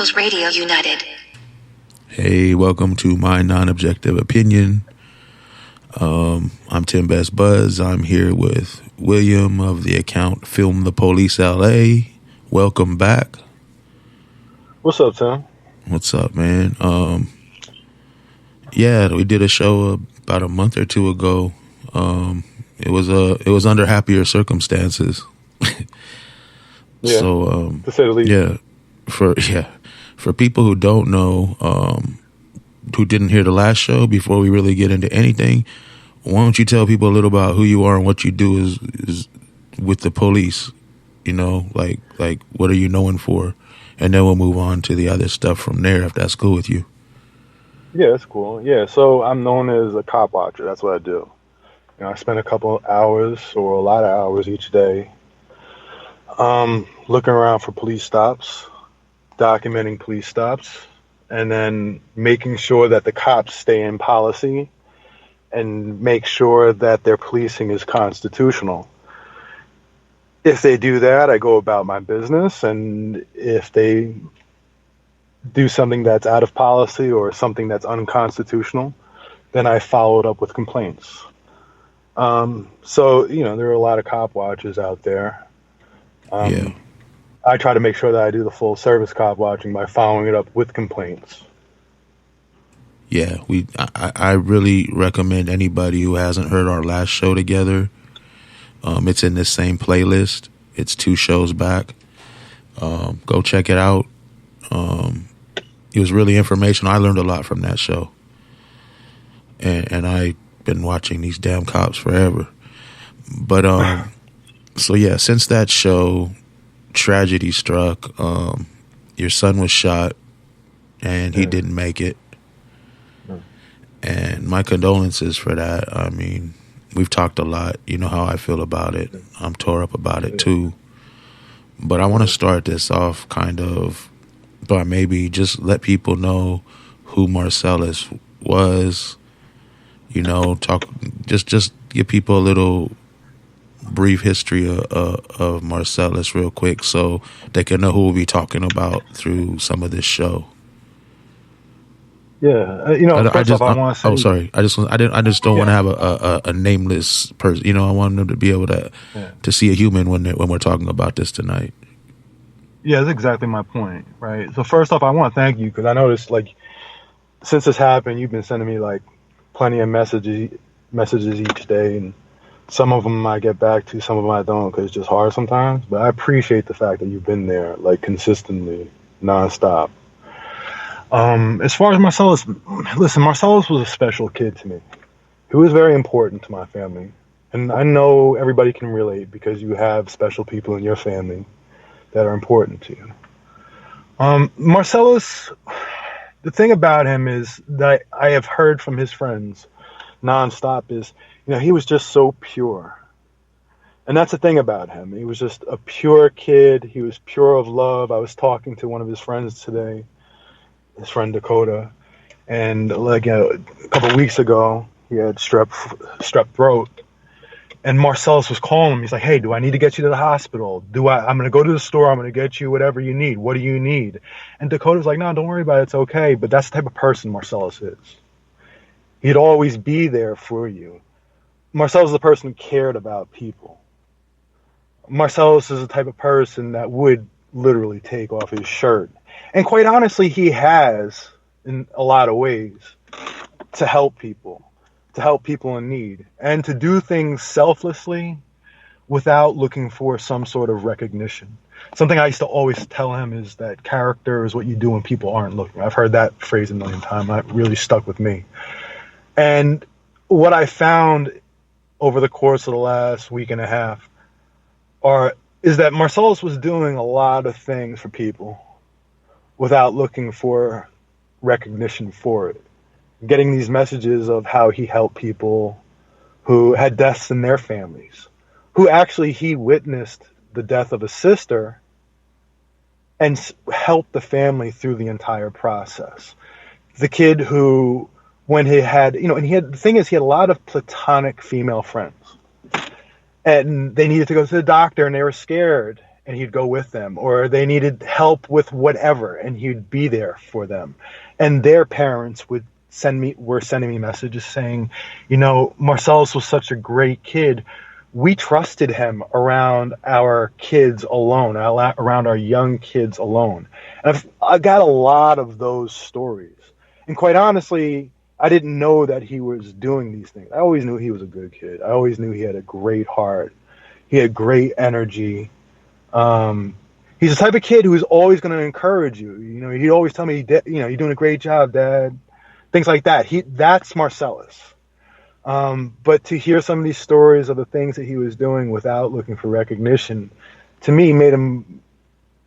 People's Radio United. Hey, welcome to my non-objective opinion. I'm Tim Best Buzz. I'm here with William of the account Film the Police LA. Welcome back. What's up, Tim? What's up, man? Yeah, we did a show about a month or two ago. It was under happier circumstances. Yeah, So to say the least. For people who don't know, who didn't hear the last show, before we really get into anything, why don't you tell people a little about who you are and what you do is with the police? You know, like what are you known for? And then we'll move on to the other stuff from there, if that's cool with you. Yeah, that's cool. Yeah, so I'm known as a cop watcher. That's what I do. You know, I spend a couple hours or a lot of hours each day looking around for police stops, documenting police stops, and then making sure that the cops stay in policy and make sure that their policing is constitutional. If they do that, I go about my business, and if they do something that's out of policy or something that's unconstitutional, then I follow it up with complaints. So, you know, there are a lot of cop watchers out there. I try to make sure that I do the full service cop watching by following it up with complaints. Yeah, I really recommend anybody who hasn't heard our last show together. It's in this same playlist. It's 2 shows back. Go check it out. It was really informational. I learned a lot from that show. And I've been watching these damn cops forever. But so yeah, since that show, tragedy struck. Your son was shot, and he didn't make it. And my condolences for that. I mean, we've talked a lot. You know how I feel about it. I'm tore up about it too. But I want to start this off kind of by maybe just let people know who Marcelis was. You know, just give people a little brief history of Marcelis real quick, so they can know who we'll be talking about through some of this show. Yeah, you know, I want to say. Oh, sorry. I just don't want to have a nameless person. You know, I want them to be able to see a human when we're talking about this tonight. Yeah, that's exactly my point, right? So first off, I want to thank you, because I noticed, like, since this happened, you've been sending me like plenty of messages each day, and some of them I get back to, some of them I don't, because it's just hard sometimes. But I appreciate the fact that you've been there, like, consistently, nonstop. As far as Marcelis, listen, Marcelis was a special kid to me. He was very important to my family. And I know everybody can relate, because you have special people in your family that are important to you. Marcelis, the thing about him is that I have heard from his friends nonstop is, you know, he was just so pure. And that's the thing about him. He was just a pure kid. He was pure of love. I was talking to one of his friends today, his friend Dakota, and like, you know, a couple of weeks ago, he had strep throat, and Marcelis was calling him. He's like, "Hey, do I need to get you to the hospital? I'm going to go to the store. I'm going to get you whatever you need. What do you need?" And Dakota's like, "No, don't worry about it. It's okay." But that's the type of person Marcelis is. He'd always be there for you. Marcelis is the person who cared about people. Marcelis is the type of person that would literally take off his shirt. And quite honestly, he has, in a lot of ways, to help people in need, and to do things selflessly without looking for some sort of recognition. Something I used to always tell him is that character is what you do when people aren't looking. I've heard that phrase a million times. That really stuck with me. And what I found over the course of the last week and a half is that Marcelis was doing a lot of things for people without looking for recognition for it. Getting these messages of how he helped people who had deaths in their families, who actually he witnessed the death of a sister and helped the family through the entire process. The kid who, when he had, you know, and the thing is, he had a lot of platonic female friends, and they needed to go to the doctor and they were scared. and he'd go with them, or they needed help with whatever, and he'd be there for them. And their parents were sending me messages saying, Marcellus was such a great kid. We trusted him around our kids alone, around our young kids alone. And I got a lot of those stories. And quite honestly, I didn't know that he was doing these things. I always knew he was a good kid. I always knew he had a great heart. He had great energy. He's the type of kid who is always going to encourage you. He'd always tell me, you're doing a great job, Dad. Things like that. That's Marcellus. But to hear some of these stories of the things that he was doing without looking for recognition, to me, made him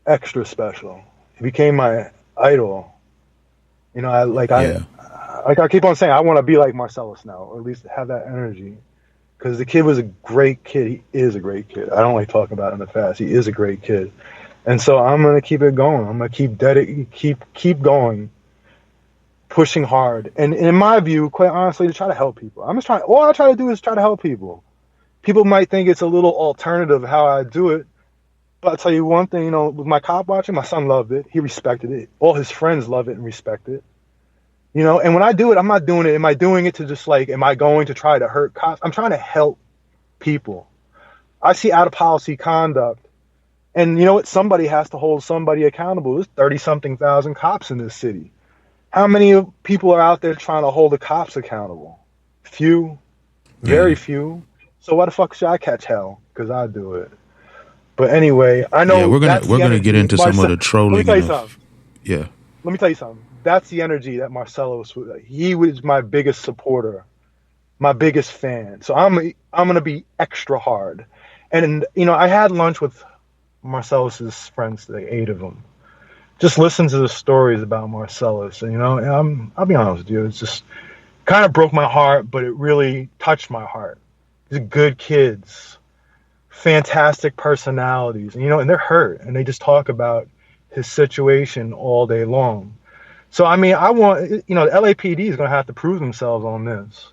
extra special. He became my idol. I keep on saying, I want to be like Marcellus now, or at least have that energy. Because the kid was a great kid. He is a great kid. I don't like talking about him in the past. He is a great kid. And so I'm going to keep it going. I'm going to keep going, pushing hard. And in my view, quite honestly, to try to help people. All I try to do is try to help people. People might think it's a little alternative how I do it. But I'll tell you one thing, with my cop watching, my son loved it. He respected it. All his friends love it and respect it. And when I do it, I'm not doing it. Am I doing it to just am I going to try to hurt cops? I'm trying to help people. I see out of policy conduct. And you know what? Somebody has to hold somebody accountable. There's 30-something thousand cops in this city. How many people are out there trying to hold the cops accountable? Few. Very few. So why the fuck should I catch hell? Because I do it. But anyway, I know we're gonna get into some of the trolling. Let me tell you something. That's the energy that Marcellus was. He was my biggest supporter, my biggest fan. So I'm gonna be extra hard. And I had lunch with Marcellus's friends today, 8 of them. Just listen to the stories about Marcellus. And I'll be honest with you, it's just kind of broke my heart, but it really touched my heart. These are good kids, fantastic personalities, and they're hurt, and they just talk about his situation all day long. So, I want, the LAPD is going to have to prove themselves on this.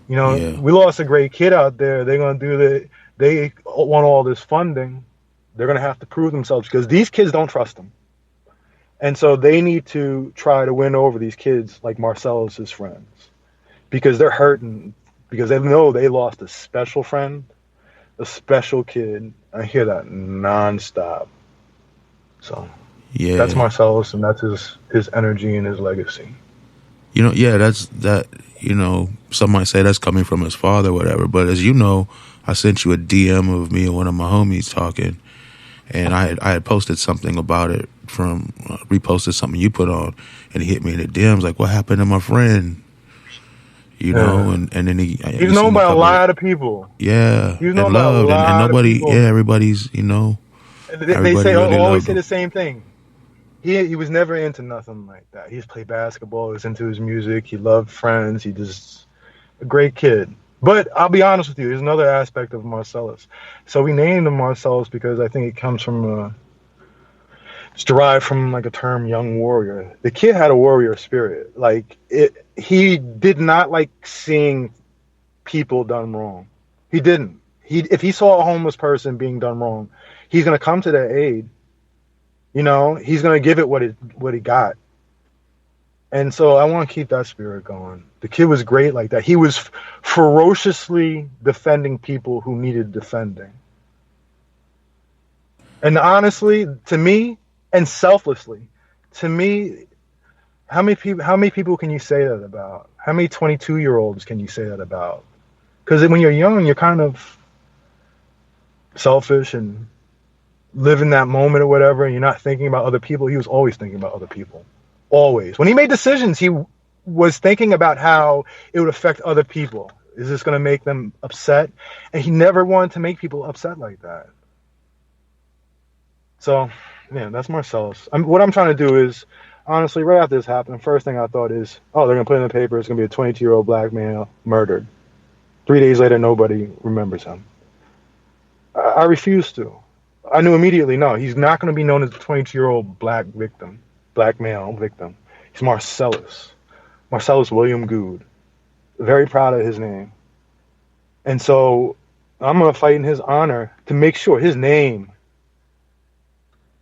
We lost a great kid out there. They're going to they want all this funding. They're going to have to prove themselves because these kids don't trust them. And so they need to try to win over these kids like Marcellus's friends because they're hurting because they know they lost a special friend, a special kid. I hear that nonstop. So. Yeah, that's Marcellus, and that's his energy and his legacy. Some might say that's coming from his father or whatever, but as you know, I sent you a DM of me and one of my homies talking, and I had posted something about it reposted something you put on, and he hit me in the DMs like, what happened to my friend? And then he's known by a lot of people. Yeah, he's known by a lot and nobody, of people. everybody's, They say really always say the same thing. He was never into nothing like that. He just played basketball. He was into his music. He loved friends. He just a great kid. But I'll be honest with you. There's another aspect of Marcellus. So we named him Marcellus because I think it comes from it's derived from a term young warrior. The kid had a warrior spirit. He did not like seeing people done wrong. He didn't. If he saw a homeless person being done wrong, he's going to come to their aid. He's going to give it what he got. And so I want to keep that spirit going. The kid was great like that. He was ferociously defending people who needed defending. And honestly, to me, and selflessly, to me, how many people can you say that about? How many 22-year-olds can you say that about? Because when you're young, you're kind of selfish and live in that moment or whatever, and you're not thinking about other people. He was always thinking about other people. Always. When he made decisions, he was thinking about how it would affect other people. Is this going to make them upset? And he never wanted to make people upset like that. So, that's Marcellus. What I'm trying to do is, honestly, right after this happened, the first thing I thought is, they're going to put in the paper, it's going to be a 22-year-old black male murdered. 3 days later, nobody remembers him. I refuse to. I knew immediately, no, he's not going to be known as a 22-year-old black male victim. He's Marcellus William Good. Very proud of his name. And so I'm going to fight in his honor to make sure his name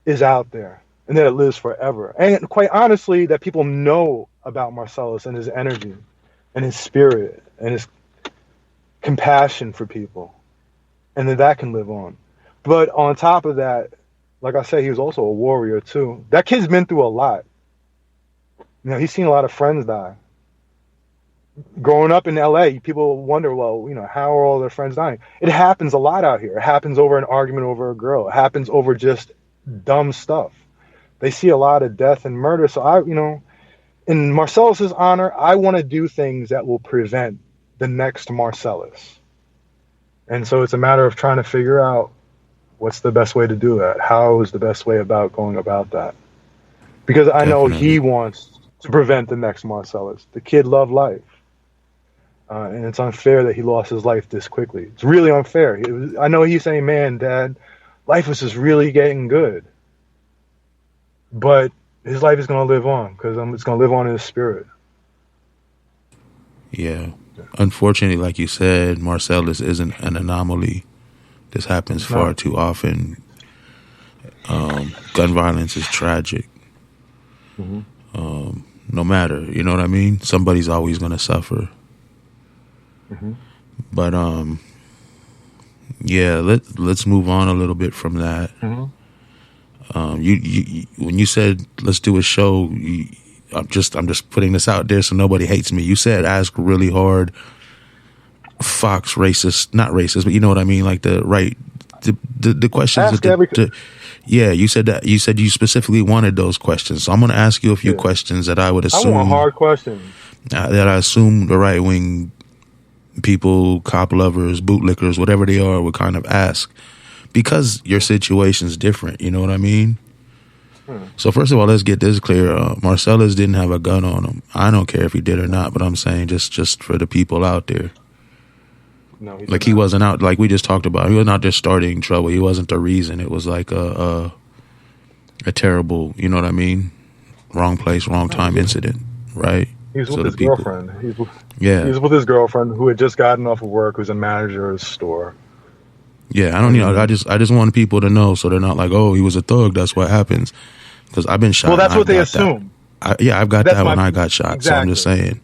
is out there and that it lives forever. And quite honestly, that people know about Marcellus and his energy and his spirit and his compassion for people, and that can live on. But on top of that, like I said, he was also a warrior too. That kid's been through a lot. You know, he's seen a lot of friends die. Growing up in LA, people wonder, well, you know, how are all their friends dying? It happens a lot out here. It happens over an argument over a girl. It happens over just dumb stuff. They see a lot of death and murder. So in Marcellus's honor, I want to do things that will prevent the next Marcellus. And so it's a matter of trying to figure out what's the best way to do that. How is the best way about going about that? Because I know he wants to prevent the next Marcellus. The kid loved life. And it's unfair that he lost his life this quickly. It's really unfair. I know he's saying, man, Dad, life was just really getting good. But his life is going to live on because it's going to live on in his spirit. Yeah. Unfortunately, like you said, Marcellus isn't an anomaly. This happens far too often. Gun violence is tragic. Mm-hmm. No matter, you know what I mean? Somebody's always going to suffer. Mm-hmm. But yeah, let's move on a little bit from that. Mm-hmm. You when you said let's do a show, I'm just putting this out there so nobody hates me. You said ask really hard, Fox racist, not racist, but you know what I mean, like the questions. Yeah, you said that. You said you specifically wanted those questions, so I'm going to ask you a few questions that I would assume. I want hard questions. That I assume the right wing people, cop lovers, bootlickers, whatever they are, would kind of ask, because your situation's different. You know what I mean? So first of all, let's get this clear. Marcellus didn't have a gun on him. I don't care if he did or not, but I'm saying just for the people out there. No, he wasn't out, like we just talked about. He wasn't out there starting trouble. He wasn't the reason. It was like a terrible, you know what I mean? Wrong place, wrong time incident, right? He was with his girlfriend. He was with his girlfriend who had just gotten off of work, who's a manager of a store. Yeah, I don't. I just want people to know so they're not like, oh, he was a thug. That's what happens. Because I've been shot. Well, that's what they assume. I've got that when I got shot. Exactly. So I'm just saying.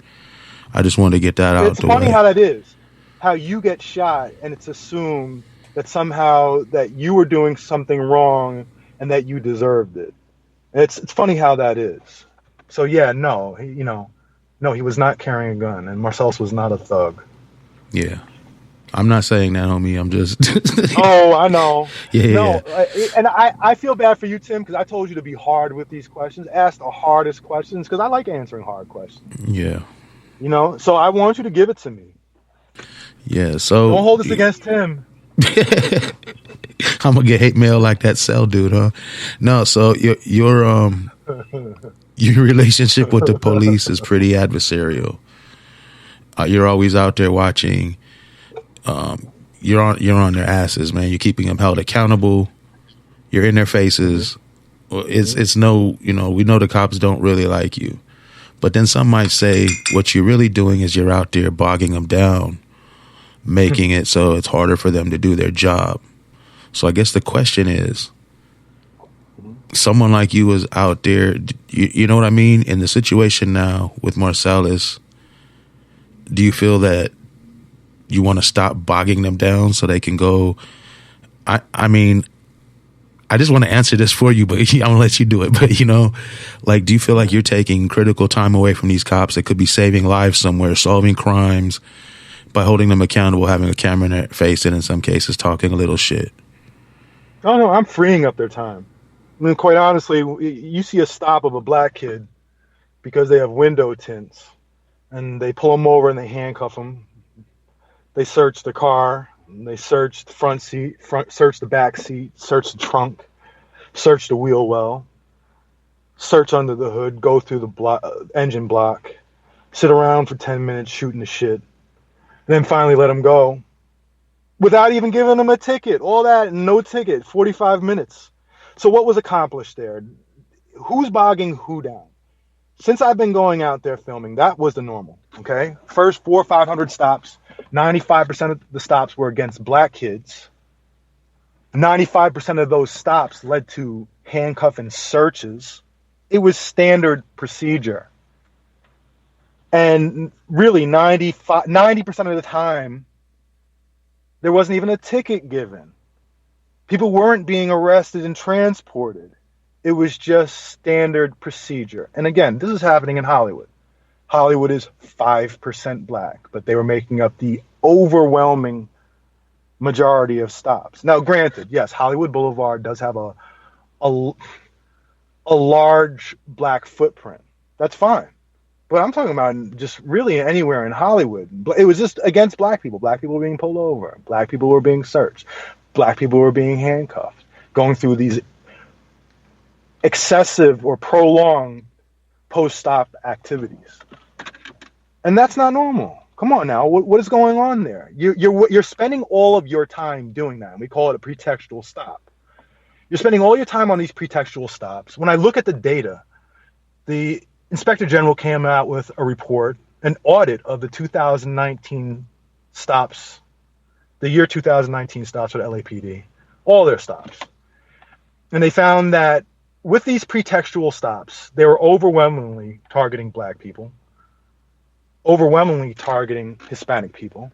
I just wanted to get that out. It's funny how that is. How you get shot and it's assumed that somehow that you were doing something wrong and that you deserved it. It's funny how that is. So yeah, no, he was not carrying a gun, and Marcellus was not a thug. Yeah. I'm not saying that, homie. I'm just. Oh, I know. Yeah. No, and I feel bad for you, Tim, because I told you to be hard with these questions. Ask the hardest questions because I like answering hard questions. Yeah. So I want you to give it to me. Yeah. So don't hold this against Tim. I'm gonna get hate mail like that cell dude, huh? No. So your relationship with the police is pretty adversarial. You're always out there watching. You're on their asses, man. You're keeping them held accountable. You're in their faces. It's no, we know the cops don't really like you, but then some might say what you're really doing is you're out there bogging them down, making it so it's harder for them to do their job. So I guess the question is, someone like you is out there, you know what I mean? In the situation now with Marcellus, do you feel that you want to stop bogging them down so they can go? I mean, I just want to answer this for you, but I'm going to let you do it. But, do you feel like you're taking critical time away from these cops that could be saving lives somewhere, solving crimes by holding them accountable, having a camera in their face, and in some cases talking a little shit? Oh, no, I'm freeing up their time. I mean, quite honestly, you see a stop of a black kid because they have window tints, and they pull them over and they handcuff them. They search the car, they search the front seat, search the back seat, search the trunk, search the wheel well, search under the hood, go through the engine block, sit around for 10 minutes shooting the shit, and then finally let them go without even giving them a ticket. All that, no ticket, 45 minutes. So what was accomplished there? Who's bogging who down? Since I've been going out there filming, that was the normal, okay? First 400 or 500 stops, 95% of the stops were against black kids. 95% of those stops led to handcuff and searches. It was standard procedure. And really 90% of the time, there wasn't even a ticket given. People weren't being arrested and transported. It was just standard procedure. And again, this is happening in Hollywood. Hollywood is 5% black, but they were making up the overwhelming majority of stops. Now, granted, yes, Hollywood Boulevard does have a large black footprint. That's fine. But I'm talking about just really anywhere in Hollywood. It was just against black people. Black people were being pulled over. Black people were being searched. Black people were being handcuffed, going through these excessive or prolonged post-stop activities. And that's not normal. Come on now, what is going on there? You're spending all of your time doing that. And we call it a pretextual stop. You're spending all your time on these pretextual stops. When I look at the data, the Inspector General came out with a report, an audit of the 2019 stops, the year 2019 stops with LAPD, all their stops. And they found that with these pretextual stops, they were overwhelmingly targeting black people, overwhelmingly targeting Hispanic people.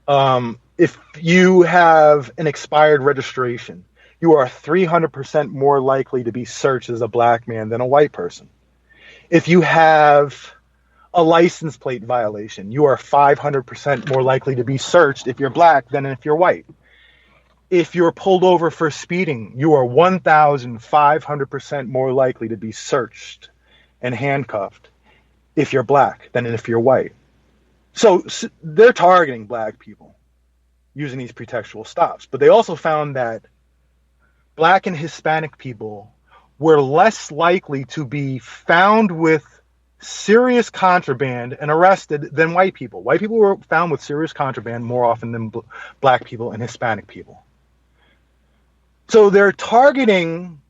If you have an expired registration, you are 300% more likely to be searched as a black man than a white person. If you have a license plate violation, you are 500% more likely to be searched if you're black than if you're white. If you're pulled over for speeding, you are 1,500% more likely to be searched and handcuffed if you're black than if you're white. So they're targeting black people using these pretextual stops. But they also found that black and Hispanic people were less likely to be found with serious contraband and arrested than white people. White people were found with serious contraband more often than black people and Hispanic people. So they're targeting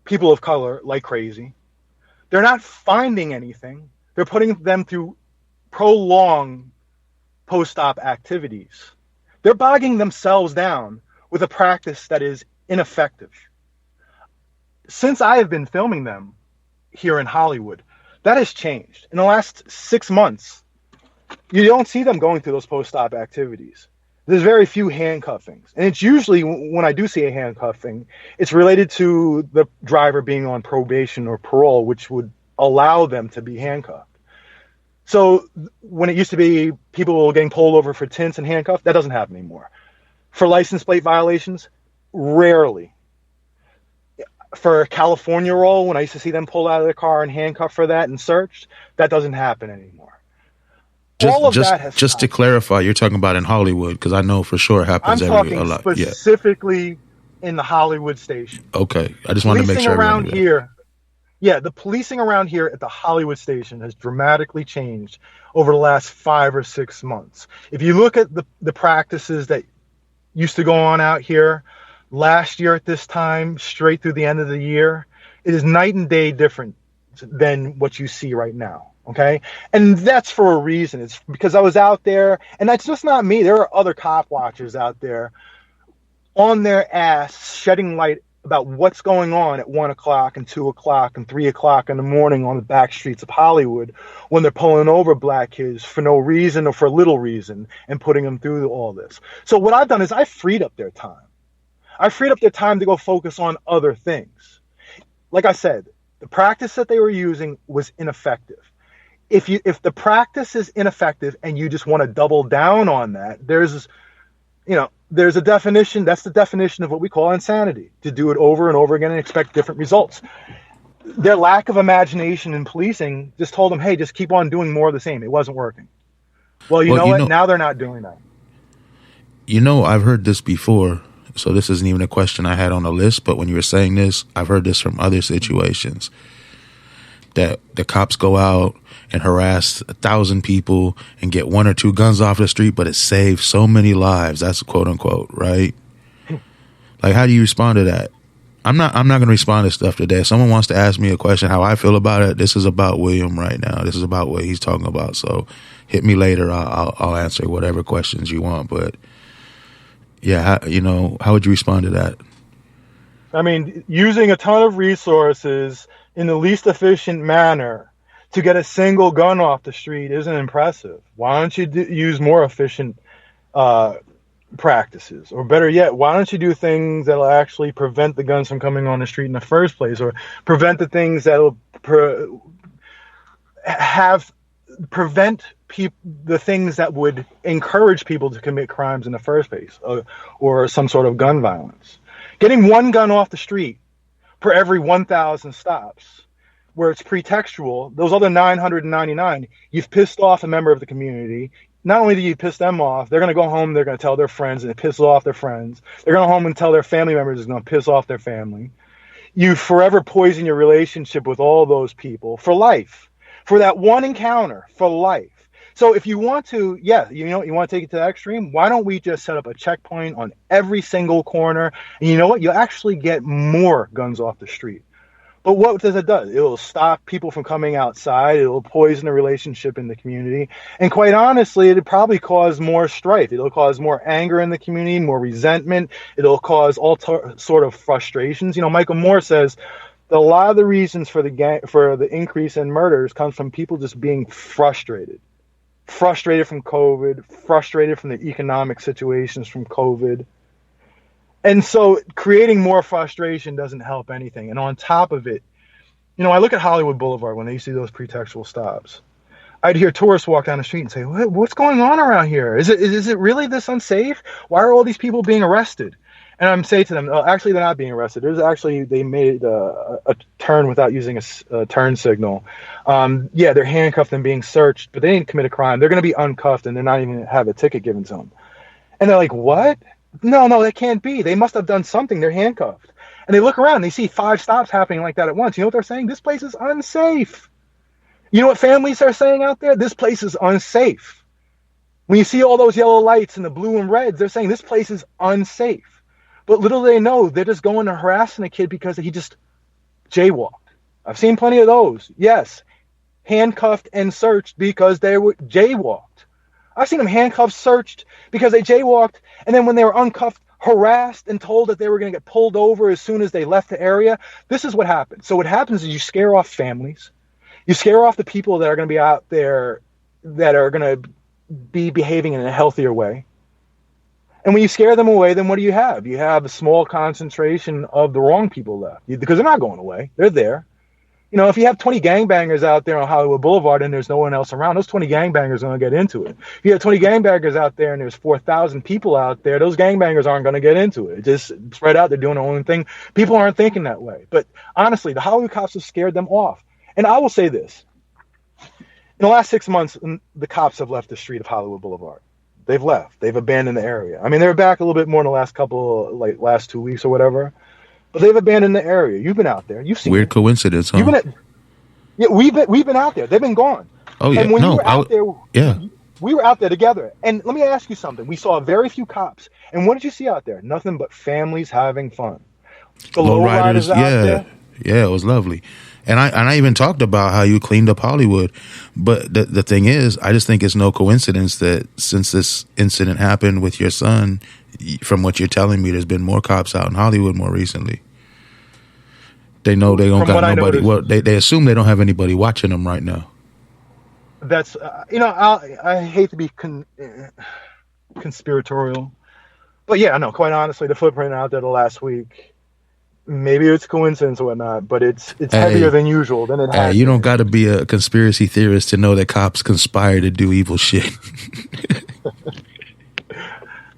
people of color like crazy. They're not finding anything. They're putting them through prolonged post-op activities. They're bogging themselves down with a practice that is ineffective. Since I have been filming them here in Hollywood, that has changed. In the last 6 months, you don't see them going through those post-op activities. There's very few handcuffings. And it's usually, when I do see a handcuffing, it's related to the driver being on probation or parole, which would allow them to be handcuffed. So when it used to be people getting pulled over for tints and handcuffed, that doesn't happen anymore. For license plate violations, rarely. For a California roll, when I used to see them pulled out of their car and handcuffed for that and searched, that doesn't happen anymore. Just to clarify, you're talking about in Hollywood, because I know for sure it happens a lot. I'm talking specifically in the Hollywood station. Okay, I just wanted to make sure. The policing around here at the Hollywood station has dramatically changed over the last 5 or 6 months. If you look at the practices that used to go on out here last year at this time, straight through the end of the year, it is night and day different than what you see right now. Okay. And that's for a reason. It's because I was out there, and that's just not me. There are other cop watchers out there on their ass, shedding light about what's going on at 1 o'clock and 2 o'clock and 3 o'clock in the morning on the back streets of Hollywood when they're pulling over black kids for no reason or for little reason and putting them through all this. So what I've done is I freed up their time. I freed up their time to go focus on other things. Like I said, the practice that they were using was ineffective. If the practice is ineffective and you just want to double down on that, there's a definition. That's the definition of what we call insanity, to do it over and over again and expect different results. Their lack of imagination in policing just told them, hey, just keep on doing more of the same. It wasn't working. Well, you know what? Now they're not doing that. I've heard this before, so this isn't even a question I had on the list, but when you were saying this, I've heard this from other situations, that the cops go out and harass 1,000 people and get 1 or 2 guns off the street, but it saves so many lives. That's quote unquote, right? Like, how do you respond to that? I'm not going to respond to stuff today. If someone wants to ask me a question, how I feel about it, this is about William right now. This is about what he's talking about. So hit me later. I'll answer whatever questions you want. But yeah, how would you respond to that? I mean, using a ton of resources in the least efficient manner to get a single gun off the street isn't impressive. Why don't you use more efficient uh, practices? Or better yet, why don't you do things that'll actually prevent the guns from coming on the street in the first place, or prevent the things that'll have prevent the things that would encourage people to commit crimes in the first place, or some sort of gun violence. Getting one gun off the street per every 1,000 stops, where it's pretextual, those other 999, you've pissed off a member of the community. Not only do you piss them off, they're going to go home, they're going to tell their friends, and it pisses off their friends. They're going to go home and tell their family members, it's going to piss off their family. You forever poison your relationship with all those people for life, for that one encounter, for life. So if you want to, you want to take it to that extreme, why don't we just set up a checkpoint on every single corner? And you know what? You'll actually get more guns off the street. But what does it do? It'll stop people from coming outside. It'll poison the relationship in the community. And quite honestly, it'll probably cause more strife. It'll cause more anger in the community, more resentment. It'll cause all sort of frustrations. Michael Moore says that a lot of the reasons for the increase in murders comes from people just being frustrated. Frustrated from COVID, frustrated from the economic situations from COVID. And so creating more frustration doesn't help anything. And on top of it, I look at Hollywood Boulevard when they see those pretextual stops. I'd hear tourists walk down the street and say, what's going on around here? Is it really this unsafe? Why are all these people being arrested? And I'm saying to them, oh, actually, they're not being arrested. They made a turn without using a turn signal. They're handcuffed and being searched, but they didn't commit a crime. They're going to be uncuffed and they're not even have a ticket given to them. And they're like, what? No, that can't be. They must have done something. They're handcuffed. And they look around and they see 5 stops happening like that at once. You know what they're saying? This place is unsafe. You know what families are saying out there? This place is unsafe. When you see all those yellow lights and the blue and reds, they're saying this place is unsafe. But little they know, they're just going and harassing a kid because he just jaywalked. I've seen plenty of those. Yes, handcuffed and searched because they were jaywalked. I've seen them handcuffed, searched because they jaywalked, and then when they were uncuffed, harassed and told that they were going to get pulled over as soon as they left the area. This is what happens. So what happens is you scare off families. You scare off the people that are going to be out there that are going to be behaving in a healthier way. And when you scare them away, then what do you have? You have a small concentration of the wrong people left because they're not going away. They're there. If you have 20 gangbangers out there on Hollywood Boulevard and there's no one else around, those 20 gangbangers are going to get into it. If you have 20 gangbangers out there and there's 4,000 people out there, those gangbangers aren't going to get into it. Just spread out. They're doing their own thing. People aren't thinking that way. But honestly, the Hollywood cops have scared them off. And I will say this. In the last 6 months, the cops have left the street of Hollywood Boulevard. They've left. They've abandoned the area. I mean, they're back a little bit more in the last 2 weeks or whatever. But they've abandoned the area. You've been out there. You've seen Weird coincidence, huh? We've been out there. They've been gone. Oh yeah. And when you were out there, yeah, we were out there together. And let me ask you something. We saw very few cops. And what did you see out there? Nothing but families having fun. The lowriders out there. Yeah, it was lovely. And I even talked about how you cleaned up Hollywood. But the thing is, I just think it's no coincidence that since this incident happened with your son, from what you're telling me, there's been more cops out in Hollywood more recently. They know they don't got nobody. Well, they assume they don't have anybody watching them right now. That's I hate to be conspiratorial, but yeah, no. Quite honestly, the footprint out there the last week, maybe it's coincidence or whatnot, but it's heavier than usual. Than it has. You don't got to be a conspiracy theorist to know that cops conspire to do evil shit.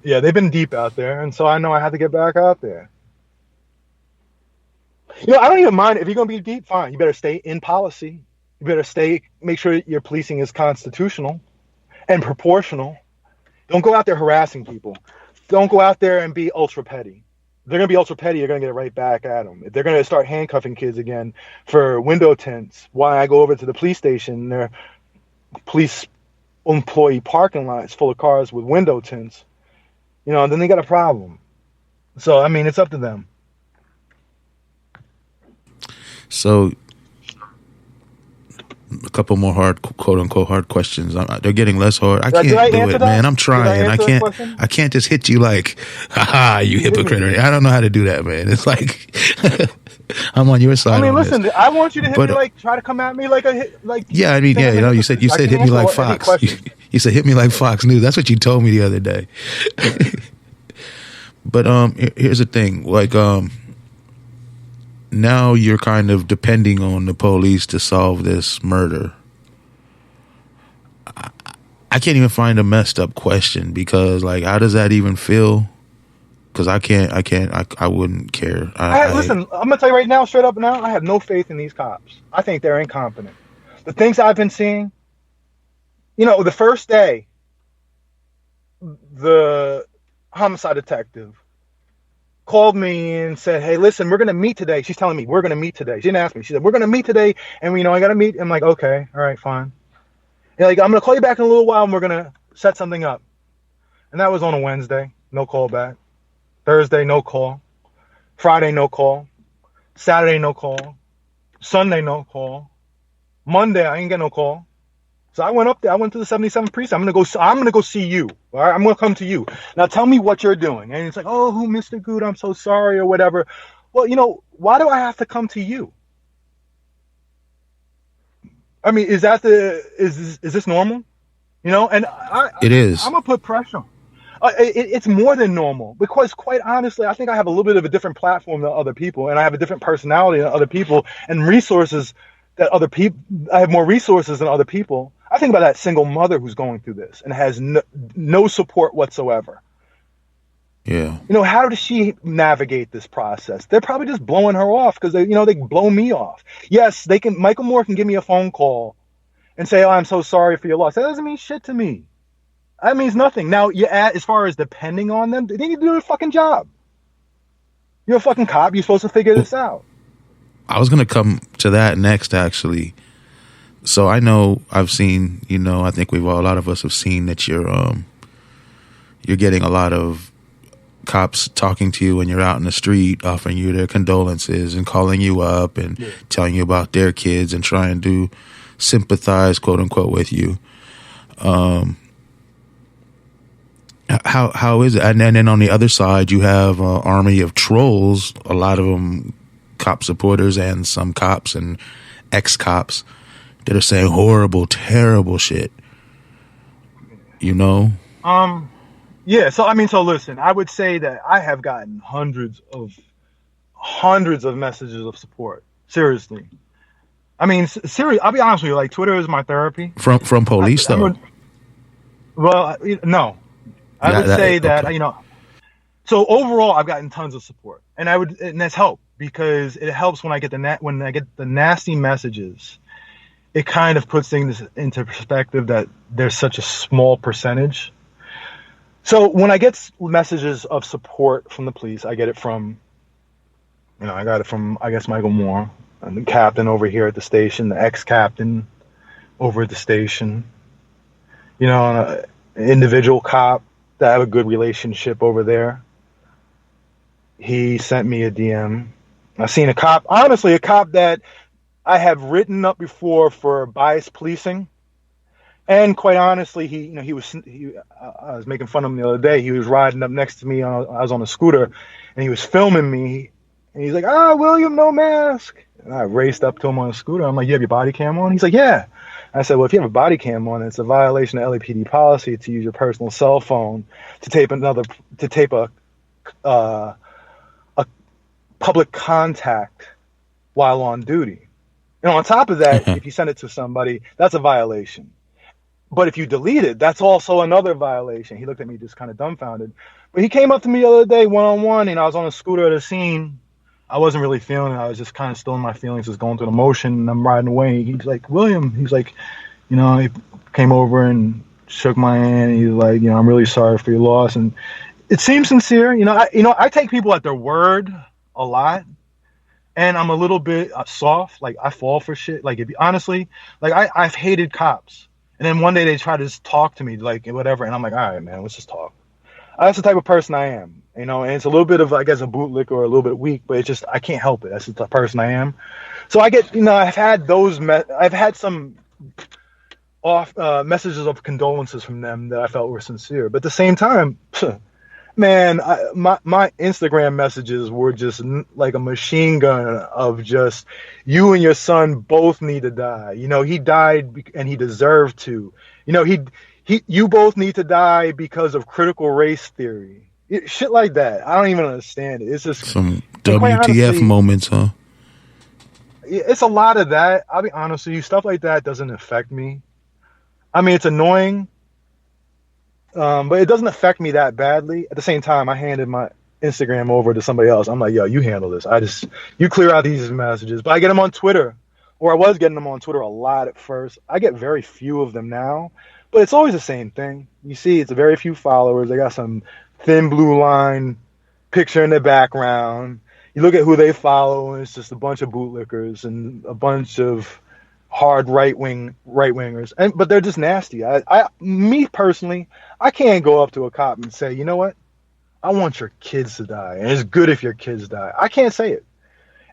Yeah, they've been deep out there, and so I know I have to get back out there. I don't even mind if you're going to be deep. Fine, you better stay in policy. You better make sure your policing is constitutional and proportional. Don't go out there harassing people. Don't go out there and be ultra petty. If they're going to be ultra petty, you're going to get it right back at them. If they're going to start handcuffing kids again for window tints, why I go over to the police station, their police employee parking lots full of cars with window tints, then they got a problem. So, I mean, it's up to them. So a couple more hard, quote unquote, hard questions. They're getting less hard. I Did can't do answer it, that? man. I'm trying. Did I I answer that can't. question? I can't just hit you like, haha, you hypocrite. I don't know how to do that, man. It's like I'm on your side. I mean, on listen, this. I want you to hit But me like, try to come at me like yeah, I mean, think yeah, I'm a you said hypocrite. I can hit me answer like any Fox. question. You said hit me like Fox News. That's what you told me the other day. But here's the thing, like now you're kind of depending on the police to solve this murder. I can't even find a messed up question because, like, how does that even feel? Because I wouldn't care. Listen, I'm gonna tell you right now, straight up now, I have no faith in these cops. I think they're incompetent. The things I've been seeing, the first day, the homicide detective called me and said, "Hey, listen, we're gonna meet today." She's telling me we're gonna meet today. She didn't ask me. She said we're gonna meet today, and I gotta meet. I'm like, okay, all right, fine. And like, I'm gonna call you back in a little while, and we're gonna set something up. And that was on a Wednesday. No call back. Thursday, no call. Friday, no call. Saturday, no call. Sunday, no call. Monday, I ain't get no call. So I went up there. I went to the 77th precinct. I'm gonna go see you. All right, I'm gonna come to you. Now tell me what you're doing. And it's like, oh, who, Mr. Good? I'm so sorry or whatever. Well, why do I have to come to you? I mean, is this normal? And it is. I'm gonna put pressure. It's more than normal because, quite honestly, I think I have a little bit of a different platform than other people, and I have a different personality than other people, and resources that other people. I have more resources than other people. I think about that single mother who's going through this and has no support whatsoever. Yeah. How does she navigate this process? They're probably just blowing her off because they blow me off. Yes, they can. Michael Moore can give me a phone call and say, "Oh, I'm so sorry for your loss." That doesn't mean shit to me. That means nothing. Now, as far as depending on them, they need to do their fucking job. You're a fucking cop. You're supposed to figure this out. I was gonna come to that next, actually. So I know I've seen. I think a lot of us have seen that you're getting a lot of cops talking to you when you're out in the street, offering you their condolences and calling you up and telling you about their kids and trying to sympathize, quote unquote, with you. How is it? And then on the other side, you have an army of trolls, a lot of them cop supporters and some cops and ex-cops that are saying horrible, terrible shit. Yeah, so listen, I would say that I have gotten hundreds of messages of support. Seriously. I mean, I'll be honest with you, like, Twitter is my therapy. From police, though? No. I would say that, okay. So overall, I've gotten tons of support. And that's helped because it helps when I get the nasty messages. It kind of puts things into perspective that there's such a small percentage. So when I get messages of support from the police, I get it from, I got it from, I guess, Michael Moore, and the captain over here at the station, the ex-captain over at the station, an individual cop that I have a good relationship over there. He sent me a DM. I've seen a cop that I have written up before for bias policing. And quite honestly, I was making fun of him the other day. He was riding up next to me. I was on a scooter, and he was filming me. And he's like, William, no mask. And I raced up to him on a scooter. I'm like, you have your body cam on? He's like, yeah. I said, well, if you have a body cam on, it's a violation of LAPD policy to use your personal cell phone to tape a public contact while on duty. On top of that, if you send it to somebody, that's a violation. But if you delete it, that's also another violation. He looked at me just kind of dumbfounded. But he came up to me the other day one-on-one, and I was on a scooter at a scene. I wasn't really feeling it. I was just kind of still in my feelings, just going through the motion, and I'm riding away. He's like, William, he came over and shook my hand, and he's like, I'm really sorry for your loss. And it seems sincere. I take people at their word a lot. And I'm a little bit soft. Like, I fall for shit. Like, honestly, like, I've hated cops. And then one day they try to just talk to me, like, whatever. And I'm like, all right, man, let's just talk. That's the type of person I am, and it's a little bit of, I guess, a bootlick or a little bit weak, but it's just, I can't help it. That's just the person I am. So I get, I've had some off messages of condolences from them that I felt were sincere. But at the same time, man, my Instagram messages were just like a machine gun of just, you and your son both need to die. You know, he died and he deserved to. You know, you both need to die because of critical race theory. Shit like that. I don't even understand it. It's just some and quite WTF honestly, moments, huh? it's a lot of that. I'll be honest with you. Stuff like that doesn't affect me. I mean, it's annoying, but it doesn't affect me that badly. At the same time, I handed my Instagram over to somebody else. I'm like, yo, you handle this. You clear out these messages. But I get them on Twitter, or I was getting them on Twitter a lot at first. I get very few of them now, but it's always the same thing. You see, it's very few followers. They got some thin blue line picture in the background. You look at who they follow, and it's just a bunch of bootlickers and a bunch of hard right wingers, but they're just nasty. Me personally, I can't go up to a cop and say, you know what, I want your kids to die, and it's good if your kids die. I can't say it,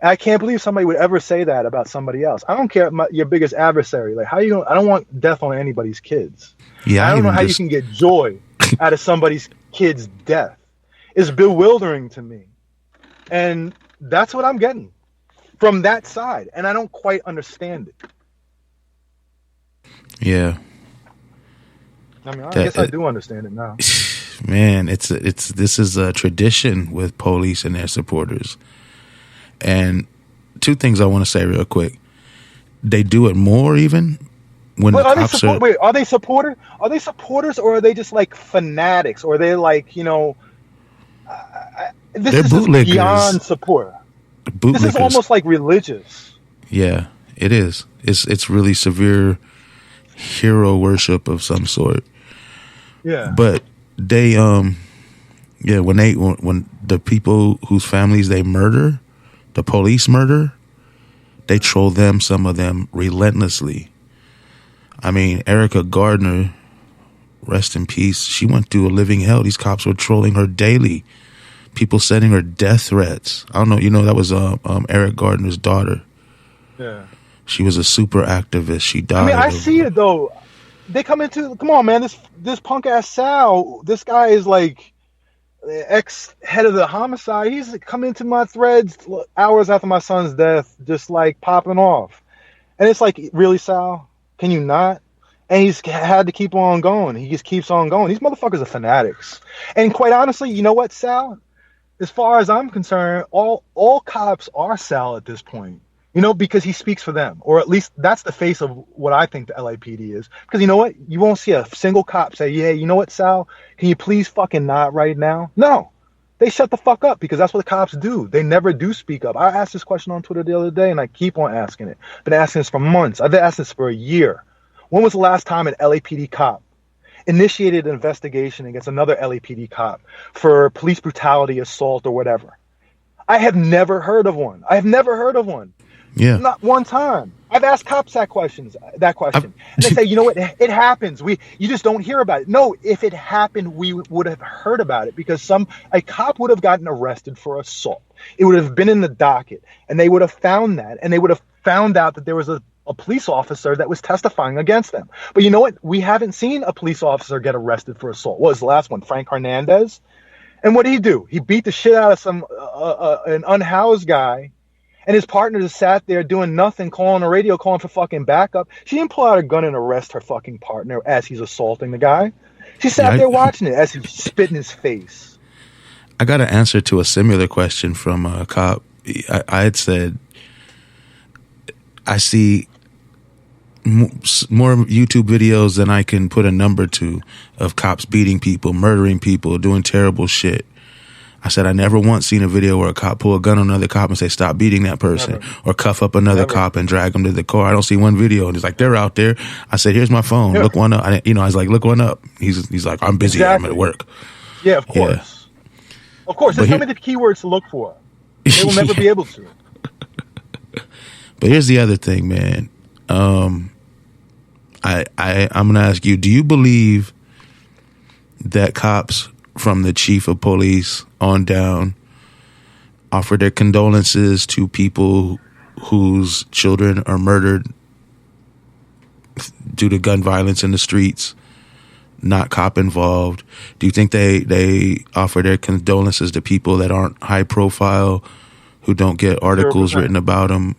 and I can't believe somebody would ever say that about somebody else. I don't care your biggest adversary. Like, how you gonna? I don't want death on anybody's kids. Yeah, I don't know how you can get joy out of somebody's kid's death. It's bewildering to me, and that's what I'm getting from that side, and I don't quite understand it. Yeah. I mean, I guess I do understand it now. Man, this is a tradition with police and their supporters. And two things I want to say real quick. They do it more even when the cops are... Wait, are they supporters? Are they supporters, or are they just like fanatics? Or are they like, you know... They're bootlickers. Beyond support. This is almost like religious. Yeah, it is. It's really severe hero worship of some sort. Yeah. But they when the people whose families they murder, the police murder, they troll them, some of them relentlessly. I mean, Erica Gardner, rest in peace, she went through a living hell. These cops were trolling her daily. People sending her death threats. I don't know, you know, that was Eric Gardner's daughter. Yeah. She was a super activist. She died. I mean, I see it though. They come on, man, this punk ass Sal, this guy is like ex head of the homicide. He's come into my threads hours after my son's death, just like popping off. And it's like, really, Sal? Can you not? And he's had to keep on going. He just keeps on going. These motherfuckers are fanatics. And quite honestly, you know what, Sal? As far as I'm concerned, all cops are Sal at this point. You know, because he speaks for them, or at least that's the face of what I think the LAPD is. Because you know what? You won't see a single cop say, yeah, you know what, Sal? Can you please fucking not right now? No. They shut the fuck up, because that's what the cops do. They never do speak up. I asked this question on Twitter the other day, and I keep on asking it. Been asking this for months. I've been asking this for a year. When was the last time an LAPD cop initiated an investigation against another LAPD cop for police brutality, assault, or whatever? I have never heard of one. Yeah. Not one time. I've asked cops that question. And they say, you know what? It happens. You just don't hear about it. No, if it happened, we would have heard about it, because a cop would have gotten arrested for assault. It would have been in the docket, and they would have found that, and they would have found out that there was a police officer that was testifying against them. But you know what? We haven't seen a police officer get arrested for assault. What was the last one? Frank Hernandez? And what did he do? He beat the shit out of an unhoused guy. And his partner just sat there doing nothing, calling the radio, calling for fucking backup. She didn't pull out a gun and arrest her fucking partner as he's assaulting the guy. She sat there watching it as he spit in his face. I got an answer to a similar question from a cop. I had said, I see more YouTube videos than I can put a number to of cops beating people, murdering people, doing terrible shit. I said, I never once seen a video where a cop pull a gun on another cop and say, stop beating that person. Never. Or cuff up another cop and drag him to the car. I don't see one video. And he's like, they're out there. I said, here's my phone. Yeah. Look one up. I was like, look one up. He's like, I'm busy. Exactly. I'm at work. Yeah, of course. Yeah. Of course. There's so many keywords to look for. They will never be able to. But here's the other thing, man. I'm going to ask you, do you believe that cops from the chief of police on down offer their condolences to people whose children are murdered due to gun violence in the streets, not cop involved? Do you think they offer their condolences to people that aren't high profile, who don't get articles 0%. written about them?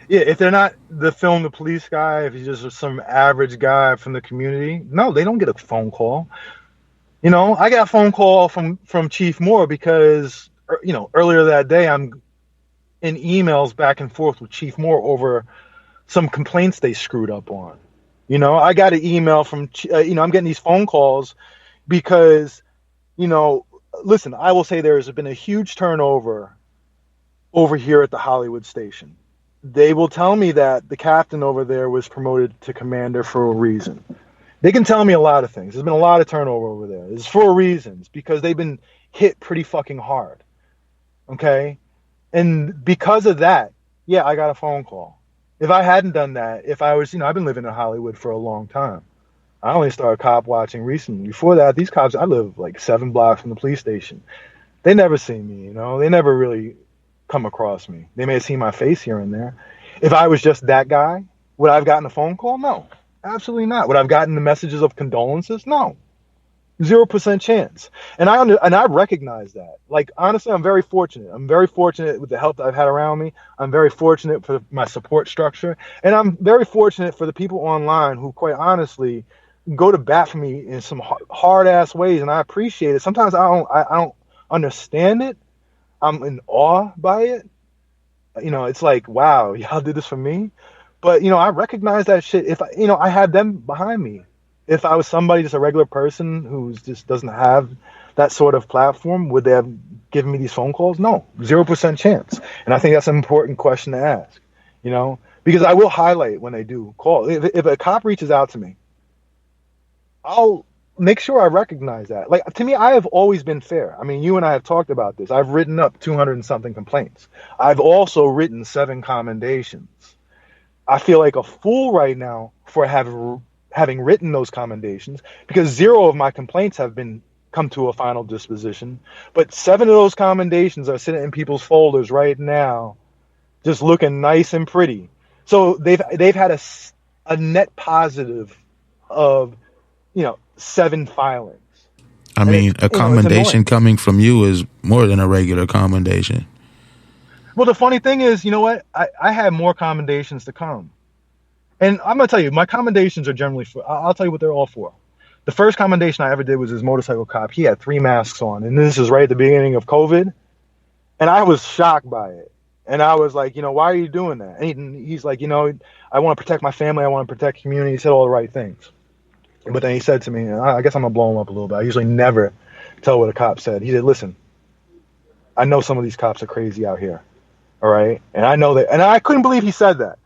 Yeah, if they're not the film the police guy, if he's just some average guy from the community, no, they don't get a phone call. I got a phone call from Chief Moore because earlier that day I'm in emails back and forth with Chief Moore over some complaints they screwed up on. I got an email from I'm getting these phone calls because listen, I will say there's been a huge turnover over here at the Hollywood station. They will tell me that the captain over there was promoted to commander for a reason. They can tell me a lot of things. There's been a lot of turnover over there. It's for reasons, because they've been hit pretty fucking hard. Okay? And because of that, yeah, I got a phone call. If I hadn't done that, if I was, I've been living in Hollywood for a long time. I only started cop watching recently. Before that, these cops, I live like 7 blocks from the police station. They never see me, They never really come across me. They may have seen my face here and there. If I was just that guy, would I have gotten a phone call? No, absolutely not. Would I have gotten the messages of condolences? No, 0% chance. And I recognize that. Like, honestly, I'm very fortunate. I'm very fortunate with the help that I've had around me. I'm very fortunate for my support structure, and I'm very fortunate for the people online who, quite honestly, go to bat for me in some hard ass ways, and I appreciate it. Sometimes I don't understand it. I'm in awe by it. It's like, wow, y'all did this for me. But, I recognize that shit. If I had them behind me. If I was somebody, just a regular person who just doesn't have that sort of platform, would they have given me these phone calls? No, 0% chance. And I think that's an important question to ask, because I will highlight when they do call. If a cop reaches out to me, I'll make sure I recognize that. Like, to me, I have always been fair. I mean, you and I have talked about this. I've written up 200 and something complaints. I've also written 7 commendations. I feel like a fool right now for having written those commendations, because 0 of my complaints have come to a final disposition, but 7 of those commendations are sitting in people's folders right now, just looking nice and pretty. So they've had a net positive of 7 filings. I mean, a commendation coming from you is more than a regular commendation. Well, the funny thing is, you know what? I had more commendations to come. And I'm going to tell you, my commendations are generally I'll tell you what they're all for. The first commendation I ever did was this motorcycle cop. He had 3 masks on, and this is right at the beginning of COVID. And I was shocked by it. And I was like, why are you doing that? And he's like, I want to protect my family. I want to protect community. He said all the right things. But then he said to me, and I guess I'm going to blow him up a little bit. I usually never tell what a cop said. He said, listen, I know some of these cops are crazy out here. All right? And I know that. And I couldn't believe he said that.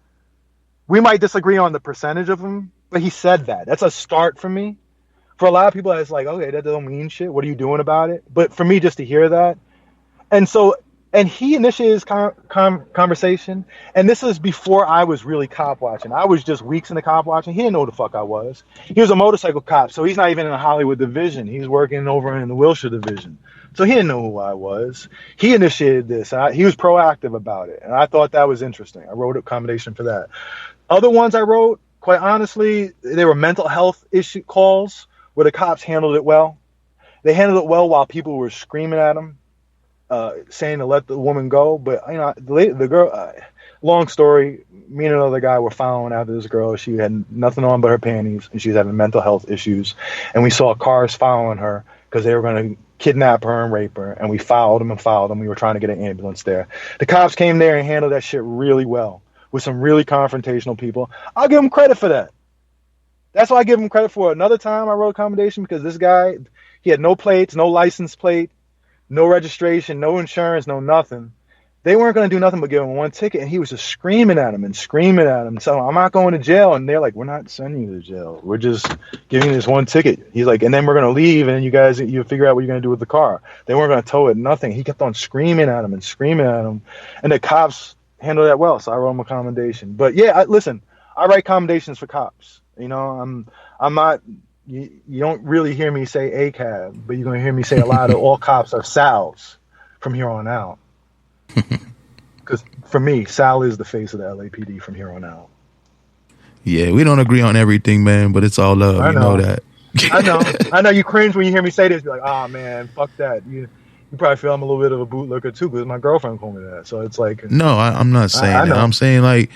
We might disagree on the percentage of them, but he said that. That's a start for me. For a lot of people, it's like, okay, that doesn't mean shit. What are you doing about it? But for me, just to hear that. And he initiated his conversation. And this is before I was really cop watching. I was just weeks into cop watching. He didn't know who the fuck I was. He was a motorcycle cop, so he's not even in the Hollywood division. He's working over in the Wilshire division. So he didn't know who I was. He initiated this. He was proactive about it. And I thought that was interesting. I wrote a commendation for that. Other ones I wrote, quite honestly, they were mental health issue calls where the cops handled it well. They handled it well while people were screaming at them, saying to let the woman go. But, the girl, long story, me and another guy were following after this girl. She had nothing on but her panties, and she was having mental health issues. And we saw cars following her because they were going to kidnap her and rape her. And we followed them. We were trying to get an ambulance there. The cops came there and handled that shit really well with some really confrontational people. I'll give them credit for that. That's why I give him credit for. Another time I wrote a commendation because this guy, he had no plates, no license plate, no registration, no insurance, no nothing. They weren't going to do nothing but give him 1 ticket, and he was just screaming at him. So I'm not going to jail. And they're like, we're not sending you to jail. We're just giving you this 1 ticket. He's like, and then we're going to leave, and you figure out what you're going to do with the car. They weren't going to tow it, nothing. He kept on screaming at him. And the cops handled that well, so I wrote him a commendation. But yeah, listen, I write commendations for cops. I'm not. You don't really hear me say ACAB, but you're going to hear me say a lot of all cops are Sal's from here on out. Because for me, Sal is the face of the LAPD from here on out. Yeah, we don't agree on everything, man, but it's all love. I You know know. that. I know. You cringe when you hear me say this. You're like, oh man, fuck that. You probably feel I'm a little bit of a bootlicker too, because my girlfriend called me that. So it's like, No, I'm not I saying that. know. I'm saying like,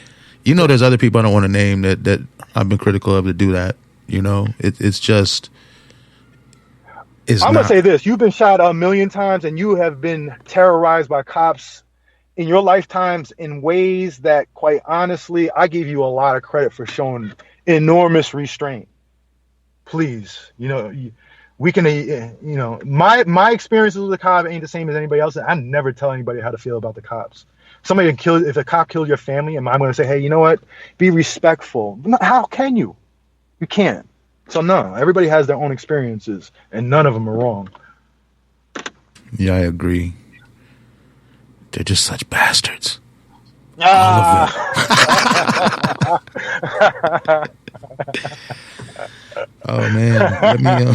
there's other people I don't want to name that I've been critical of to do that. It's just it's I'm gonna not. say this: you've been shot a million times, and you have been terrorized by cops in your lifetimes in ways that, quite honestly, I give you a lot of credit for showing enormous restraint. Please, we can, my experiences with the cop ain't the same as anybody else. I never tell anybody how to feel about the cops. Somebody can kill, if a cop killed your family, am I going to say, hey, you know what? Be respectful. How can you? You can't. So no, everybody has their own experiences, and none of them are wrong. Yeah, I agree. They're just such bastards. Ah. All of them. Oh man, let me.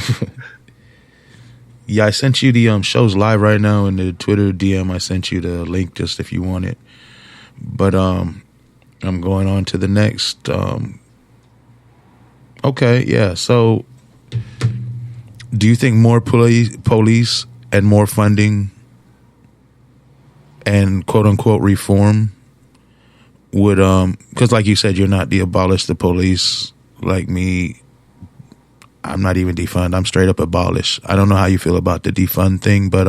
Yeah, I sent you the shows live right now in the Twitter DM. I sent you the link just if you want it. But I'm going on to the next. Okay, yeah. So, do you think more police and more funding and quote unquote reform would because like you said, you're not the abolish the police like me. I'm not even defund. I'm straight up abolish. I don't know how you feel about the defund thing, but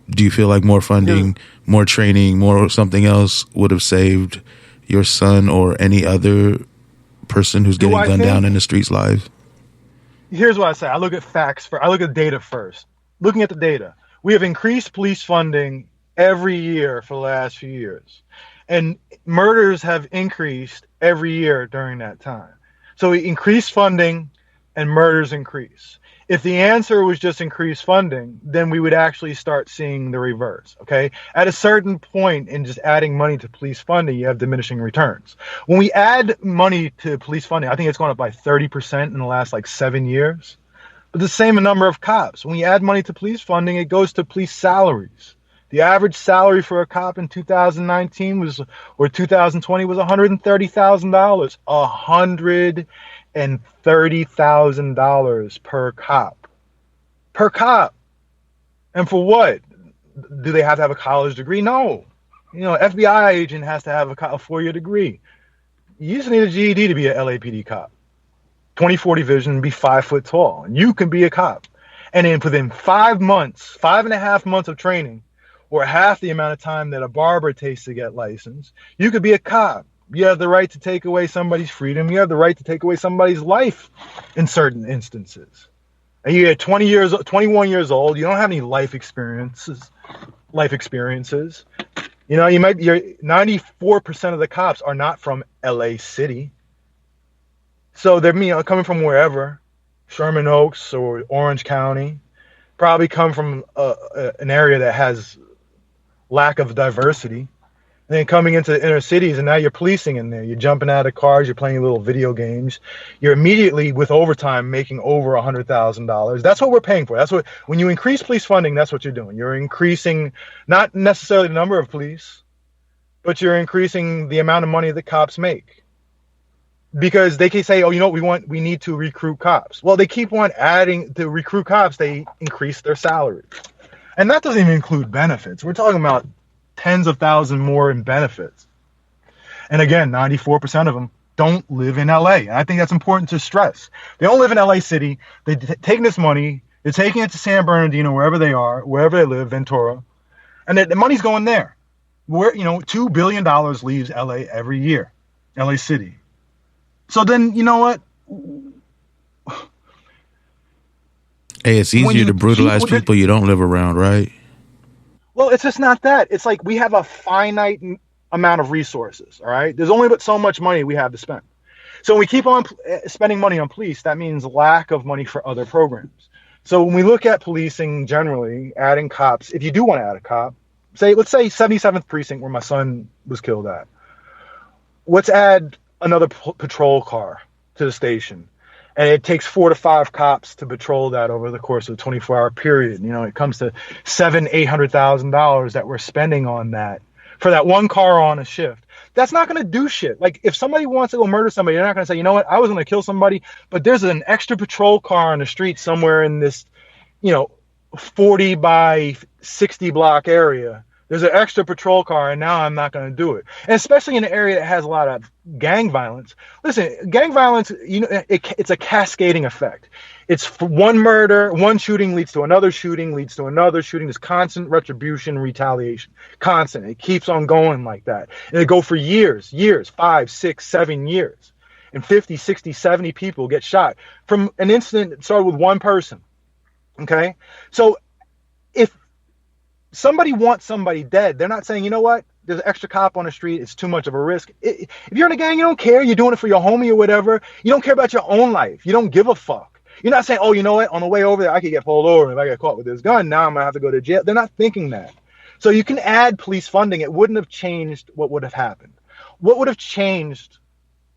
do you feel like more funding, more training, more something else would have saved your son or any other person who's getting gunned down in the streets live? Here's what I say. I look at facts first. I look at data first. Looking at the data, we have increased police funding every year for the last few years, and murders have increased every year during that time. So we increase funding and murders increase. If the answer was just increased funding, then we would actually start seeing the reverse, okay? At a certain point in just adding money to police funding, you have diminishing returns. When we add money to police funding, I think it's gone up by 30% in the last 7 years. But the same number of cops. When we add money to police funding, it goes to police salaries. The average salary for a cop in 2019 or 2020 was $130,000. $130,000 per cop. Per cop. And for what? Do they have to have a college degree? No. FBI agent has to have a 4-year degree. You just need a GED to be an LAPD cop. 20/40 vision, be 5 foot tall. And you can be a cop. And then within 5 months, 5.5 months of training, or half the amount of time that a barber takes to get licensed, you could be a cop. You have the right to take away somebody's freedom. You have the right to take away somebody's life in certain instances. And you're 21 years old. You don't have any life experiences. You're 94% of the cops are not from LA City. So they're coming from wherever, Sherman Oaks or Orange County, probably come from an area that has lack of diversity, and then coming into the inner cities, and now you're policing in there. You're jumping out of cars, you're playing little video games. You're immediately, with overtime, making over $100,000. That's what we're paying for. That's what, when you increase police funding, that's what you're doing. You're increasing not necessarily the number of police, but you're increasing the amount of money that cops make. Because they can say, oh, we need to recruit cops. Well, they keep on adding to recruit cops. They increase their salaries. And that doesn't even include benefits. We're talking about tens of thousands more in benefits. And again, 94% of them don't live in LA. And I think that's important to stress. They don't live in LA City. They're taking this money. They're taking it to San Bernardino, wherever they are, wherever they live, Ventura. And the money's going there. $2 billion leaves LA every year, LA City. So then, you know what? Hey, it's easier to brutalize people you don't live around, right? Well, it's just not that. It's like we have a finite amount of resources, all right? There's only but so much money we have to spend. So when we keep on spending money on police, that means lack of money for other programs. So when we look at policing generally, adding cops, if you do want to add a cop, let's say 77th Precinct where my son was killed at, let's add another patrol car to the station. And it takes 4 to 5 cops to patrol that over the course of a 24-hour period. It comes to $700,000-$800,000 that we're spending on that for that one car on a shift. That's not going to do shit. Like, if somebody wants to go murder somebody, they're not going to say, you know what, I was going to kill somebody, but there's an extra patrol car on the street somewhere in this, 40 by 60 block area. There's an extra patrol car, and now I'm not going to do it. And especially in an area that has a lot of gang violence. Listen, gang violence, it's a cascading effect. It's one murder, one shooting leads to another shooting, leads to another shooting. There's constant retribution, retaliation, constant. It keeps on going like that. And it go for years, 5, 6, 7 years. And 50, 60, 70 people get shot from an incident that started with one person. Okay? So if somebody wants somebody dead, they're not saying, you know what, there's an extra cop on the street, it's too much of a risk. If you're in a gang, you don't care. You're doing it for your homie or whatever. You don't care about your own life. You don't give a fuck. You're not saying, oh, you know what, on the way over there, I could get pulled over. If I get caught with this gun, now I'm going to have to go to jail. They're not thinking that. So you can add police funding. It wouldn't have changed what would have happened. What would have changed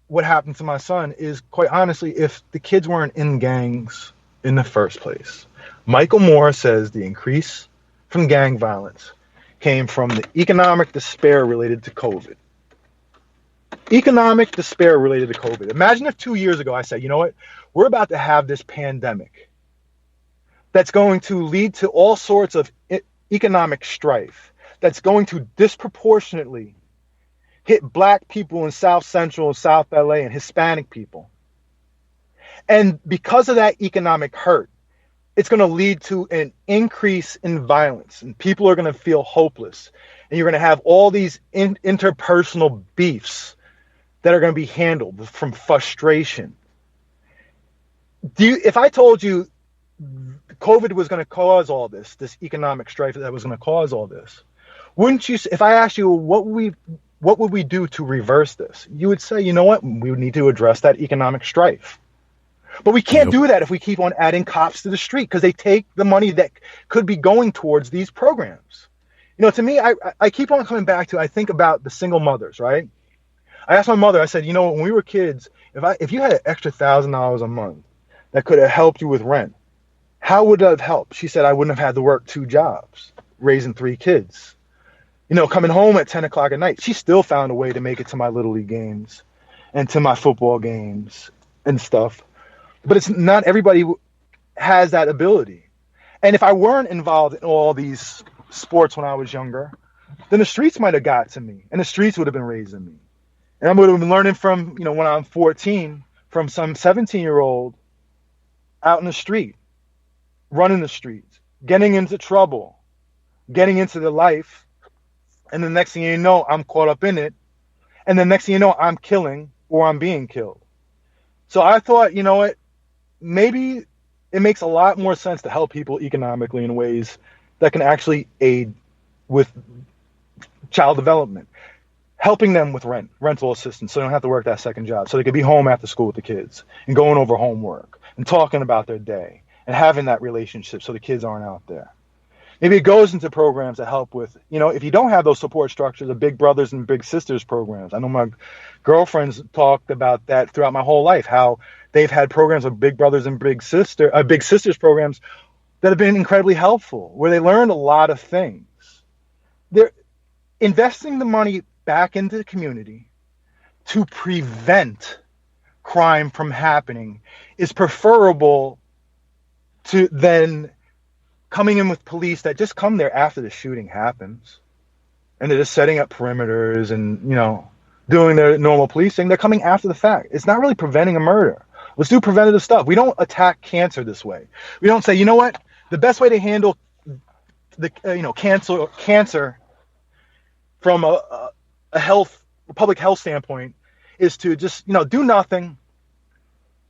what happened to my son is, quite honestly, if the kids weren't in gangs in the first place. Michael Moore says the increase from gang violence came from the economic despair related to COVID. Economic despair related to COVID. Imagine if 2 years ago I said, you know what, we're about to have this pandemic that's going to lead to all sorts of economic strife, that's going to disproportionately hit black people in South Central and South LA and Hispanic people. And because of that economic hurt, it's going to lead to an increase in violence, and people are going to feel hopeless. And you're going to have all these interpersonal beefs that are going to be handled from frustration. If I told you COVID was going to cause all this economic strife that was going to cause all this, wouldn't you, if I asked you, what would we do to reverse this? You would say, you know what, we would need to address that economic strife. But we can't do that if we keep on adding cops to the street, because they take the money that could be going towards these programs. To me, I keep on coming back to, I think about the single mothers, right? I asked my mother, I said, when we were kids, if you had an extra $1,000 a month that could have helped you with rent, how would that have helped? She said, I wouldn't have had to work 2 jobs, raising 3 kids. Coming home at 10 o'clock at night, she still found a way to make it to my Little League games and to my football games and stuff. But it's not everybody has that ability. And if I weren't involved in all these sports when I was younger, then the streets might have got to me, and the streets would have been raising me. And I would have been learning from, when I'm 14, from some 17-year-old out in the street, running the streets, getting into trouble, getting into the life. And the next thing you know, I'm caught up in it. And the next thing you know, I'm killing or I'm being killed. So I thought, you know what, maybe it makes a lot more sense to help people economically in ways that can actually aid with child development. Helping them with rental assistance, so they don't have to work that second job, so they could be home after school with the kids and going over homework and talking about their day and having that relationship so the kids aren't out there. Maybe it goes into programs that help with, if you don't have those support structures, the big brothers and big sisters programs. I know my girlfriends talked about that throughout my whole life, how they've had programs of big brothers and big sisters programs that have been incredibly helpful, where they learned a lot of things. They're investing the money back into the community to prevent crime from happening is preferable to then coming in with police that just come there after the shooting happens and they're just setting up perimeters and doing their normal policing. They're coming after the fact. It's not really preventing a murder. Let's do preventative stuff. We don't attack cancer this way. We don't say, you know what, the best way to handle the cancer from a public health standpoint is to just, do nothing,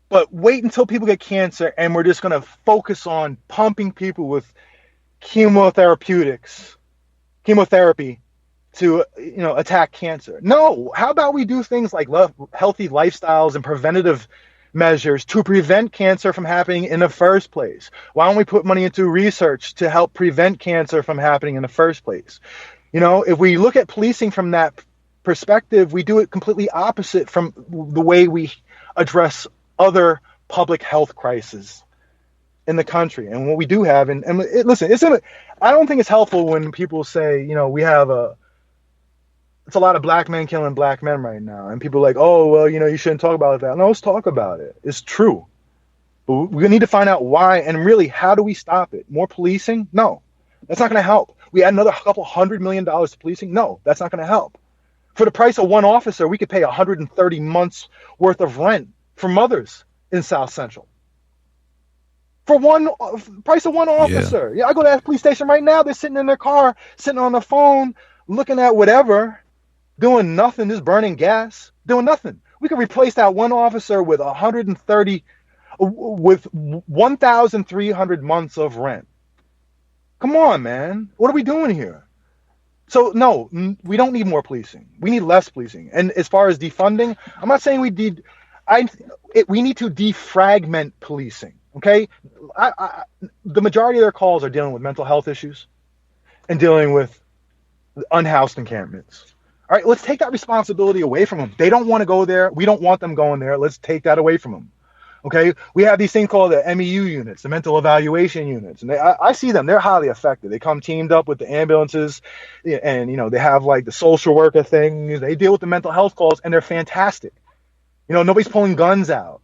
but wait until people get cancer, and we're just going to focus on pumping people with chemotherapy to, attack cancer. No, how about we do things like healthy lifestyles and preventative measures to prevent cancer from happening in the first place? Why don't we put money into research to help prevent cancer from happening in the first place? If we look at policing from that perspective, we do it completely opposite from the way we address other public health crises in the country. And what we do have, listen, I don't think it's helpful when people say, we have a It's a lot of black men killing black men right now. And people are like, oh, well, you shouldn't talk about that. No, let's talk about it. It's true. But we need to find out why and really how do we stop it? More policing? No, that's not going to help. We add another couple $100 million to policing? No, that's not going to help. For the price of one officer, we could pay 130 months worth of rent for mothers in South Central. For one price of one officer. Yeah, I go to that police station right now. They're sitting in their car, sitting on the phone, looking at whatever, doing nothing, just burning gas, doing nothing. We could replace that one officer with 1,300 months of rent. Come on, man. What are we doing here? So, no, we don't need more policing. We need less policing. And as far as defunding, I'm not saying we need to defragment policing, okay? The majority of their calls are dealing with mental health issues and dealing with unhoused encampments. All right, let's take that responsibility away from them. They don't want to go there. We don't want them going there. Let's take that away from them. Okay, we have these things called the MEU units, the mental evaluation units, and I see them. They're highly effective. They come teamed up with the ambulances, and they have like the social worker thing. They deal with the mental health calls, and they're fantastic. Nobody's pulling guns out.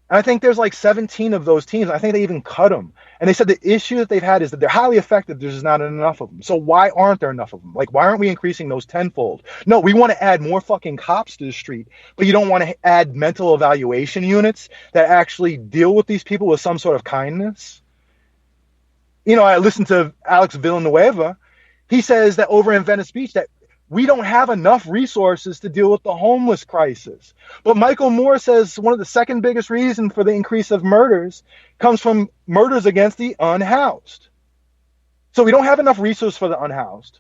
And I think there's like 17 of those teams. I think they even cut them. And they said the issue that they've had is that they're highly effective. There's just not enough of them. So why aren't there enough of them? Like, why aren't we increasing those tenfold? No, we want to add more fucking cops to the street, but you don't want to add mental evaluation units that actually deal with these people with some sort of kindness. I listened to Alex Villanueva. He says that over in Venice Beach that we don't have enough resources to deal with the homeless crisis. But Michael Moore says one of the second biggest reasons for the increase of murders comes from murders against the unhoused. So we don't have enough resources for the unhoused,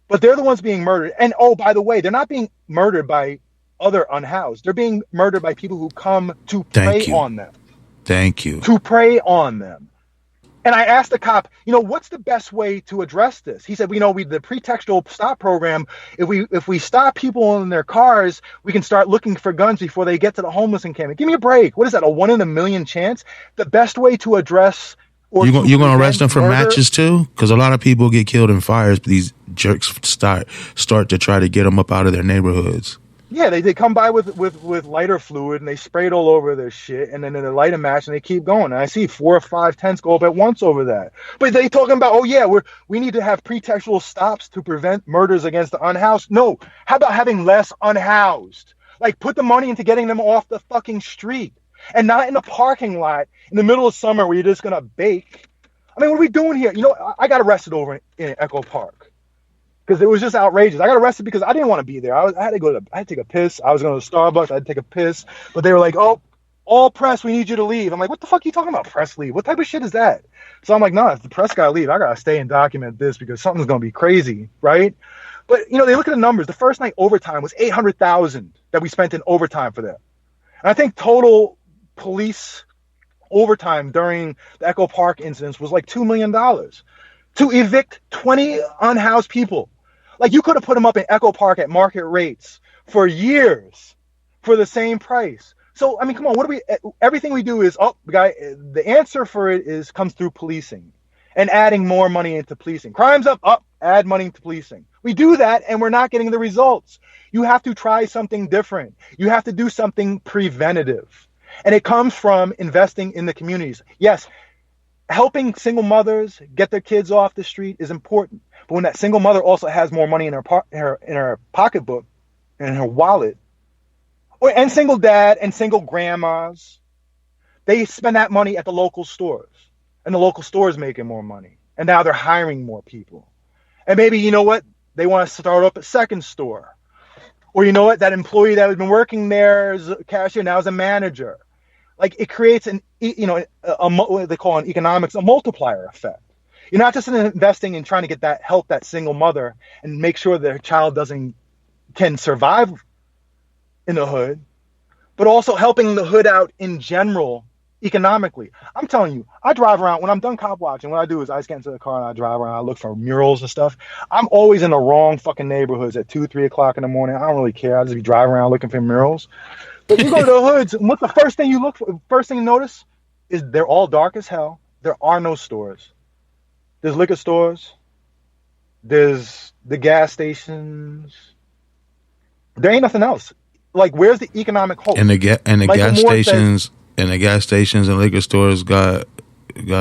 but they're the ones being murdered. And oh, by the way, they're not being murdered by other unhoused. They're being murdered by people who come to prey on them. Thank you. To prey on them. And I asked the cop, what's the best way to address this? He said, the pretextual stop program, if we stop people in their cars, we can start looking for guns before they get to the homeless encampment. Give me a break. What is that, a 1 in a million chance? The best way to address you're going to arrest them for matches too? Because a lot of people get killed in fires, but these jerks start to try to get them up out of their neighborhoods. Yeah, they come by with lighter fluid and they spray it all over their shit, and then they light a match and they keep going. And I see 4 or 5 tents go up at once over that. But they talking about, we need to have pretextual stops to prevent murders against the unhoused. No, how about having less unhoused? Like, put the money into getting them off the fucking street and not in the parking lot in the middle of summer where you're just gonna bake. I mean, what are we doing here? I got arrested over in Echo Park. Because it was just outrageous. I got arrested because I didn't want to be there. I had to take a piss. I was going to Starbucks. I had to take a piss. But they were like, oh, all press, we need you to leave. I'm like, what the fuck are you talking about, press leave? What type of shit is that? So I'm like, no, if the press got to leave, I got to stay and document this because something's going to be crazy, right? But, they look at the numbers. The first night overtime was $800,000 that we spent in overtime for that. And I think total police overtime during the Echo Park incidents was like $2 million to evict 20 unhoused people. Like, you could have put them up in Echo Park at market rates for years for the same price. So, I mean, come on, everything we do is, the answer for it comes through policing and adding more money into policing. Crime's up, add money to policing. We do that and we're not getting the results. You have to try something different. You have to do something preventative. And it comes from investing in the communities. Yes, helping single mothers get their kids off the street is important. But when that single mother also has more money in her pocketbook, in her wallet, and single dad and single grandmas, they spend that money at the local stores. And the local stores making more money. And now they're hiring more people. And maybe, they want to start up a second store. Or that employee that has been working there as a cashier now is a manager. Like, it creates what they call in economics a multiplier effect. You're not just investing in trying to help that single mother and make sure their child can survive in the hood, but also helping the hood out in general economically. I'm telling you, I drive around when I'm done cop watching. What I do is I just get into the car and I drive around. I look for murals and stuff. I'm always in the wrong fucking neighborhoods at 2, 3 o'clock in the morning. I don't really care. I just be driving around looking for murals. But you go to the hoods, and what's the first thing you look for? First thing you notice is they're all dark as hell. There are no stores. There's liquor stores. There's the gas stations. There ain't nothing else. Like, where's the economic hope? And the Michael gas Moore said, stations and liquor stores got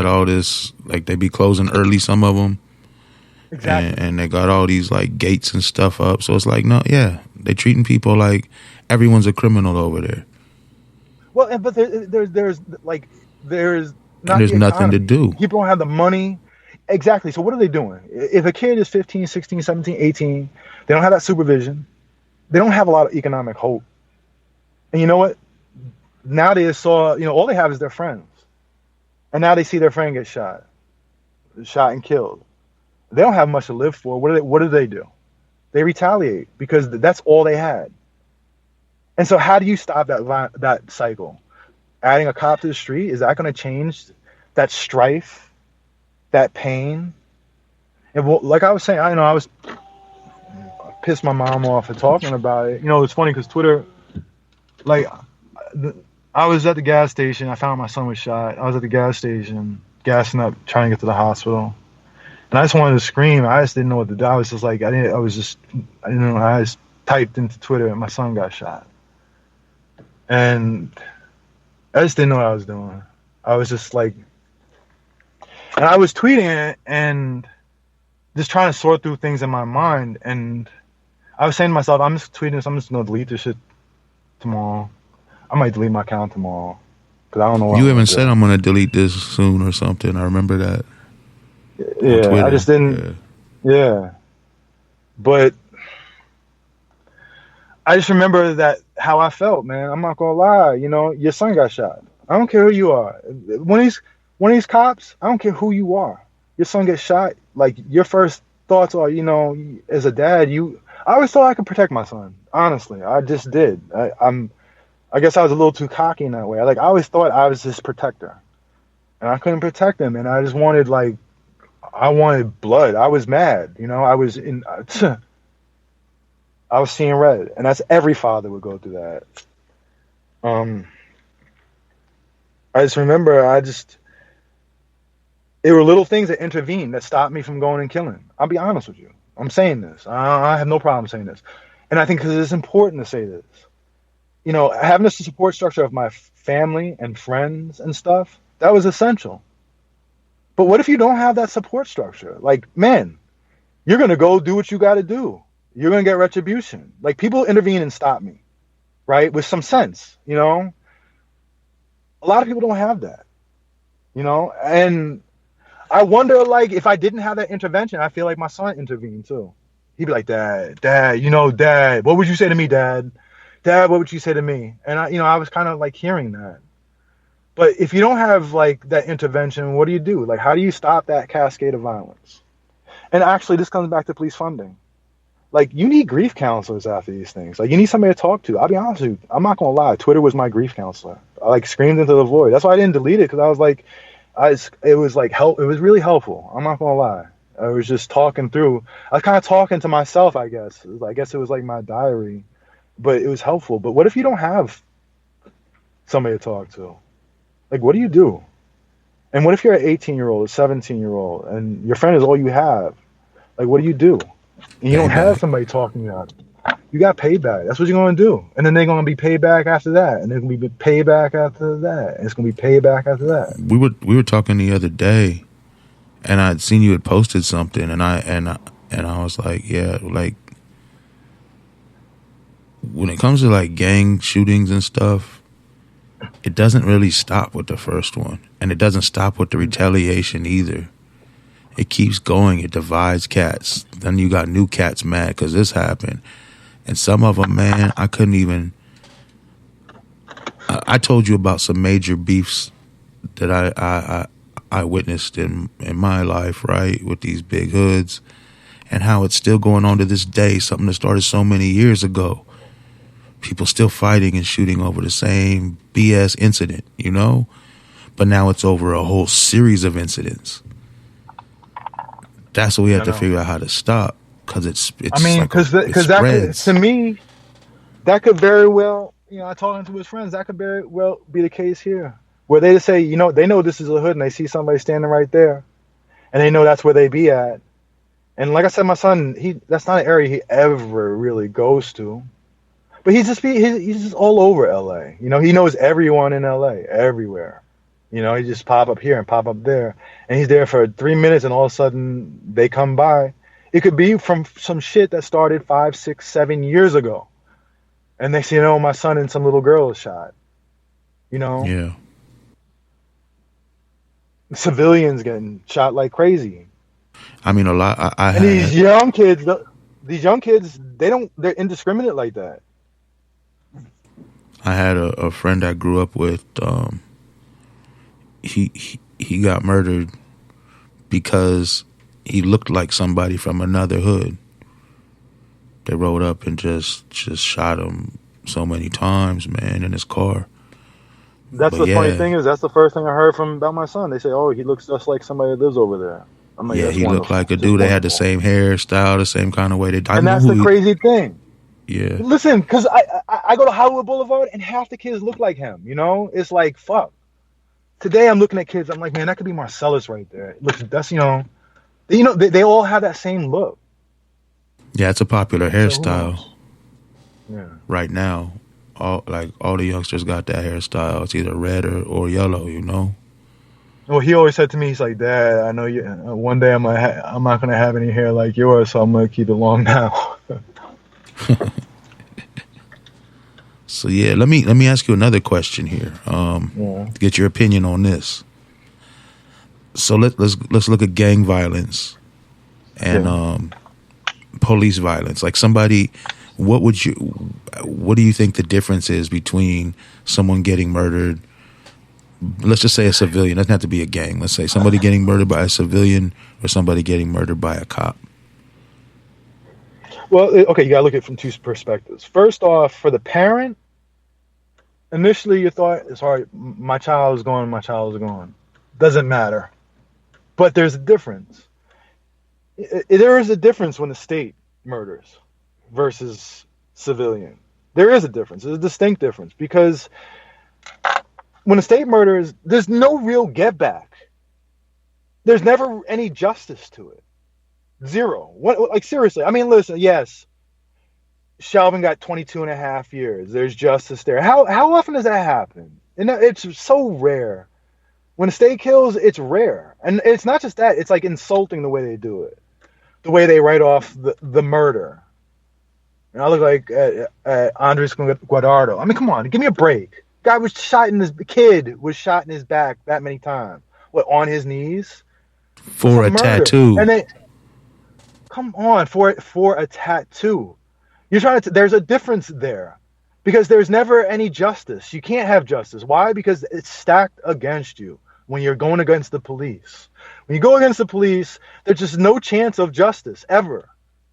all this, like, they be closing early, some of them, exactly. and they got all these like gates and stuff up. So it's like, no, yeah, they treating people like everyone's a criminal over there, Well, but there's and not there's the nothing to economy. do. People don't have the money. Exactly. So what are they doing? If a kid is 15, 16, 17, 18, they don't have that supervision. They don't have a lot of economic hope. And you know what? Now they saw, all they have is their friends. And now they see their friend get shot and killed. They don't have much to live for. What do? They retaliate because that's all they had. And so how do you stop that cycle? Adding a cop to the street, is that going to change that strife, that pain? And like I was saying, I was pissed my mom off for talking about it. It's funny because Twitter, like, I was at the gas station. I found my son was shot. I was at the gas station, gassing up, trying to get to the hospital. And I just wanted to scream. I just didn't know what to do. I was just like, I didn't know. I just typed into Twitter and my son got shot. And I just didn't know what I was doing. I was just like, and I was tweeting it and just trying to sort through things in my mind. And I was saying to myself, I'm just tweeting this. I'm just going to delete this shit tomorrow. I might delete my account tomorrow because I don't know what You I'm even gonna said do. I'm gonna delete this soon or something. I remember that on Yeah, I just Twitter. didn't. Yeah. Yeah, but I just remember that how I felt, man. I'm not gonna lie. Your son got shot. I don't care who you are. When these cops, I don't care who you are. Your son gets shot. Like, your first thoughts are, as a dad, I always thought I could protect my son. Honestly, I just did. I guess I was a little too cocky in that way. I always thought I was his protector, and I couldn't protect him. And I just wanted, like, I wanted blood. I was mad. I was in. I was seeing red, and that's every father would go through that. Um, I just remember, it were little things that intervened that stopped me from going and killing. I'll be honest with you. I'm saying this. I have no problem saying this, and I think because it's important to say this. Having this support structure of my family and friends and stuff, that was essential. But what if you don't have that support structure? Like, man, you're gonna go do what you got to do. You're gonna get retribution. Like, people intervene and stop me, right? With some sense. A lot of people don't have that. And I wonder, like, if I didn't have that intervention, I feel like my son intervened too. He'd be like, Dad, Dad, what would you say to me, Dad? Dad, what would you say to me? And I was kind of like hearing that. But if you don't have, like, that intervention, what do you do? Like, how do you stop that cascade of violence? And actually, this comes back to police funding. Like, you need grief counselors after these things. Like, you need somebody to talk to. I'll be honest with you. I'm not going to lie. Twitter was my grief counselor. I, like, screamed into the void. That's why I didn't delete it, because I was like, it was like help. It was really helpful. I'm not going to lie. I was just talking through. I was kind of talking to myself, I guess. I guess it was like my diary, but it was helpful. But what if you don't have somebody to talk to? Like, what do you do? And what if you're an 18-year-old, a 17-year-old, and your friend is all you have? Like, what do you do? And you don't have Payback. somebody talking to you. You got payback. That's what you're going to do. And then they're going to be paid back after that. And there's going to be payback after that. And it's going to be payback after that. We were talking the other day, and I'd seen you had posted something, and I was like, yeah, like, when it comes to, like, gang shootings and stuff, it doesn't really stop with the first one, and it doesn't stop with the retaliation either. It keeps going. It divides cats. Then you got new cats mad because this happened, and some of them, man, I couldn't even. I told you about some major beefs that I witnessed in my life, right, with these big hoods, and how it's still going on to this day. Something that started so many years ago. People still fighting and shooting over the same BS incident, But now it's over a whole series of incidents. That's what we have I to know. figure out how to stop, because I mean, like because it that could, spreads. to me, that could very well, I talking to his friends, that could very well be the case here. Where they just say, they know this is a hood and they see somebody standing right there and they know that's where they be at. And like I said, my son, that's not an area he ever really goes to. But he's just all over LA. You know, he knows everyone in LA, everywhere. You know, he just pop up here and pop up there, and he's there for 3 minutes, and all of a sudden they come by. It could be from some shit that started 5, 6, 7 years ago, and they say, you know, my son and some little girl is shot. You know, Yeah. civilians getting shot like crazy, I mean, a lot. I and had these young kids, they're indiscriminate like that. a friend I grew up with. He got murdered because he looked like somebody from another hood. They rode up and just shot him so many times, man, in his car. That's But the funny yeah, thing is that's the first thing I heard from about my son. They say, "Oh, he looks just like somebody that lives over there." I'm like, yeah, "That's he looked wonderful, like a just dude. They had the wonderful." same hairstyle, the same kind of way. I And knew that's who the crazy thing. Yeah, Listen, because I go to Hollywood Boulevard and half the kids look like him. You know, it's like fuck. Today I'm looking at kids. I'm like, man, that could be Marcelis right there. It looks, that's they all have that same look. yeah, it's a popular So who hairstyle knows? Yeah. right now. All the youngsters got that hairstyle. It's either red or yellow. You know. Well, he always said to me, he's like, Dad, I know you. One day I'm not gonna have any hair like yours, so I'm gonna keep it long now. So yeah, let me ask you another question here. Yeah. To get your opinion on this. So let's look at gang violence and Yeah. police violence. Like somebody, what do you think the difference is between someone getting murdered? Let's just say a civilian. It doesn't have to be a gang. Let's say somebody getting murdered by a civilian or somebody getting murdered by a cop. Well, okay, you gotta look at it from two perspectives. First off, for the parent, initially you thought, sorry, my child is gone, my child is gone. Doesn't matter. But there's a difference. There is a difference when the state murders versus civilian. There is a difference. There's a distinct difference because when a state murders, there's no real get back. There's never any justice to it. Zero. What? Like seriously? I mean, listen. Yes, Shelvin got 22 and a half years. There's justice there. How often does that happen? And it's so rare. When a state kills, it's rare, and it's not just that. It's like insulting the way they do it, the way they write off the murder. And I look like Andres Guadardo. I mean, come on, give me a break. Kid was shot in his back that many times. What, on his knees? For a Murder. tattoo. And they come on for a tattoo. You're trying to. There's a difference there, because there's never any justice. You can't have justice. Why? Because it's stacked against you when you're going against the police. When you go against the police, there's just no chance of justice ever.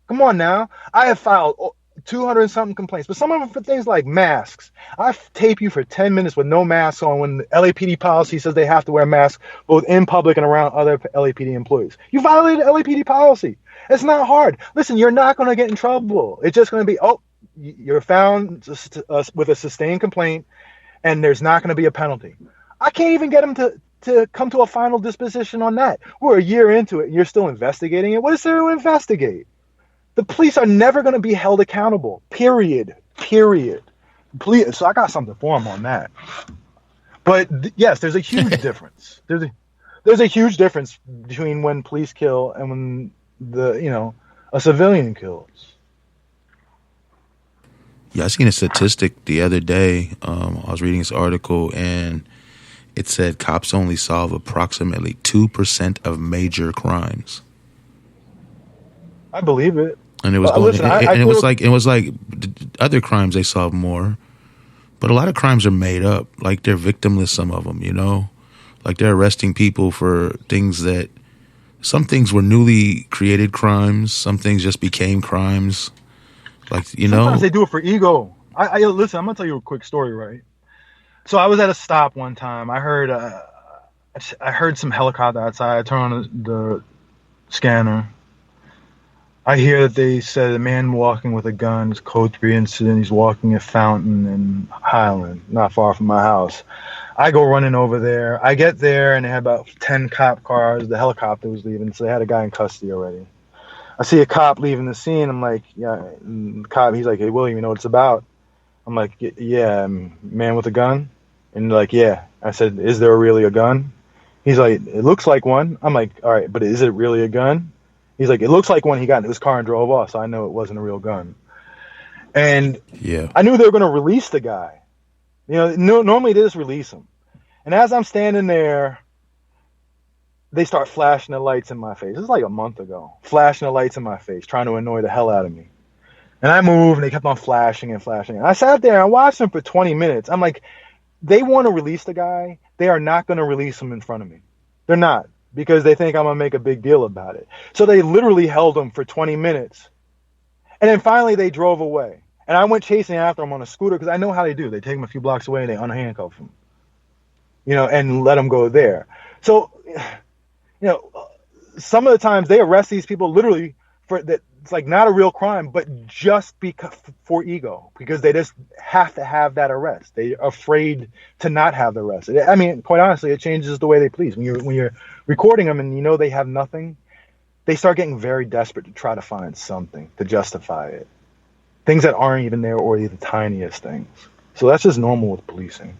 Come on now. I have filed 200 and something complaints, but some of them for things like masks. I tape you for 10 minutes with no mask on when the LAPD policy says they have to wear masks both in public and around other LAPD employees. You violated LAPD policy. It's not hard. Listen, you're not going to get in trouble. It's just going to be, oh, you're found with a sustained complaint, and there's not going to be a penalty. I can't even get them to come to a final disposition on that. We're a year into it, and you're still investigating it. What is there to investigate? The police are never going to be held accountable. Period. Police. So I got something for them on that. But yes, there's a huge difference. There's a huge difference between when police kill and when a civilian kills. Yeah, I seen a statistic the other day. I was reading this article, and it said cops only solve approximately 2% of major crimes. I believe it. And it was Listen, it was like other crimes they solve more, but a lot of crimes are made up. Like they're victimless. Some of them, like they're arresting people for things that some things were newly created crimes. Some things just became crimes. Like sometimes they do it for ego. I listen. I'm gonna tell you a quick story, right? So I was at a stop one time. I heard some helicopter outside. I turn on the scanner. I hear that they said a man walking with a gun. It's code 3 incident. He's walking at Fountain and Highland, not far from my house. I go running over there. I get there, and they had about 10 cop cars. The helicopter was leaving, so they had a guy in custody already. I see a cop leaving the scene. I'm like, yeah. And the cop, he's like, hey, William, you know what it's about? I'm like, yeah, man with a gun. And they're like, yeah. I said, is there really a gun? He's like, it looks like one. I'm like, all right, but is it really a gun? He's like, it looks like one. He got in his car and drove off, so I know it wasn't a real gun. And Yeah. I knew they were going to release the guy. You know, normally they just release him. And as I'm standing there, they start flashing the lights in my face. This is like a month ago. Flashing the lights in my face, trying to annoy the hell out of me. And I moved, and they kept on flashing and flashing. And I sat there and watched them for 20 minutes. I'm like, they want to release the guy. They are not going to release him in front of me. They're not, because they think I'm going to make a big deal about it. So they literally held him for 20 minutes. And then finally they drove away. And I went chasing after him on a scooter because I know how they do. They take him a few blocks away and they unhandcuff him, you know, and let him go there. So, you know, some of the times they arrest these people literally for that. It's like not a real crime, but just because for ego, because they just have to have that arrest. They're afraid to not have the arrest. I mean, quite honestly, it changes the way they please. When you're recording them and you know they have nothing, they start getting very desperate to try to find something to justify it. Things that aren't even there, or the tiniest things. So that's just normal with policing.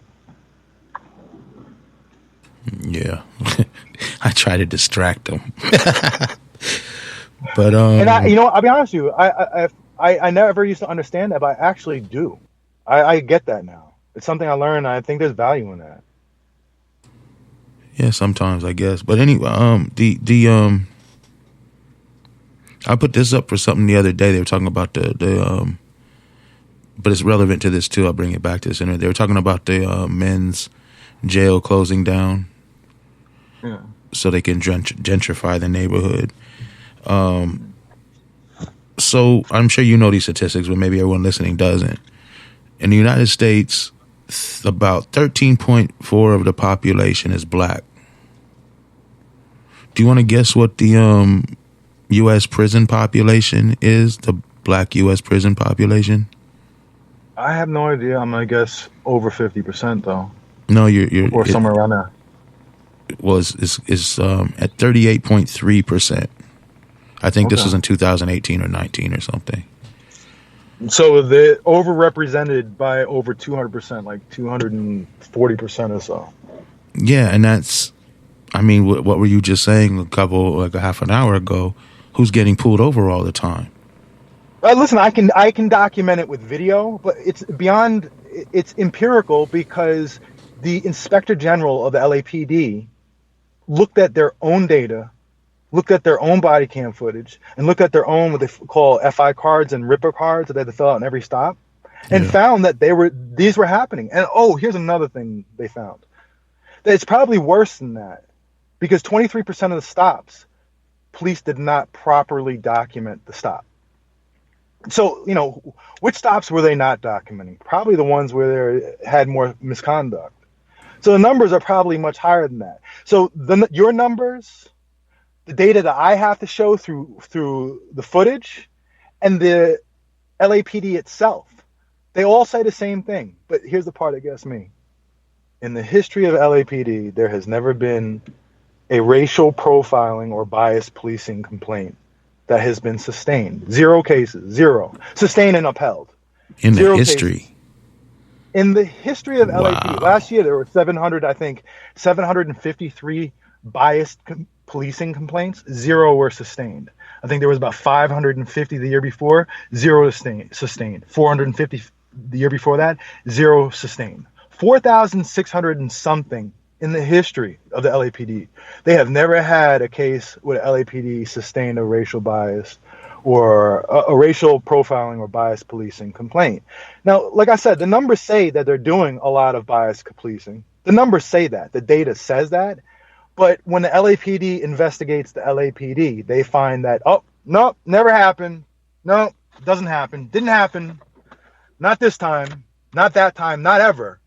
Yeah. I try to distract them. But and I'll be honest with you, I never used to understand that, but I actually do. I get that now. It's something I learned. I think there's value in that. yeah, sometimes I guess. But anyway, I put this up for something the other day. They were talking about the but it's relevant to this too. I'll bring it back to this. And they were talking about the men's jail closing down, Yeah. so they can gentrify the neighborhood. So I'm sure you know these statistics, but maybe everyone listening doesn't. In the United States, about 13.4% of the population is black. Do you want to guess what the U.S. prison population is? The black U.S. prison population? I have no idea. I'm gonna guess over 50% though. No, you're or somewhere around there. Is at 38.3%. I think this was in 2018 or 19 or something. So they're overrepresented by over 200%, like 240% or so. Yeah, and that's, I mean, what were you just saying like a half an hour ago? Who's getting pulled over all the time? Listen, I can document it with video, but it's beyond. It's empirical because the Inspector General of the LAPD looked at their own data, looked at their own body cam footage, and looked at their own what they call FI cards and Ripper cards that they had to fill out in every stop, and found that these were happening. And here's another thing they found: that it's probably worse than that, because 23% of the stops, police did not properly document the stop. So, which stops were they not documenting? Probably the ones where they had more misconduct. So the numbers are probably much higher than that. So your numbers, the data that I have to show through the footage, and the LAPD itself, they all say the same thing. But here's the part that gets me. In the history of LAPD, there has never been a racial profiling or bias policing complaint that has been sustained. 0 cases. 0. Sustained and upheld. In the history. Cases. In the history of LAPD, last year there were 753 biased policing complaints. 0 were sustained. I think there was about 550 the year before. 0 sustained. 450 the year before that. 0 sustained. 4,600 and something in the history of the LAPD. They have never had a case where the LAPD sustained a racial bias or a racial profiling or bias policing complaint. Now, like I said, the numbers say that they're doing a lot of bias policing. The numbers say that. The data says that. But when the LAPD investigates the LAPD, they find that, no, never happened. No, doesn't happen. Didn't happen. Not this time. Not that time. Not ever.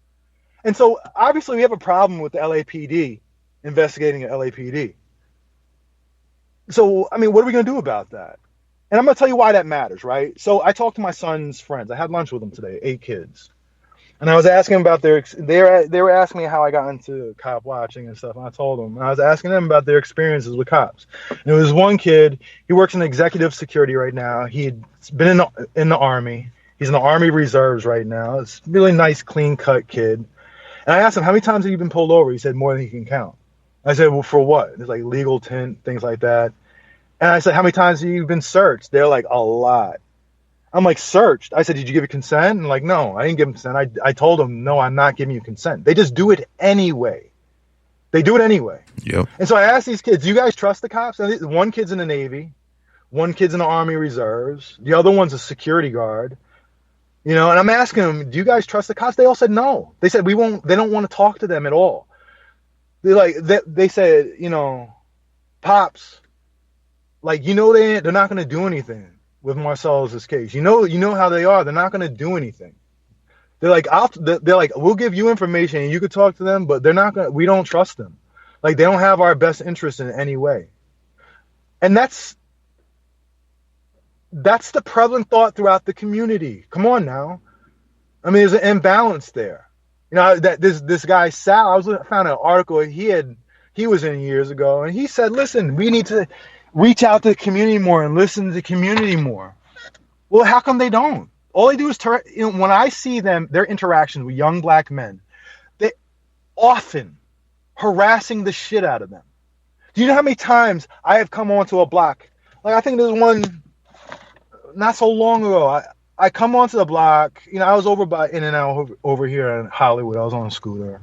And so, obviously, we have a problem with the LAPD investigating the LAPD. So, I mean, what are we going to do about that? And I'm going to tell you why that matters, right? So, I talked to my son's friends. I had lunch with them today, 8 kids. And I was asking them about they were asking me how I got into cop watching and stuff. And I told them. And I was asking them about their experiences with cops. And there was one kid, he works in executive security right now. He had been in the Army. He's in the Army Reserves right now. It's a really nice, clean-cut kid. And I asked him, how many times have you been pulled over? He said, more than he can count. I said, well, for what? It's like legal tint, things like that. And I said, how many times have you been searched? They're like, a lot. I'm like, searched? I said, did you give it consent? And like, no, I didn't give him consent. I told him, no, I'm not giving you consent. They just do it anyway. They do it anyway. Yep. And so I asked these kids, do you guys trust the cops? And one kid's in the Navy. One kid's in the Army Reserves. The other one's a security guard. You know, and I'm asking them, do you guys trust the cops? They all said no. They said, they don't want to talk to them at all. They said, you know, Pops, like, you know, they're not going to do anything with Marcelis' case. You know how they are. They're not going to do anything. They're like, we'll give you information and you could talk to them, but we don't trust them. Like, they don't have our best interest in any way. And that's the prevalent thought throughout the community. Come on now. I mean, there's an imbalance there. You know, that this guy Sal, I found an article he was in years ago, and he said, listen, we need to reach out to the community more and listen to the community more. Well, how come they don't? All they do is when I see their interactions with young black men, they often harassing the shit out of them. Do you know how many times I have come onto a block? Like, I think there's one not so long ago. I come onto the block, you know, I was over by In-N-Out over here in Hollywood. I was on a scooter.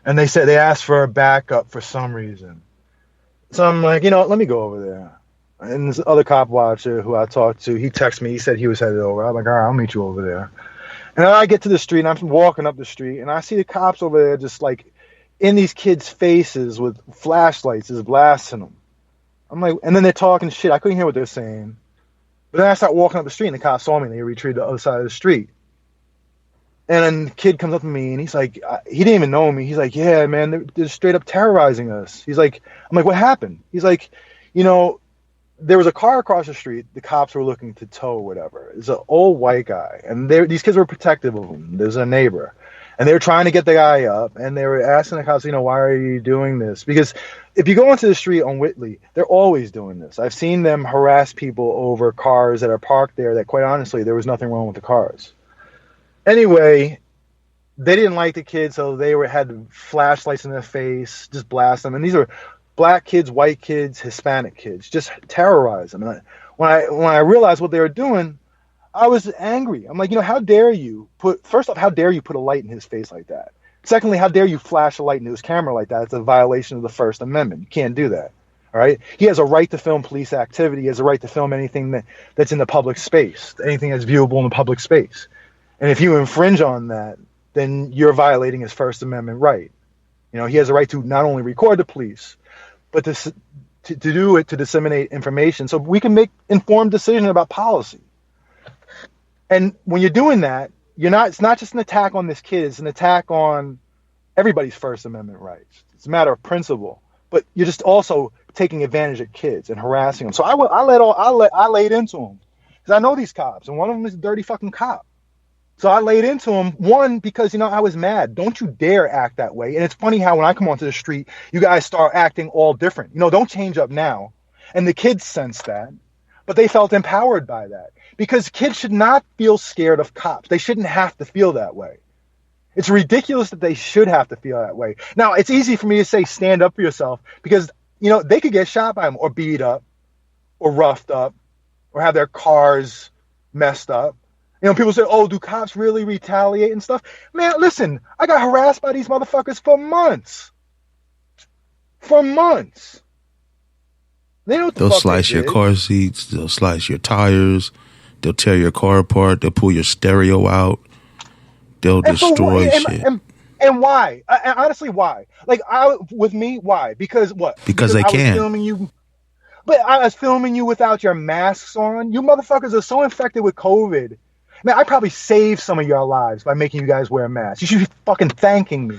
And they asked for a backup for some reason. So I'm like, you know, let me go over there. And this other cop watcher who I talked to, he texted me. He said he was headed over. I'm like, all right, I'll meet you over there. And then I get to the street, and I'm walking up the street, and I see the cops over there just like in these kids' faces with flashlights, just blasting them. I'm like, and then they're talking shit. I couldn't hear what they're saying. But then I start walking up the street, and the cops saw me, and they retreated to the other side of the street. And then the kid comes up to me, and he's like, he didn't even know me. He's like, yeah, man, they're straight up terrorizing us. He's like, I'm like, what happened? He's like, you know, there was a car across the street. The cops were looking to tow or whatever. It's an old white guy, and these kids were protective of him. There's a neighbor, and they were trying to get the guy up, and they were asking the cops, you know, why are you doing this? Because if you go onto the street on Whitley, they're always doing this. I've seen them harass people over cars that are parked there that, quite honestly, there was nothing wrong with the cars. Anyway, they didn't like the kids, so they had flashlights in their face, just blast them. And these are black kids, white kids, Hispanic kids, just terrorize them. And when I realized what they were doing, I was angry. I'm like, you know, how dare you put a light in his face like that? Secondly, how dare you flash a light into his camera like that? It's a violation of the First Amendment. You can't do that. All right. He has a right to film police activity. He has a right to film anything that's in the public space, anything that's viewable in the public space. And if you infringe on that, then you're violating his First Amendment right. You know, he has a right to not only record the police, but to do it, to disseminate information so we can make informed decisions about policy. And when you're doing that, it's not just an attack on this kid, it's an attack on everybody's First Amendment rights. It's a matter of principle. But you're just also taking advantage of kids and harassing them. So I laid into them. Because I know these cops, and one of them is a dirty fucking cop. So I laid into him, one, because, you know, I was mad. Don't you dare act that way. And it's funny how when I come onto the street, you guys start acting all different. You know, don't change up now. And the kids sensed that. But they felt empowered by that. Because kids should not feel scared of cops. They shouldn't have to feel that way. It's ridiculous that they should have to feel that way. Now, it's easy for me to say stand up for yourself because, you know, they could get shot by them or beat up or roughed up or have their cars messed up. You know, people say, oh, do cops really retaliate and stuff? Man, listen, I got harassed by these motherfuckers for months. For months. They know what the They'll fuck slice they your did. car seats. They'll slice your tires. They'll tear your car apart. They'll pull your stereo out. They'll destroy shit. And why? Honestly, why? Like, with me, why? Because what? Because they can. I was filming you. But I was filming you without your masks on. You motherfuckers are so infected with COVID. Man, I probably saved some of your lives by making you guys wear masks. You should be fucking thanking me.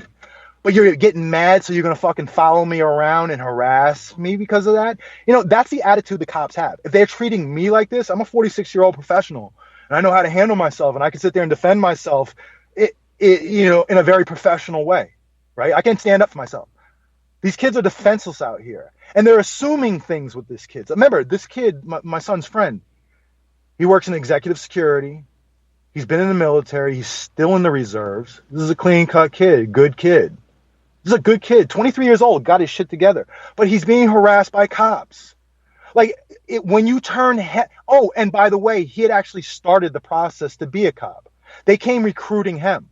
But you're getting mad, so you're going to fucking follow me around and harass me because of that? You know, that's the attitude the cops have. If they're treating me like this, I'm a 46-year-old professional, and I know how to handle myself, and I can sit there and defend myself, you know, in a very professional way, right? I can stand up for myself. These kids are defenseless out here, and they're assuming things with this kid. Remember, this kid, my son's friend, he works in executive security. He's been in the military. He's still in the reserves. This is a clean-cut kid, good kid. This is a good kid, 23 years old, got his shit together. But he's being harassed by cops. Like, when you turn... Oh, and by the way, he had actually started the process to be a cop. They came recruiting him,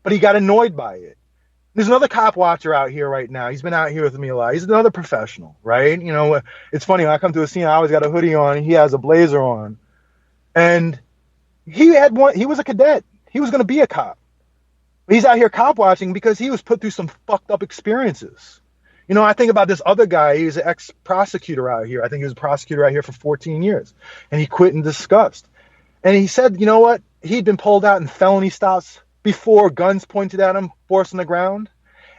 but he got annoyed by it. There's another cop watcher out here right now. He's been out here with me a lot. He's another professional, right? You know, it's funny. When I come to a scene, I always got a hoodie on. He has a blazer on. And he was a cadet. He was going to be a cop. He's out here cop watching because he was put through some fucked up experiences. You know, I think about this other guy. He's an ex-prosecutor out here. I think he was a prosecutor out here for 14 years. And he quit in disgust. And he said, you know what? He'd been pulled out in felony stops before, guns pointed at him, forced on the ground.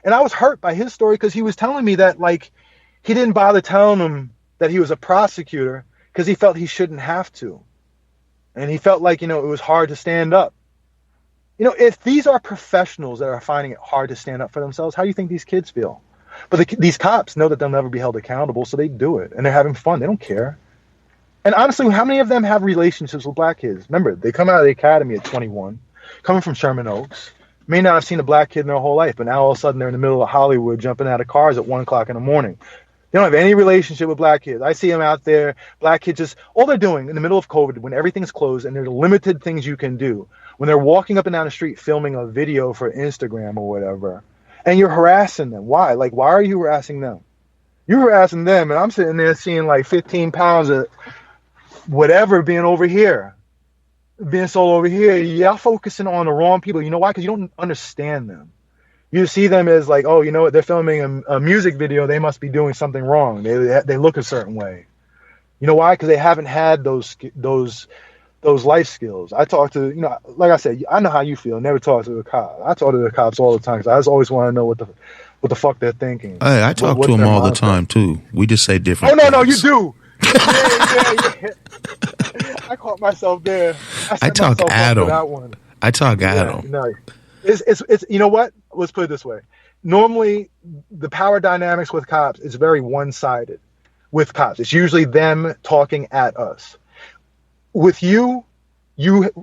And I was hurt by his story because he was telling me that, like, he didn't bother telling him that he was a prosecutor because he felt he shouldn't have to. And he felt like, you know, it was hard to stand up. You know, if these are professionals that are finding it hard to stand up for themselves, how do you think these kids feel? But these cops know that they'll never be held accountable, so they do it. And they're having fun. They don't care. And honestly, how many of them have relationships with black kids? Remember, they come out of the academy at 21, coming from Sherman Oaks, may not have seen a black kid in their whole life, but now all of a sudden they're in the middle of Hollywood jumping out of cars at 1 o'clock in the morning. They don't have any relationship with black kids. I see them out there, black kids just, all they're doing in the middle of COVID, when everything's closed and there's limited things you can do, when they're walking up and down the street filming a video for Instagram or whatever, and you're harassing them. Why? Like, why are you harassing them? You're harassing them, and I'm sitting there seeing like 15 pounds of whatever being over here, being sold over here. Y'all focusing on the wrong people. You know why? Because you don't understand them. You see them as like, oh, you know what? They're filming a music video. They must be doing something wrong. They look a certain way. You know why? Because they haven't had those life skills. I talk to, you know, like I said, I know how you feel. Never talk to the cops. I talk to the cops all the time because I just always want to know what the fuck they're thinking. Hey, I talk to them all the time too. We just say different. Oh no, you do. Yeah. I caught myself there. I talk at them. I talk at them. No, it's you know what? Let's put it this way. Normally, the power dynamics with cops is very one-sided. With cops, it's usually them talking at us. With you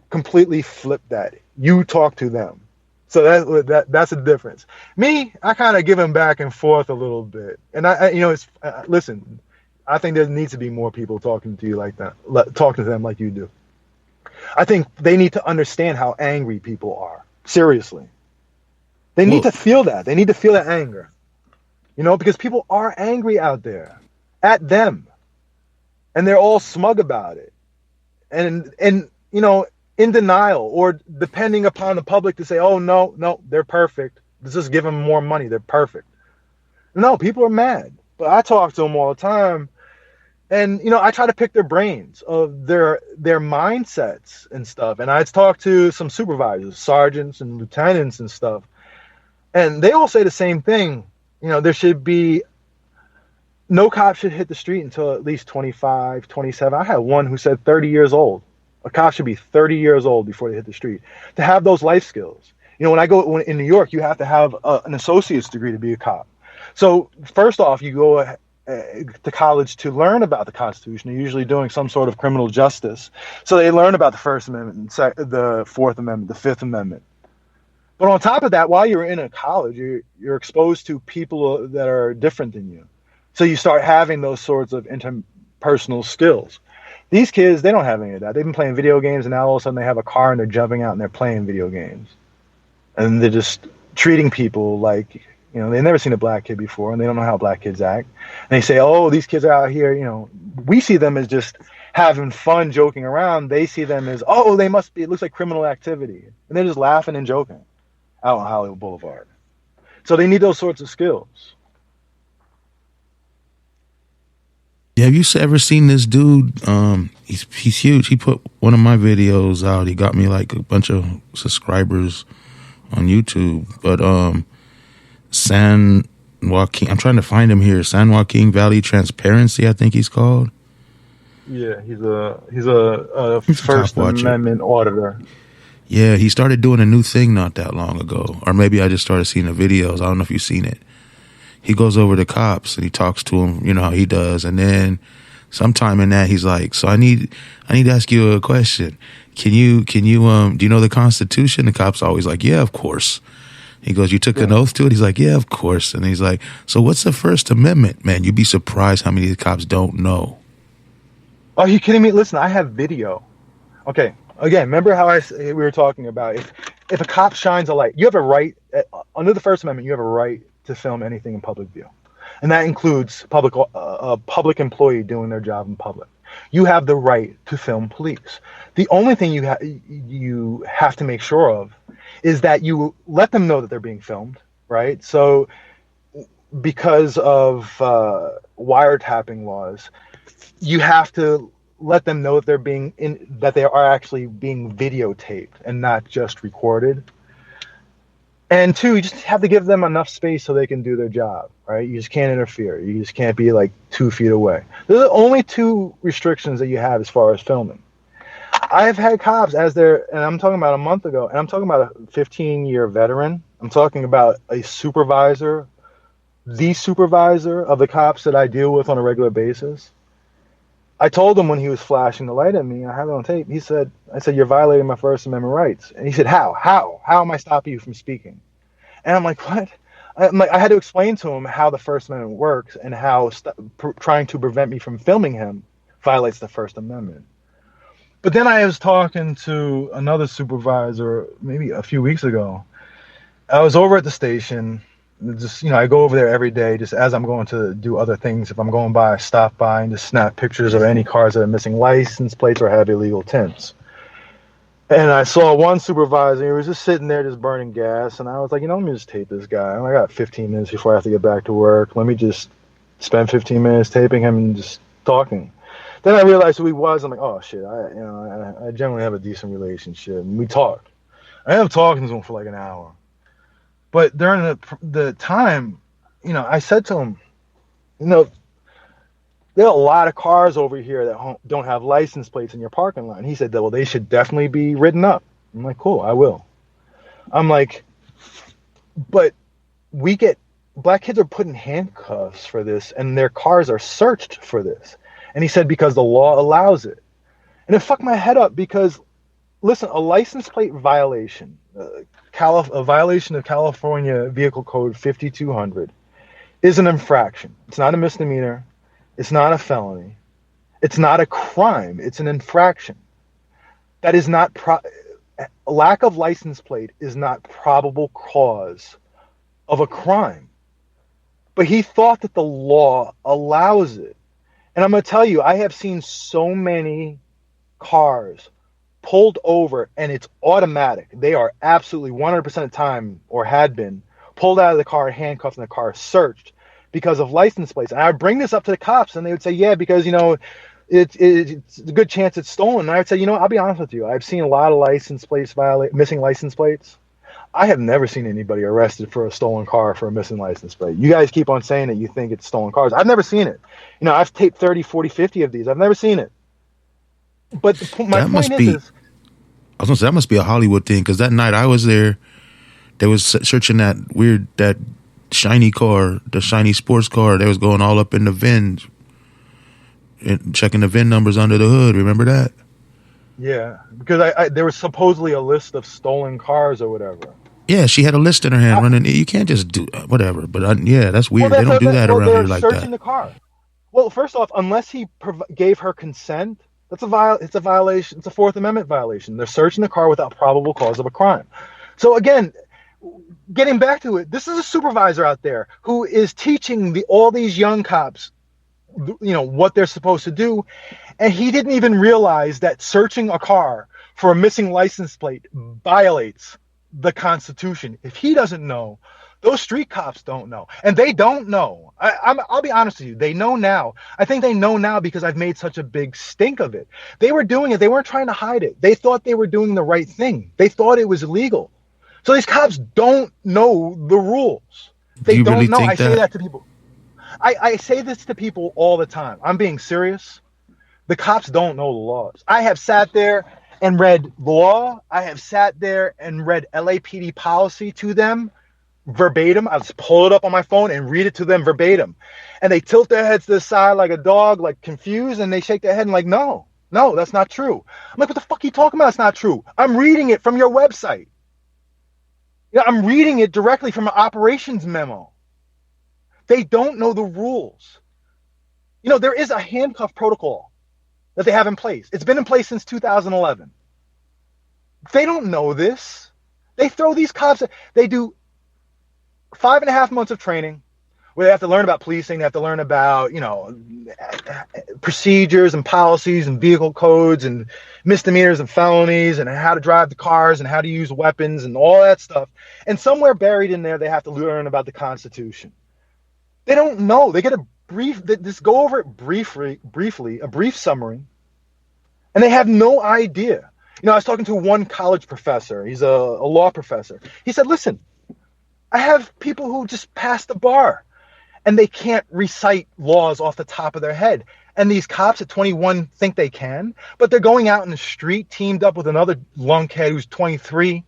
completely flip that. You talk to them. So that's the difference. Me, I kind of give them back and forth a little bit. And I you know, it's listen. I think there needs to be more people talking to you like that, talking to them like you do. I think they need to understand how angry people are. Seriously. They need to feel that. They need to feel that anger. You know, because people are angry out there at them. And they're all smug about it. And you know, in denial or depending upon the public to say, oh, no, they're perfect. Let's just give them more money. They're perfect. No, people are mad. But I talk to them all the time. And, you know, I try to pick their brains of their mindsets and stuff. And I talk to some supervisors, sergeants and lieutenants and stuff. And they all say the same thing. You know, there should be no cop should hit the street until at least 25, 27. I had one who said 30 years old. A cop should be 30 years old before they hit the street to have those life skills. You know, when in New York, you have to have an associate's degree to be a cop. So first off, you go to college to learn about the Constitution. They're usually doing some sort of criminal justice. So they learn about the First Amendment, the Fourth Amendment, the Fifth Amendment. But on top of that, while you're in a college, you're exposed to people that are different than you. So you start having those sorts of interpersonal skills. These kids, they don't have any of that. They've been playing video games, and now all of a sudden they have a car and they're jumping out and they're playing video games. And they're just treating people like, you know, they've never seen a black kid before and they don't know how black kids act. And they say, oh, these kids are out here, you know, we see them as just having fun, joking around. They see them as, oh, they must be, it looks like criminal activity. And they're just laughing and joking out on Hollywood Boulevard. So they need those sorts of skills. Yeah, have you ever seen this dude? He's huge. He put one of my videos out. He got me like a bunch of subscribers on YouTube. But San Joaquin, I'm trying to find him here. San Joaquin Valley Transparency, I think he's called. Yeah, he's a First Amendment auditor. Yeah, he started doing a new thing not that long ago. Or maybe I just started seeing the videos. I don't know if you've seen it. He goes over to cops and he talks to them, you know how he does. And then sometime in that, he's like, so I need to ask you a question. Can you do you know the Constitution? The cop's always like, yeah, of course. He goes, you took an oath to it? He's like, yeah, of course. And he's like, so what's the First Amendment? Man, you'd be surprised how many cops don't know. Are you kidding me? Listen, I have video. Okay, again, remember how we were talking about if a cop shines a light, you have a right, under the First Amendment, you have a right to film anything in public view. And that includes a public employee doing their job in public. You have the right to film police. The only thing you have to make sure of is that you let them know that they're being filmed, right? So because of wiretapping laws, you have to let them know that that they are actually being videotaped and not just recorded. And two, you just have to give them enough space so they can do their job, right? You just can't interfere. You just can't be like 2 feet away. Those are the only two restrictions that you have as far as filming. I've had cops and I'm talking about a month ago, and I'm talking about a 15-year veteran. I'm talking about a supervisor, the supervisor of the cops that I deal with on a regular basis. I told him when he was flashing the light at me, I have it on tape. I said, you're violating my First Amendment rights. And he said, how? How am I stopping you from speaking? And I'm like, what? I had to explain to him how the First Amendment works and how trying to prevent me from filming him violates the First Amendment. But then I was talking to another supervisor maybe a few weeks ago. I was over at the station. Just, I go over there every day just as I'm going to do other things. If I'm going by, I stop by and just snap pictures of any cars that are missing license plates or have illegal tints. And I saw one supervisor, he was just sitting there just burning gas, and I was like, let me just tape this guy. I got 15 minutes before I have to get back to work. Let me just spend 15 minutes taping him and just talking. Then I realized who he was. I'm like, oh shit, I generally have a decent relationship. And we talked. I ended up talking to him for like an hour. But during the time, I said to him, there are a lot of cars over here that don't have license plates in your parking lot. And he said, well, they should definitely be written up. I'm like, cool, I will. I'm like, but black kids are put in handcuffs for this, and their cars are searched for this. And he said, because the law allows it. And it fucked my head up because, listen, a license plate violation, a violation of California Vehicle Code 5200 is an infraction. It's not a misdemeanor. It's not a felony. It's not a crime. It's an infraction. That is not lack of license plate is not probable cause of a crime. But he thought that the law allows it. And I'm going to tell you, I have seen so many cars pulled over and it's automatic. They are absolutely 100% of the time, or had been, pulled out of the car, handcuffed in the car, searched because of license plates. And I would bring this up to the cops and they would say, yeah, because, it's a good chance it's stolen. And I would say, I'll be honest with you. I've seen a lot of license plates missing license plates. I have never seen anybody arrested for a stolen car for a missing license plate. You guys keep on saying that you think it's stolen cars. I've never seen it. I've taped 30, 40, 50 of these. I've never seen it. But my point is, I was going to say, that must be a Hollywood thing, because that night I was there, they was searching that shiny car, the shiny sports car. They was going all up in the VINs and checking the VIN numbers under the hood. Remember that? Yeah, because there was supposedly a list of stolen cars or whatever. Yeah, she had a list in her hand running. You can't just do whatever. But yeah, that's weird. They don't do that around here like that. Searching the car. Well, first off, unless he gave her consent, it's a violation. It's a Fourth Amendment violation. They're searching the car without probable cause of a crime. So again, getting back to it, this is a supervisor out there who is teaching all these young cops, what they're supposed to do, and he didn't even realize that searching a car for a missing license plate violates the Constitution. If he doesn't know, those street cops don't know, and they don't know. I'll be honest with you. They know now. I think they know now because I've made such a big stink of it. They were doing it. They weren't trying to hide it. They thought they were doing the right thing. They thought it was illegal. So these cops don't know the rules. They don't know. I say that to people. I say this to people all the time. I'm being serious. The cops don't know the laws. I have sat there and read law. I have sat there and read LAPD policy to them verbatim. I'll just pull it up on my phone and read it to them verbatim. And they tilt their heads to the side like a dog, like confused, and they shake their head and like, no, that's not true. I'm like, what the fuck are you talking about? It's not true. I'm reading it from your website. I'm reading it directly from an operations memo. They don't know the rules. There is a handcuff protocol that they have in place. It's been in place since 2011. They don't know this. They throw these cops, they do 5.5 months of training where they have to learn about policing. They have to learn about, procedures and policies and vehicle codes and misdemeanors and felonies and how to drive the cars and how to use weapons and all that stuff. And somewhere buried in there, they have to learn about the Constitution. They don't know. They get just go over it briefly, a brief summary, and they have no idea. I was talking to one college professor. He's a law professor. He said, listen, I have people who just passed the bar and they can't recite laws off the top of their head. And these cops at 21 think they can, but they're going out in the street teamed up with another lunkhead who's 23,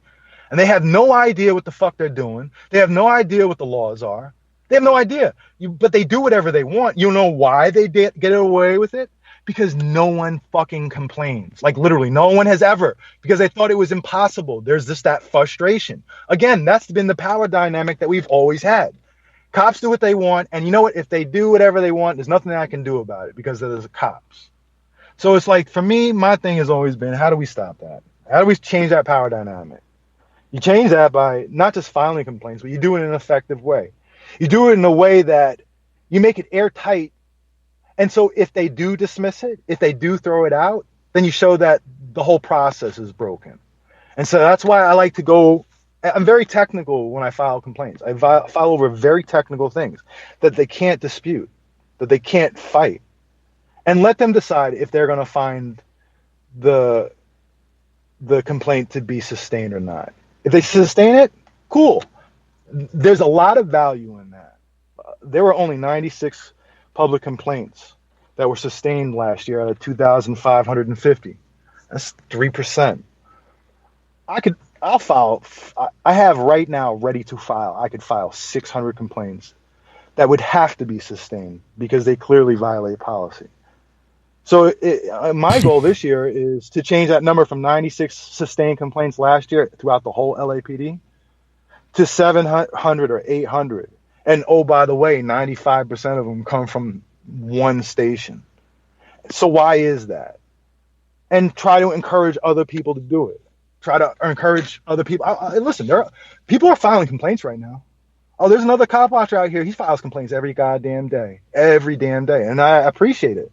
and they have no idea what the fuck they're doing. They have no idea what the laws are. They have no idea. But they do whatever they want. You know why they get away with it? Because no one fucking complains. Like literally, no one has ever, because they thought it was impossible. There's just that frustration. Again, that's been the power dynamic that we've always had. Cops do what they want, and you know what? If they do whatever they want, there's nothing I can do about it because there's cops. So it's like, for me, my thing has always been, how do we stop that? How do we change that power dynamic? You change that by not just filing complaints, but you do it in an effective way. You do it in a way that you make it airtight. And so if they do dismiss it, if they do throw it out, then you show that the whole process is broken. And so that's why I like to go, I'm very technical when I file complaints. I file over very technical things that they can't dispute, that they can't fight, and let them decide if they're going to find the complaint to be sustained or not. If they sustain it, cool. There's a lot of value in that. There were only 96 public complaints that were sustained last year out of 2,550. That's 3%. I'll file. I have right now ready to file. I could file 600 complaints that would have to be sustained because they clearly violate policy. So my goal this year is to change that number from 96 sustained complaints last year throughout the whole LAPD to 700 or 800. And oh, by the way, 95% of them come from one station. So why is that? And try to encourage other people to do it. Try to encourage other people. Listen, people are filing complaints right now. Oh, there's another cop watcher out here. He files complaints every goddamn day. Every damn day. And I appreciate it.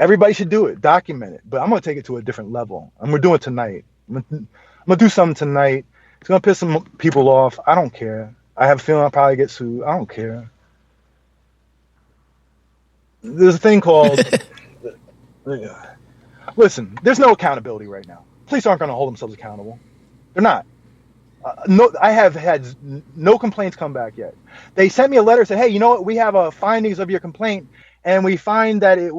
Everybody should do it. Document it. But I'm going to take it to a different level. And we're doing it tonight. I'm going to do something tonight. It's going to piss some people off. I don't care. I have a feeling I'll probably get sued. I don't care. There's a thing called... Listen, there's no accountability right now. Police aren't going to hold themselves accountable. They're not. No, I have had no complaints come back yet. They sent me a letter, said, hey, you know what? We have findings of your complaint, and we find that it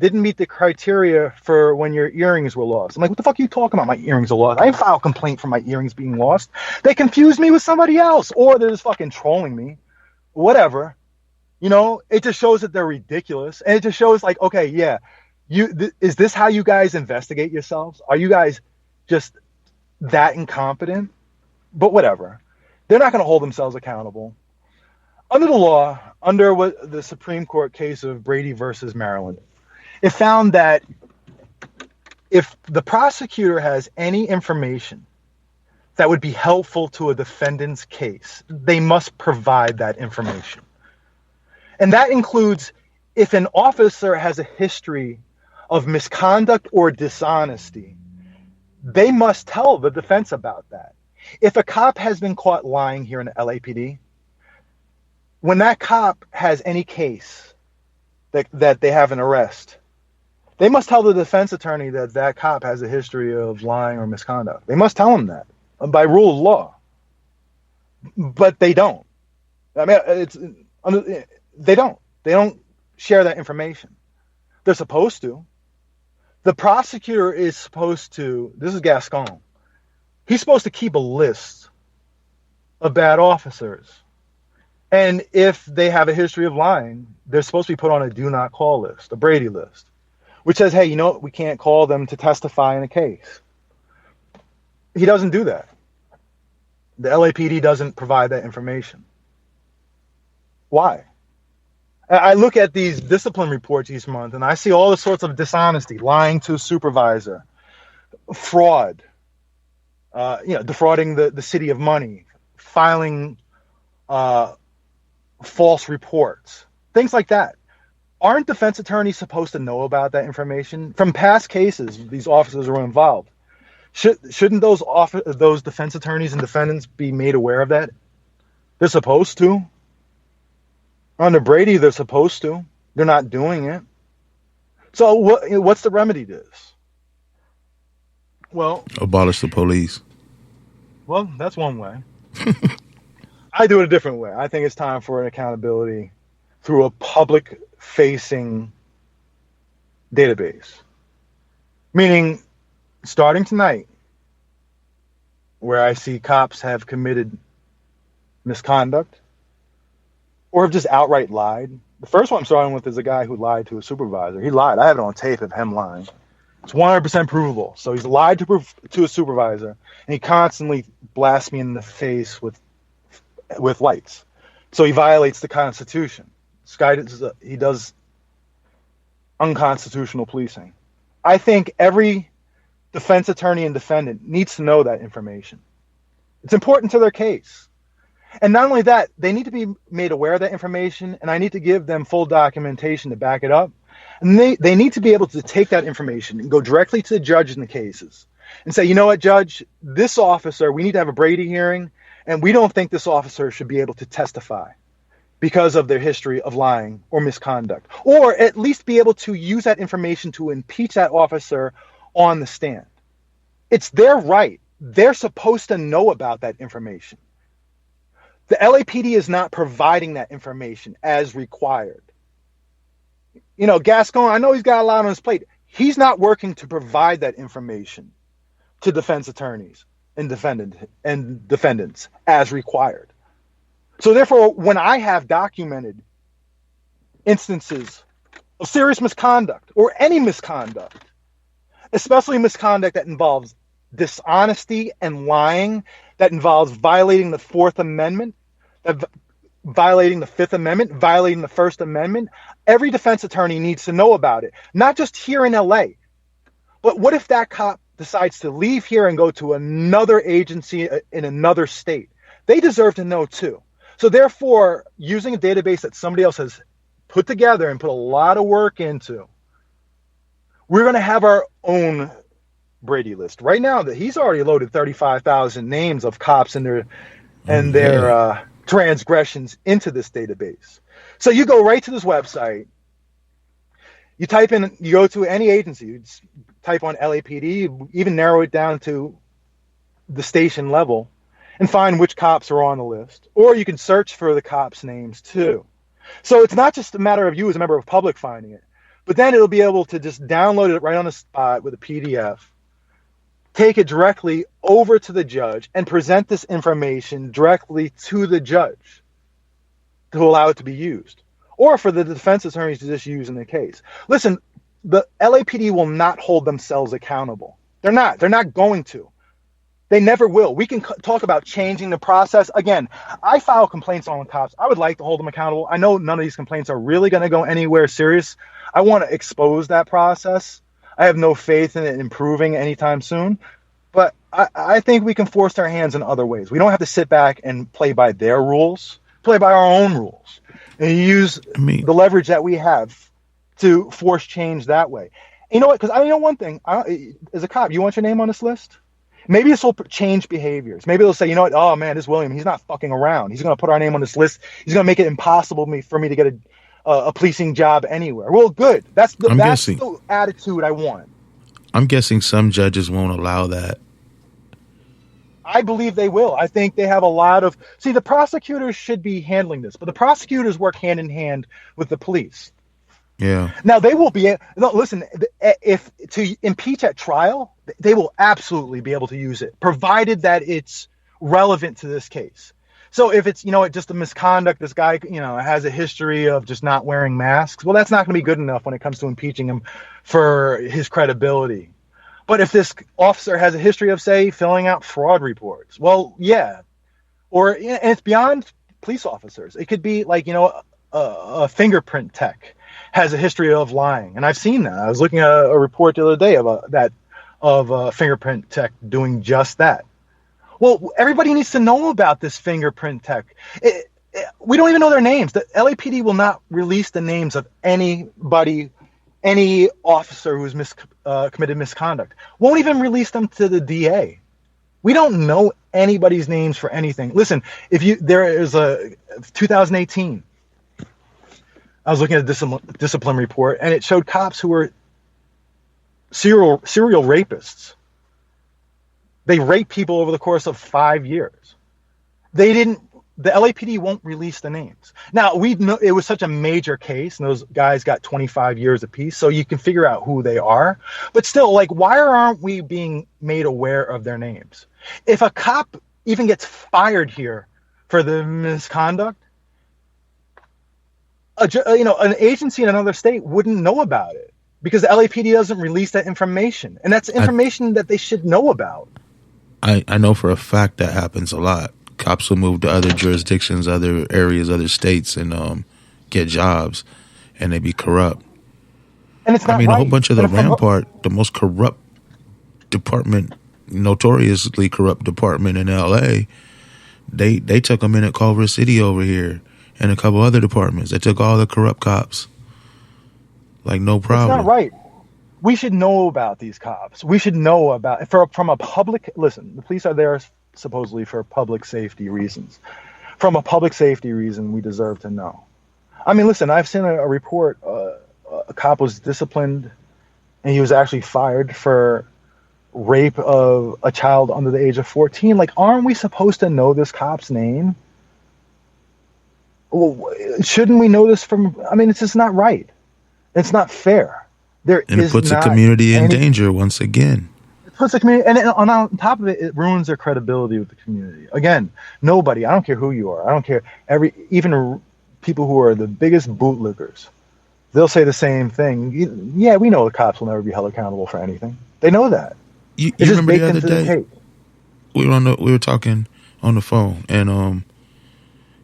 didn't meet the criteria for when your earrings were lost. I'm like, what the fuck are you talking about? My earrings are lost. I didn't file a complaint for my earrings being lost. They confused me with somebody else, or they're just fucking trolling me. Whatever. It just shows that they're ridiculous. And it just shows like, okay, yeah, is this how you guys investigate yourselves? Are you guys just that incompetent? But whatever. They're not going to hold themselves accountable. Under the law, under the Supreme Court case of Brady versus Maryland, it found that if the prosecutor has any information that would be helpful to a defendant's case, they must provide that information. And that includes if an officer has a history of misconduct or dishonesty, they must tell the defense about that. If a cop has been caught lying here in the LAPD, when that cop has any case that they have an arrest, they must tell the defense attorney that that cop has a history of lying or misconduct. They must tell him that by rule of law. But they don't. I mean, they don't. They don't share that information. They're supposed to. The prosecutor is supposed to, this is Gascon, he's supposed to keep a list of bad officers. And if they have a history of lying, they're supposed to be put on a do not call list, a Brady list, which says, hey, you know what? We can't call them to testify in a case. He doesn't do that. The LAPD doesn't provide that information. Why? I look at these discipline reports each month and I see all the sorts of dishonesty, lying to a supervisor, fraud, defrauding the city of money, filing false reports, things like that. Aren't defense attorneys supposed to know about that information? From past cases, these officers were involved. Shouldn't those defense attorneys and defendants be made aware of that? They're supposed to. Under Brady, they're supposed to. They're not doing it. So what's the remedy to this? Well, abolish the police. Well, that's one way. I do it a different way. I think it's time for an accountability through a public-facing database. Meaning, starting tonight, where I see cops have committed misconduct or have just outright lied. The first one I'm starting with is a guy who lied to a supervisor. He lied. I have it on tape of him lying. It's 100% provable. So he's lied to a supervisor, and he constantly blasts me in the face with lights. So he violates the Constitution. This guy he does unconstitutional policing. I think every defense attorney and defendant needs to know that information. It's important to their case. And not only that, they need to be made aware of that information, and I need to give them full documentation to back it up. And they need to be able to take that information and go directly to the judge in the cases and say, you know what, judge, this officer, we need to have a Brady hearing, and we don't think this officer should be able to testify because of their history of lying or misconduct, or at least be able to use that information to impeach that officer on the stand. It's their right. They're supposed to know about that information. The LAPD is not providing that information as required. You know, Gascon, I know he's got a lot on his plate. He's not working to provide that information to defense attorneys and defendants as required. So therefore, when I have documented instances of serious misconduct or any misconduct, especially misconduct that involves dishonesty and lying, that involves violating the Fourth Amendment, violating the Fifth Amendment, violating the First Amendment, every defense attorney needs to know about it. Not just here in LA, but what if that cop decides to leave here and go to another agency in another state? They deserve to know too. So therefore, using a database that somebody else has put together and put a lot of work into, we're going to have our own Brady list. Right now, that he's already loaded 35,000 names of cops and their transgressions into this database. So you go right to this website, you go to any agency, you type on LAPD, even narrow it down to the station level and find which cops are on the list. Or you can search for the cops' names too. So it's not just a matter of you as a member of the public finding it, but then it'll be able to just download it right on the spot with a PDF, take it directly over to the judge, and present this information directly to the judge to allow it to be used, or for the defense attorneys to just use in the case. Listen, the LAPD will not hold themselves accountable. They're not going to. They never will. We can talk about changing the process. Again, I file complaints on cops. I would like to hold them accountable. I know none of these complaints are really going to go anywhere serious. I want to expose that process. I have no faith in it improving anytime soon. But I think we can force our hands in other ways. We don't have to sit back and play by their rules. Play by our own rules. And use the leverage that we have to force change that way. You know what? Because I know one thing. As a cop, you want your name on this list? Maybe this will change behaviors. Maybe they'll say, you know what? Oh, man, this William, he's not fucking around. He's going to put our name on this list. He's going to make it impossible for me to get a policing job anywhere. Well, good. That's the attitude I want. I'm guessing some judges won't allow that. I believe they will. I think they have a lot of... See, the prosecutors should be handling this, but the prosecutors work hand in hand with the police. Yeah. Now, they will be... No, listen, if to impeach at trial, they will absolutely be able to use it, provided that it's relevant to this case. So if it's, just a misconduct, this guy, has a history of just not wearing masks, well, that's not going to be good enough when it comes to impeaching him for his credibility. But if this officer has a history of, say, filling out fraud reports, well, yeah. And it's beyond police officers. It could be like, a fingerprint tech has a history of lying. And I've seen that. I was looking at a report the other day of a fingerprint tech doing just that. Well, everybody needs to know about this fingerprint tech. We don't even know their names. The LAPD will not release the names of anybody, any officer who's committed misconduct. Won't even release them to the DA. We don't know anybody's names for anything. Listen, there is a 2018. I was looking at a discipline report, and it showed cops who were serial rapists. They rape people over the course of 5 years. The LAPD won't release the names. Now, we know it was such a major case, and those guys got 25 years apiece, so you can figure out who they are. But still, why aren't we being made aware of their names? If a cop even gets fired here for the misconduct, an agency in another state wouldn't know about it because the LAPD doesn't release that information, and that's information that they should know about. I know for a fact that happens a lot. Cops will move to other jurisdictions, other areas, other states, and get jobs, and they be corrupt. And it's not right. A whole bunch of the Rampart, the most corrupt department, notoriously corrupt department in L.A., they took them in at Culver City over here and a couple other departments. They took all the corrupt cops. No problem. It's not right. We should know about these cops. We should know about from a public. Listen, the police are there supposedly for public safety reasons. From a public safety reason, we deserve to know. Listen, I've seen a report. A cop was disciplined, and he was actually fired for rape of a child under the age of 14. Aren't we supposed to know this cop's name? Well, shouldn't we know this from? It's just not right. It's not fair. It puts the community in danger once again. It puts the community, and on top of it, it ruins their credibility with the community. Again, nobody. I don't care who you are. I don't care. Even people who are the biggest bootlickers, they'll say the same thing. Yeah, we know the cops will never be held accountable for anything. They know that. You remember the other day? We were talking on the phone, and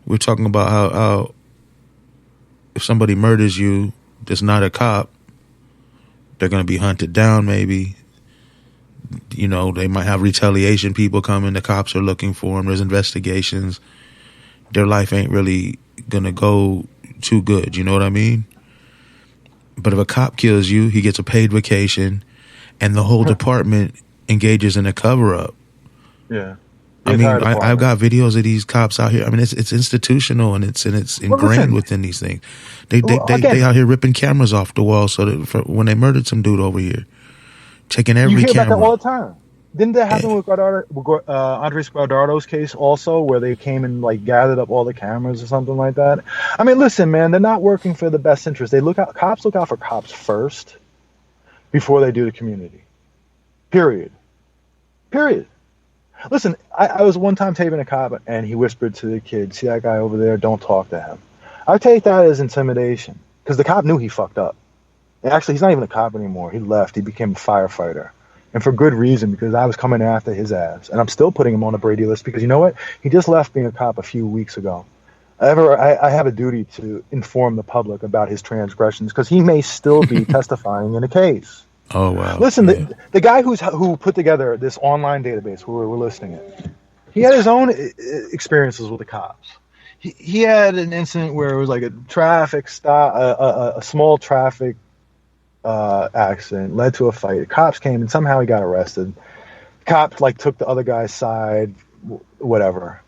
we were talking about how if somebody murders you that's not a cop, they're going to be hunted down maybe. They might have retaliation people coming. The cops are looking for them. There's investigations. Their life ain't really going to go too good. You know what I mean? But if a cop kills you, he gets a paid vacation, and the whole department engages in a cover-up. Yeah. I've got videos of these cops out here. It's institutional and it's ingrained within these things. They out here ripping cameras off the wall so that when they murdered some dude over here, taking every camera. You hear about that all the time. Didn't that happen with Andres Guardardo's case also, where they came and gathered up all the cameras or something like that? Listen, man, they're not working for the best interest. Cops look out for cops first before they do the community. Period. Listen, I was one time taping a cop, and he whispered to the kid, "See that guy over there? Don't talk to him." I take that as intimidation, because the cop knew he fucked up. And actually, he's not even a cop anymore. He left. He became a firefighter. And for good reason, because I was coming after his ass. And I'm still putting him on a Brady list, because you know what? He just left being a cop a few weeks ago. I have a duty to inform the public about his transgressions, because he may still be testifying in a case. Oh, wow. Listen, yeah. The guy who put together this online database where we're listing it, he had his own experiences with the cops. He had an incident where it was a traffic stop, a small traffic accident led to a fight. The cops came, and somehow he got arrested. The cops took the other guy's side, whatever.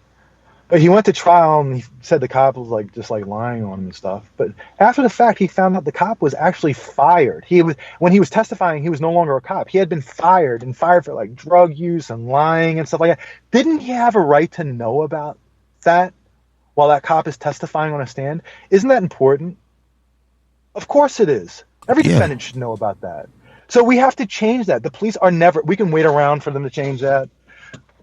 But he went to trial, and he said the cop was just lying on him and stuff. But after the fact, he found out the cop was actually fired. When he was testifying, he was no longer a cop. He had been fired for drug use and lying and stuff like that. Didn't he have a right to know about that while that cop is testifying on a stand? Isn't that important? Of course it is. Every defendant should know about that. So we have to change that. The police are never. We can wait around for them to change that.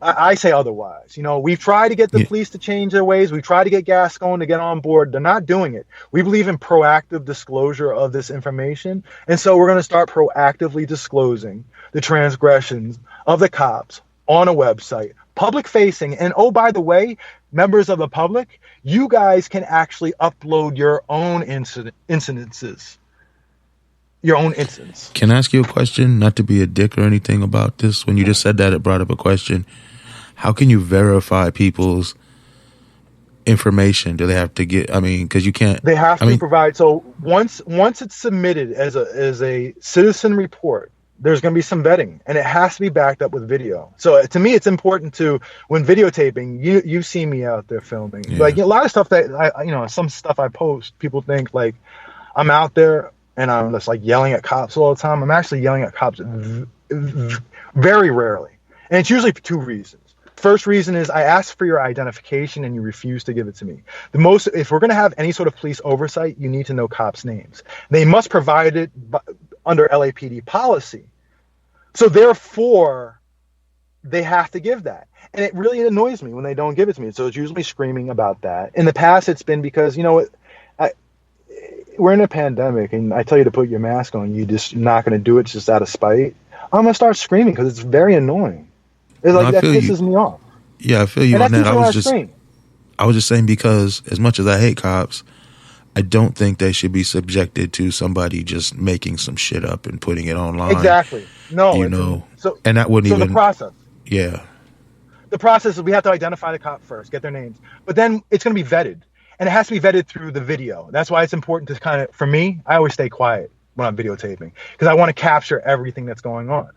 I say otherwise. We've tried to get the Yeah. police to change their ways. We've tried to get Gascon to get on board. They're not doing it. We believe in proactive disclosure of this information. And so we're going to start proactively disclosing the transgressions of the cops on a website, public facing. And oh, by the way, members of the public, you guys can actually upload your own incidences. Your own instance. Can I ask you a question? Not to be a dick or anything about this. When you just said that, it brought up a question. How can you verify people's information? Do they have to get? I mean, because you can't. They have to provide. So once it's submitted as a citizen report, there's going to be some vetting, and it has to be backed up with video. So to me, it's important to, when videotaping, you see me out there filming. Yeah. Like a lot of stuff that some stuff I post, people think like I'm out there and I'm just like yelling at cops all the time. I'm actually yelling at cops very rarely. And it's usually for two reasons. First reason is I ask for your identification and you refuse to give it to me. If we're going to have any sort of police oversight, you need to know cops' names. They must provide it under LAPD policy. So therefore, they have to give that. And it really annoys me when they don't give it to me. So it's usually screaming about that. In the past, it's been because, we're in a pandemic and I tell you to put your mask on, you're not going to do it just out of spite. I'm going to start screaming because it's very annoying. It's like that pisses me off. Yeah, I feel you on that. I was just saying, because as much as I hate cops, I don't think they should be subjected to somebody just making some shit up and putting it online. Exactly. No. And that wouldn't even. So the process. Yeah. The process is we have to identify the cop first, get their names. But then it's going to be vetted. And it has to be vetted through the video. That's why it's important to kind of, for me, I always stay quiet when I'm videotaping because I want to capture everything that's going on.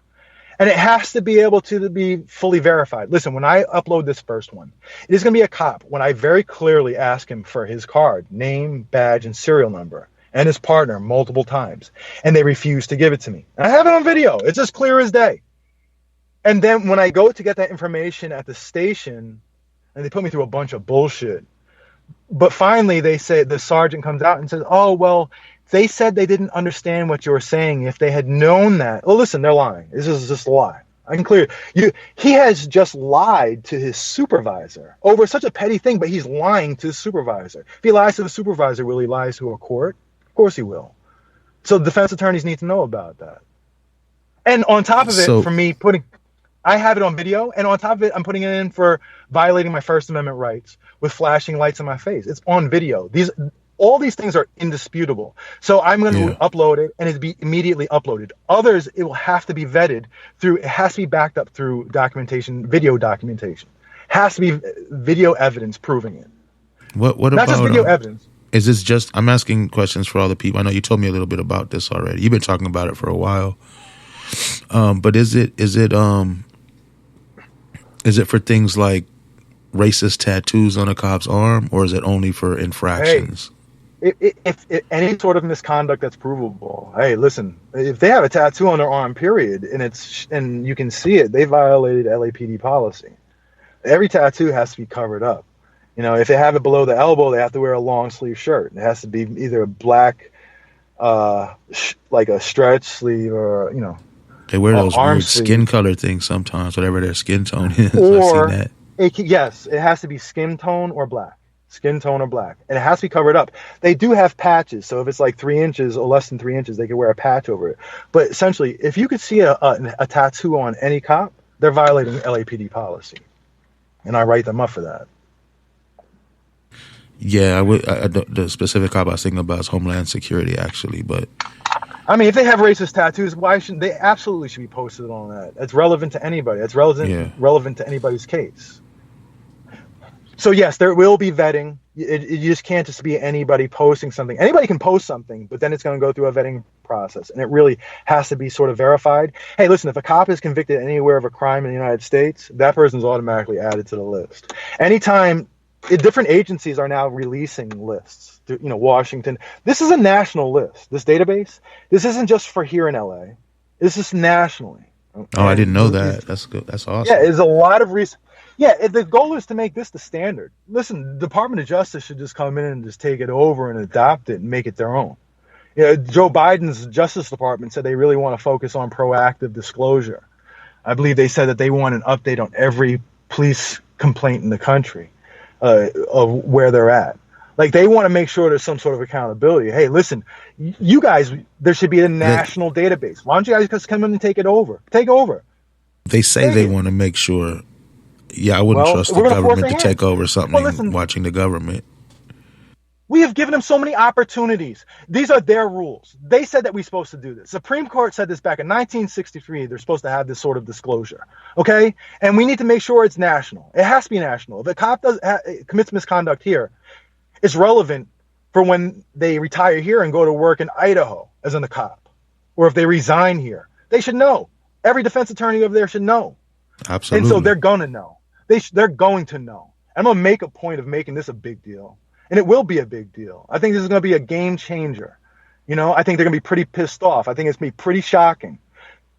And it has to be able to be fully verified. Listen, when I upload this first one, it is going to be a cop when I very clearly ask him for his card, name, badge, and serial number, and his partner multiple times. And they refuse to give it to me. And I have it on video. It's as clear as day. And then when I go to get that information at the station, and they put me through a bunch of bullshit, but finally they say, the sergeant comes out and says, oh, well, they said they didn't understand what you were saying. If they had known that, well, listen, they're lying. This is just a lie. I can clear you. He has just lied to his supervisor over such a petty thing, but he's lying to his supervisor. If he lies to the supervisor, will he lie to a court? Of course he will. So defense attorneys need to know about that. And on top of it, for me, I have it on video, and on top of it, I'm putting it in for violating my First Amendment rights with flashing lights in my face. It's on video. All these things are indisputable. So I'm going to upload it, and it'll be immediately uploaded. Others, it will have to be vetted through. It has to be backed up through documentation, video documentation. Has to be video evidence proving it. What about not just video evidence? Is this just? I'm asking questions for all the people. I know you told me a little bit about this already. You've been talking about it for a while. But is it for things like racist tattoos on a cop's arm, or is it only for infractions? If any sort of misconduct that's provable, hey, listen, if they have a tattoo on their arm, period, and you can see it, they violated LAPD policy. Every tattoo has to be covered up. If they have it below the elbow, they have to wear a long sleeve shirt. It has to be either a black, like a stretch sleeve, or they wear those weird skin color things sometimes, whatever their skin tone is. Or I've seen that. Yes, it has to be skin tone or black. Skin tone or black. And it has to be covered up. They do have patches. So if it's like 3 inches or less than 3 inches, they can wear a patch over it. But essentially, if you could see a tattoo on any cop, they're violating LAPD policy. And I write them up for that. Yeah, the specific cop I was thinking about is Homeland Security, actually. But I mean, if they have racist tattoos, why shouldn't they? Absolutely should be posted on that. It's relevant to anybody. It's relevant to anybody's case. So yes, there will be vetting. You just can't just be anybody posting something. Anybody can post something, but then it's going to go through a vetting process, and it really has to be sort of verified. Hey, listen, if a cop is convicted anywhere of a crime in the United States, that person's automatically added to the list. Anytime, different agencies are now releasing lists. Washington. This is a national list. This database. This isn't just for here in LA. This is nationally. Oh, I didn't know that. That's good. That's awesome. Yeah, there's a lot of research. Yeah, the goal is to make this the standard. Listen, the Department of Justice should just come in and just take it over and adopt it and make it their own. Joe Biden's Justice Department said they really want to focus on proactive disclosure. I believe they said that they want an update on every police complaint in the country of where they're at. Like, they want to make sure there's some sort of accountability. Hey, listen, you guys, there should be a national database. Why don't you guys just come in and take it over? Take over. They say they want to make sure. Yeah, I wouldn't trust the government to take over something watching the government. We have given them so many opportunities. These are their rules. They said that we're supposed to do this. Supreme Court said this back in 1963. They're supposed to have this sort of disclosure. Okay? And we need to make sure it's national. It has to be national. If a cop commits misconduct here, it's relevant for when they retire here and go to work in Idaho as a cop. Or if they resign here. They should know. Every defense attorney over there should know. Absolutely. And so they're going to know. They're going to know. I'm going to make a point of making this a big deal. And it will be a big deal. I think this is going to be a game changer. You know, I think they're going to be pretty pissed off. I think it's going to be pretty shocking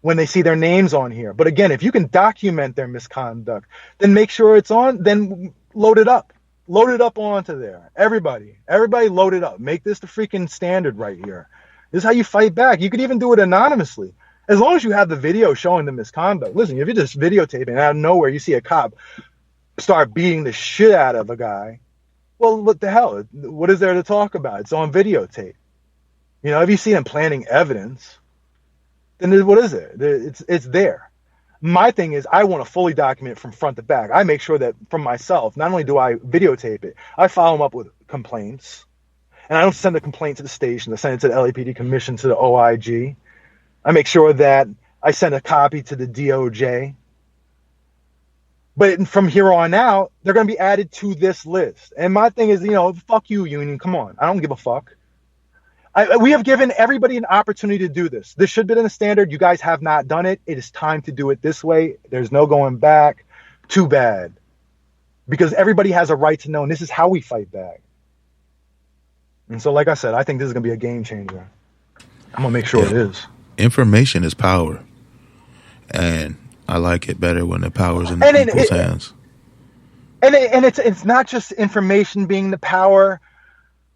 when they see their names on here. But again, if you can document their misconduct, then make sure it's on, then load it up. Load it up onto there. Everybody load it up. Make this the freaking standard right here. This is how you fight back. You could even do it anonymously. As long as you have the video showing the misconduct. Listen, if you're just videotaping out of nowhere, you see a cop start beating the shit out of a guy, well, what the hell? What is there to talk about? It's on videotape. You know, if you see them planting evidence, then what is it? It's there. My thing is, I want to fully document from front to back. I make sure that from myself, not only do I videotape it, I follow them up with complaints. And I don't send the complaint to the station. I send it to the LAPD commission, to the OIG. I make sure that I send a copy to the DOJ. But from here on out, they're going to be added to this list. And my thing is, you know, fuck you, union. Come on. I don't give a fuck. We have given everybody an opportunity to do this. This should have been a standard. You guys have not done it. It is time to do it this way. There's no going back. Too bad. Because everybody has a right to know, and this is how we fight back. And so, like I said, I think this is going to be a game changer. I'm going to make sure it is. Information is power. And I like it better when the power's in people's hands. And it's not just information being the power,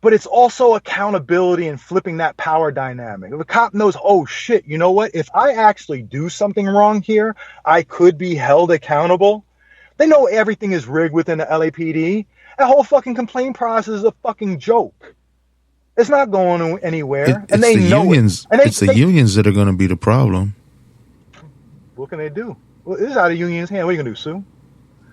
but it's also accountability and flipping that power dynamic. If a cop knows, oh shit, you know what? If I actually do something wrong here, I could be held accountable. They know everything is rigged within the LAPD. That whole fucking complaint process is a fucking joke. It's not going anywhere. And they know unions, it. It's the unions that are going to be the problem. What can they do? Well, this is out of union's hand. What are you going to do, sue?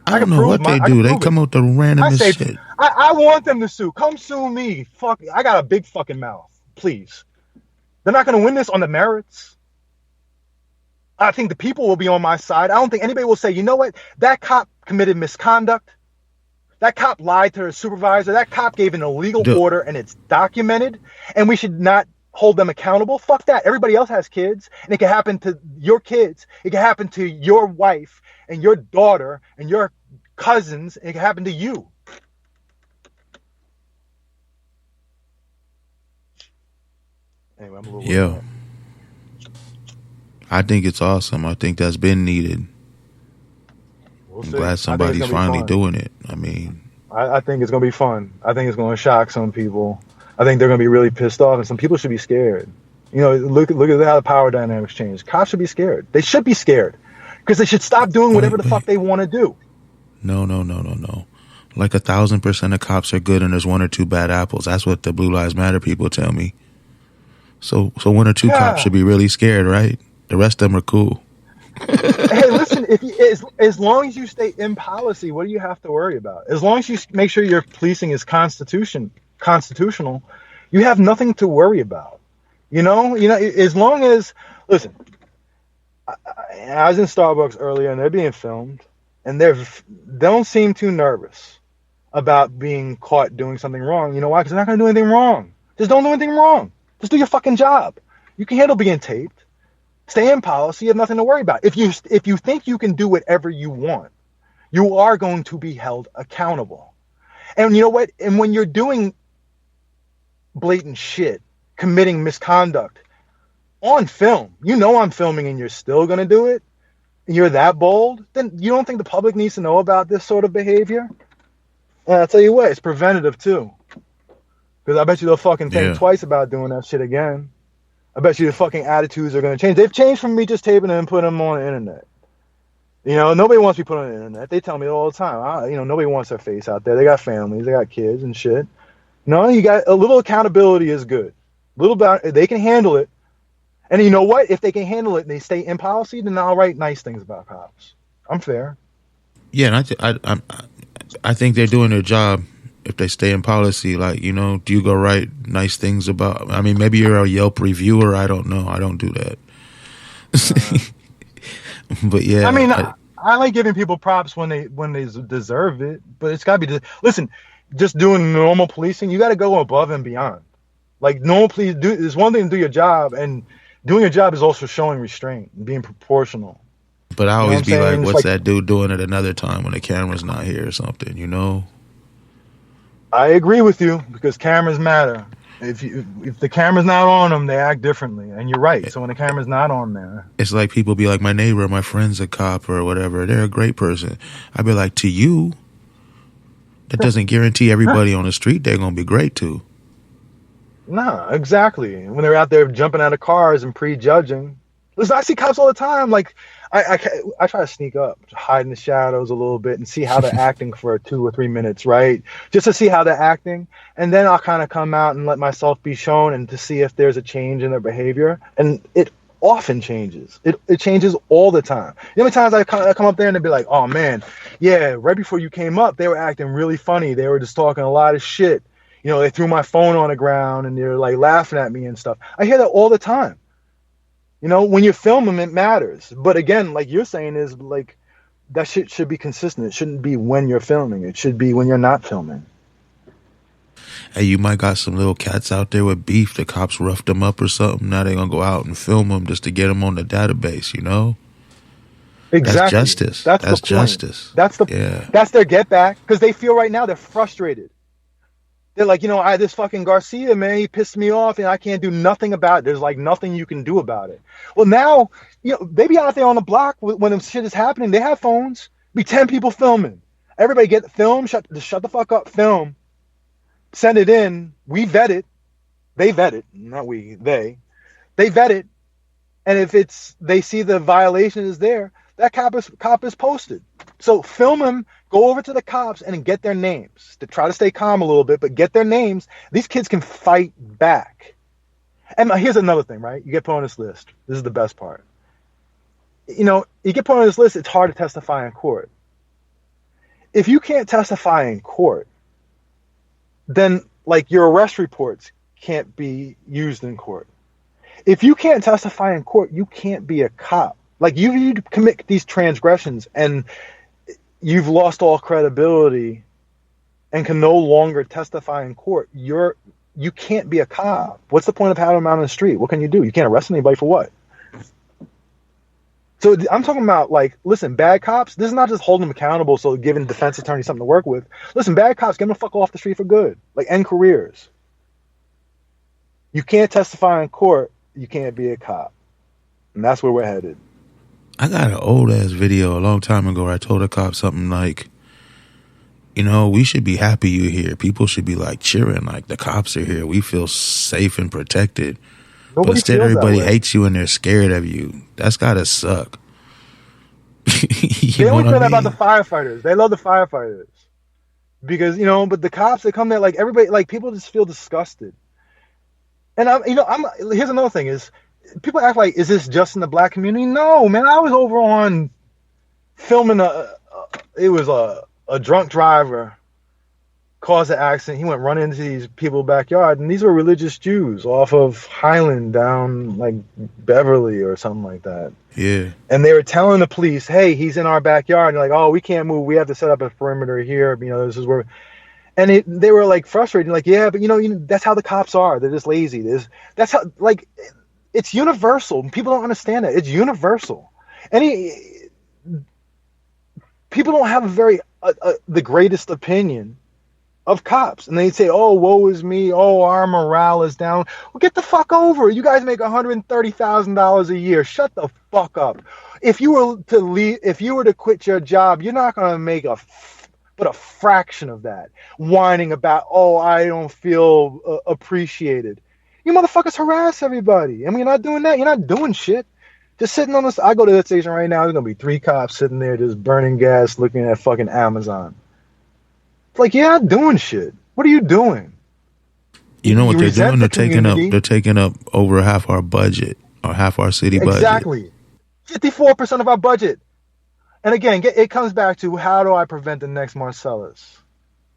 I don't know what they do. They come out the randomest shit. I want them to sue. Come sue me. Fuck. I got a big fucking mouth. Please. They're not going to win this on the merits. I think the people will be on my side. I don't think anybody will say, you know what? That cop committed misconduct. That cop lied to her supervisor. That cop gave an illegal order, and it's documented. And we should not hold them accountable. Fuck that. Everybody else has kids, and it can happen to your kids. It can happen to your wife and your daughter and your cousins. And it can happen to you. Anyway, I'm a little worried. I think it's awesome. I think that's been needed. I'm glad somebody's finally doing it. I mean, I think it's going to be fun. I think it's going to shock some people. I think they're going to be really pissed off, and some people should be scared. You know, look at how the power dynamics change. Cops should be scared. They should be scared because they should stop doing whatever the fuck they want to do. No. Like 1,000% of cops are good, and there's one or two bad apples. That's what the Blue Lives Matter people tell me. So one or two cops should be really scared, right? The rest of them are cool. Hey, listen, as long as you stay in policy, what do you have to worry about? As long as you make sure your policing is constitutional, you have nothing to worry about. You know, as long as, listen, I was in Starbucks earlier and they're being filmed and they don't seem too nervous about being caught doing something wrong. You know why? Because they're not going to do anything wrong. Just don't do anything wrong. Just do your fucking job. You can handle being taped. Stay in policy. You have nothing to worry about. If you think you can do whatever you want, you are going to be held accountable. And you know what? And when you're doing blatant shit, committing misconduct on film, you know I'm filming and you're still going to do it, and you're that bold, then you don't think the public needs to know about this sort of behavior? I'll tell you what, it's preventative too. Because I bet you they'll fucking think twice about doing that shit again. I bet you the fucking attitudes are going to change. They've changed from me just taping them and putting them on the internet. Nobody wants to be put on the internet. They tell me all the time. Nobody wants their face out there. They got families, they got kids and shit. No, you got a little accountability is good. Little bit, they can handle it. And you know what? If they can handle it and they stay in policy, then I'll write nice things about cops. I'm fair. Yeah, and I think they're doing their job if they stay in policy. Like, do you go write nice things about? I mean, maybe you're a Yelp reviewer. I don't know. I don't do that. But yeah, I mean, I like giving people props when they deserve it, but it's got to be. Listen, just doing normal policing, you got to go above and beyond. Like normal police do. There's one thing to do your job, and doing your job is also showing restraint and being proportional. But I always be like, what's like, that dude doing at another time when the camera's not here or something, I agree with you because cameras matter. If the camera's not on them, they act differently. And you're right. So when the camera's not on there. It's like people be like, my neighbor, my friend's a cop or whatever. They're a great person. I'd be like, to you, that doesn't guarantee everybody on the street they're going to be great too. No, exactly. When they're out there jumping out of cars and prejudging. Listen, I see cops all the time. Like, I try to sneak up, hide in the shadows a little bit and see how they're acting for 2 or 3 minutes, right? Just to see how they're acting. And then I'll kind of come out and let myself be shown and to see if there's a change in their behavior. And it often changes. It changes all the time. The only times I come up there and they'll be like, oh, man, yeah, right before you came up, they were acting really funny. They were just talking a lot of shit. They threw my phone on the ground and they're like laughing at me and stuff. I hear that all the time. When you film them, it matters. But again, like you're saying, is like that shit should be consistent. It shouldn't be when you're filming. It should be when you're not filming. Hey, you might got some little cats out there with beef. The cops roughed them up or something. Now they're going to go out and film them just to get them on the database, Exactly. That's justice. That's justice. That's their get back because they feel right now they're frustrated. They're like, this fucking Garcia, man, he pissed me off and I can't do nothing about it. There's like nothing you can do about it. Well, now, they be out there on the block when shit is happening. They have phones. Be 10 people filming. Everybody get the film, shut the fuck up, film. Send it in. We vet it. They vet it. Not we, they. They vet it. And if they see the violation is there, that cop is posted. So film them, go over to the cops and get their names. To try to stay calm a little bit, but get their names. These kids can fight back. And here's another thing, right? You get put on this list. This is the best part. You get put on this list, it's hard to testify in court. If you can't testify in court, then like your arrest reports can't be used in court. If you can't testify in court, you can't be a cop. Like you commit these transgressions and you've lost all credibility and can no longer testify in court. You can't be a cop. What's the point of having them out on the street? What can you do? You can't arrest anybody for what? So I'm talking about like, listen, bad cops, this is not just holding them accountable so giving defense attorney something to work with. Listen, bad cops, get them the fuck off the street for good. Like end careers. You can't testify in court, you can't be a cop. And that's where we're headed. I got an old ass video a long time ago where I told a cop something like, we should be happy you're here. People should be like cheering, like the cops are here. We feel safe and protected. But instead everybody hates you and they're scared of you. That's gotta suck. They always say that about the firefighters. They love the firefighters. Because, but the cops, they come there like everybody, like people just feel disgusted. And here's another thing is, people act like, is this just in the black community? No, man. I was over on filming it was a drunk driver caused an accident. He went running into these people's backyard, and these were religious Jews off of Highland down like Beverly or something like that. Yeah. And they were telling the police, hey, he's in our backyard. And they're like, oh, we can't move. We have to set up a perimeter here. This is where... And they were like frustrated, like, yeah, but that's how the cops are. They're just lazy. That's how, like, it's universal. People don't understand that. It's universal. People don't have the greatest opinion of cops. And they say, oh, woe is me. Oh, our morale is down. Well, get the fuck over it. You guys make $130,000 a year. Shut the fuck up. If you were to quit your job, you're not going to make but a fraction of that, whining about, oh, I don't feel appreciated. You motherfuckers harass everybody. I mean, you're not doing that. You're not doing shit. Just sitting on this. I go to that station right now. There's gonna be 3 cops sitting there just burning gas, looking at fucking Amazon. It's like you're not doing shit. What are you doing? You know what they're doing? They're taking up over half our budget or half our city budget. Exactly. 54% of our budget. And again, it comes back to how do I prevent the next Marcelis?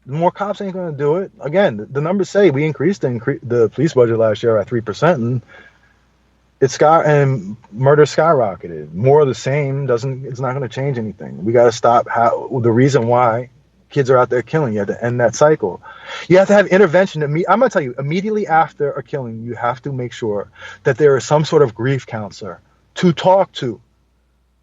The more cops ain't going to do it. Again, the numbers say we increased the police budget last year by 3%, and murder skyrocketed. More of the same it's not going to change anything. We got to stop the reason why kids are out there killing. You have to end that cycle. You have to have intervention. I'm going to tell you, immediately after a killing, you have to make sure that there is some sort of grief counselor to talk to,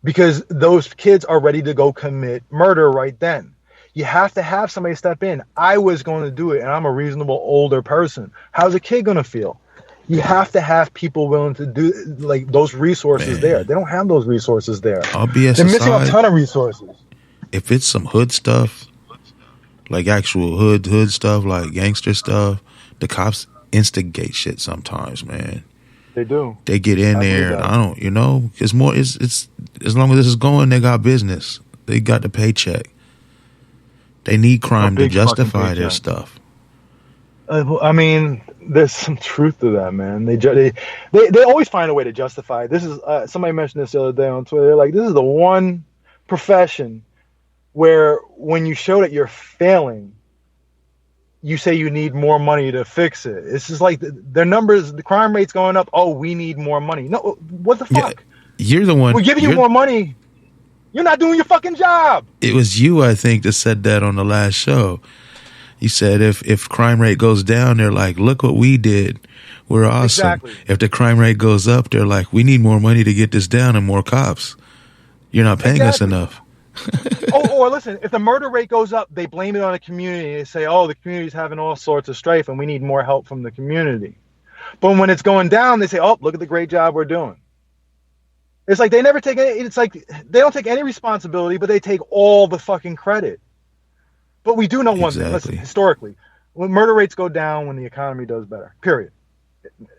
because those kids are ready to go commit murder right then. You have to have somebody step in. I was going to do it, and I'm a reasonable older person. How's a kid going to feel? You have to have people willing to do like those resources there. They don't have those resources there. They're missing a ton of resources. If it's some hood stuff, like actual hood stuff, like gangster stuff, the cops instigate shit sometimes, man. They do. They get in there, and I don't, it's more. It's as long as this is going, they got business. They got the paycheck. They need crime to justify their stuff. I mean, there's some truth to that, man. They always find a way to justify it. This is somebody mentioned this the other day on Twitter. They're like, this is the one profession where when you show that you're failing, you say you need more money to fix it. It's just like their numbers, the crime rate's going up. Oh, we need more money. No, what the fuck? Yeah, you're the one. We're giving you more money. You're not doing your fucking job. It was you, I think, that said that on the last show. You said if crime rate goes down, they're like, look what we did. We're awesome. Exactly. If the crime rate goes up, they're like, we need more money to get this down and more cops. You're not paying us enough. Or listen, if the murder rate goes up, they blame it on the community. They say, oh, the community's having all sorts of strife and we need more help from the community. But when it's going down, they say, oh, look at the great job we're doing. It's like they never take any, it's like they don't take any responsibility, but they take all the fucking credit. But we do know one thing. Listen, historically, when murder rates go down, when the economy does better, period.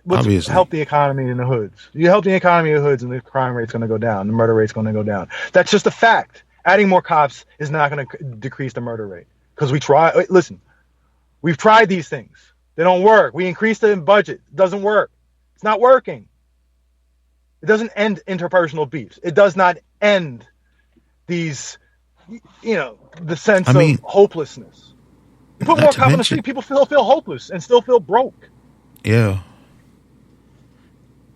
Let's help the economy in the hoods. You help the economy in the hoods and the crime rate's going to go down. The murder rate's going to go down. That's just a fact. Adding more cops is not going to decrease the murder rate. Because we've tried these things. They don't work. We increased the budget. It doesn't work. It's not working. It doesn't end interpersonal beefs. It does not end these, the sense of hopelessness. You put more cops on the street, people feel hopeless and still feel broke. Yeah.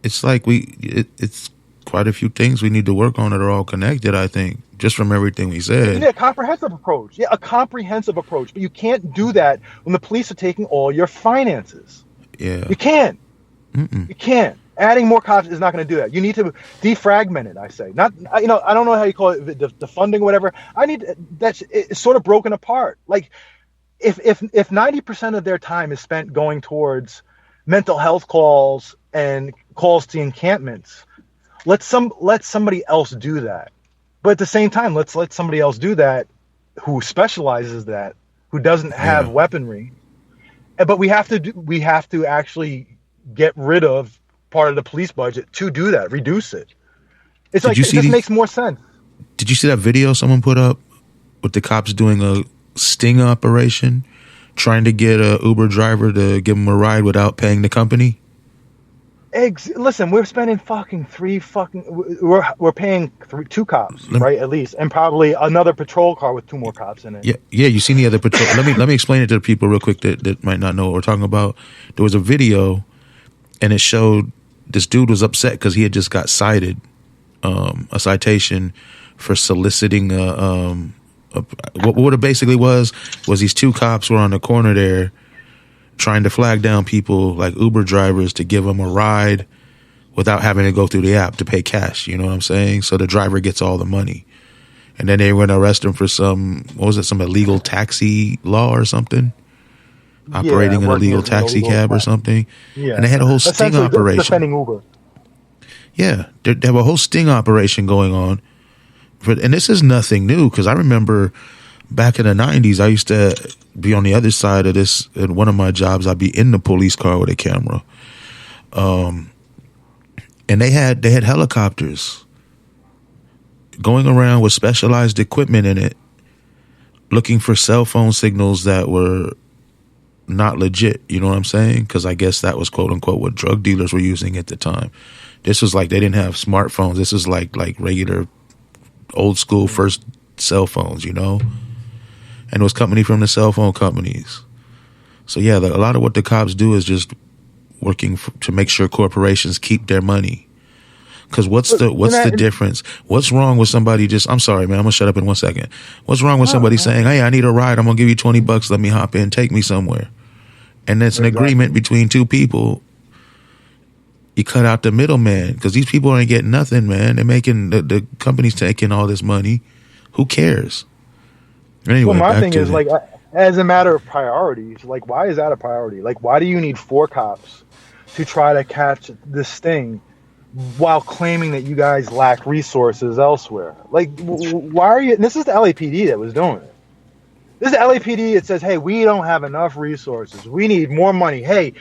It's like it's quite a few things we need to work on that are all connected, I think, just from everything we said. You need a comprehensive approach. Yeah, a comprehensive approach. But you can't do that when the police are taking all your finances. Yeah. You can't. Mm-mm. You can't. Adding more cops is not going to do that. You need to defragment it, I say. Not, I don't know how you call it, the funding, whatever. It's sort of broken apart. Like, if 90% of their time is spent going towards mental health calls and calls to encampments, let somebody else do that. But at the same time, let's let somebody else do that who specializes that, who doesn't have weaponry. But we have to actually get rid of part of the police budget to do that, reduce it. It just makes more sense. Did you see that video someone put up with the cops doing a sting operation, trying to get a Uber driver to give them a ride without paying the company? Listen, we're spending we're paying 2 cops, right, at least, and probably another patrol car with 2 more cops in it. Yeah. You seen the other patrol? let me explain it to the people real quick that might not know what we're talking about. There was a video, and it showed this dude was upset because he had just got cited, a citation for soliciting what it basically was these 2 cops were on the corner there trying to flag down people like Uber drivers to give them a ride without having to go through the app to pay cash. You know what I'm saying? So the driver gets all the money. And then they were going to arrest him for some illegal taxi law or something? Operating an illegal taxi cab or something. Yeah. And they had a whole sting operation. Defending Uber. Yeah. They have a whole sting operation going on. And this is nothing new, because I remember back in the 90s, I used to be on the other side of this. In one of my jobs, I'd be in the police car with a camera. And they had helicopters going around with specialized equipment in it, looking for cell phone signals that were not legit. You know what I'm saying? Because I guess that was quote unquote what drug dealers were using at the time. This was like they didn't have smartphones. This is like regular old school first cell phones, you know? And it was company from the cell phone companies. So yeah, a lot of what the cops do is just working to make sure corporations keep their money. Because what's the difference? What's wrong with somebody just? I'm sorry, man. I'm gonna shut up in 1 second. What's wrong with somebody saying, "Hey, I need a ride. I'm gonna give you $20. Let me hop in. Take me somewhere." And that's an agreement between two people. You cut out the middleman because these people ain't getting nothing, man. They're making the company's taking all this money. Who cares? Anyway, my thing is like, as a matter of priorities, like, why is that a priority? Like, why do you need 4 cops to try to catch this thing while claiming that you guys lack resources elsewhere? Like, why are you? And this is the LAPD that was doing it. This is the LAPD that says, hey, we don't have enough resources. We need more money. Hey,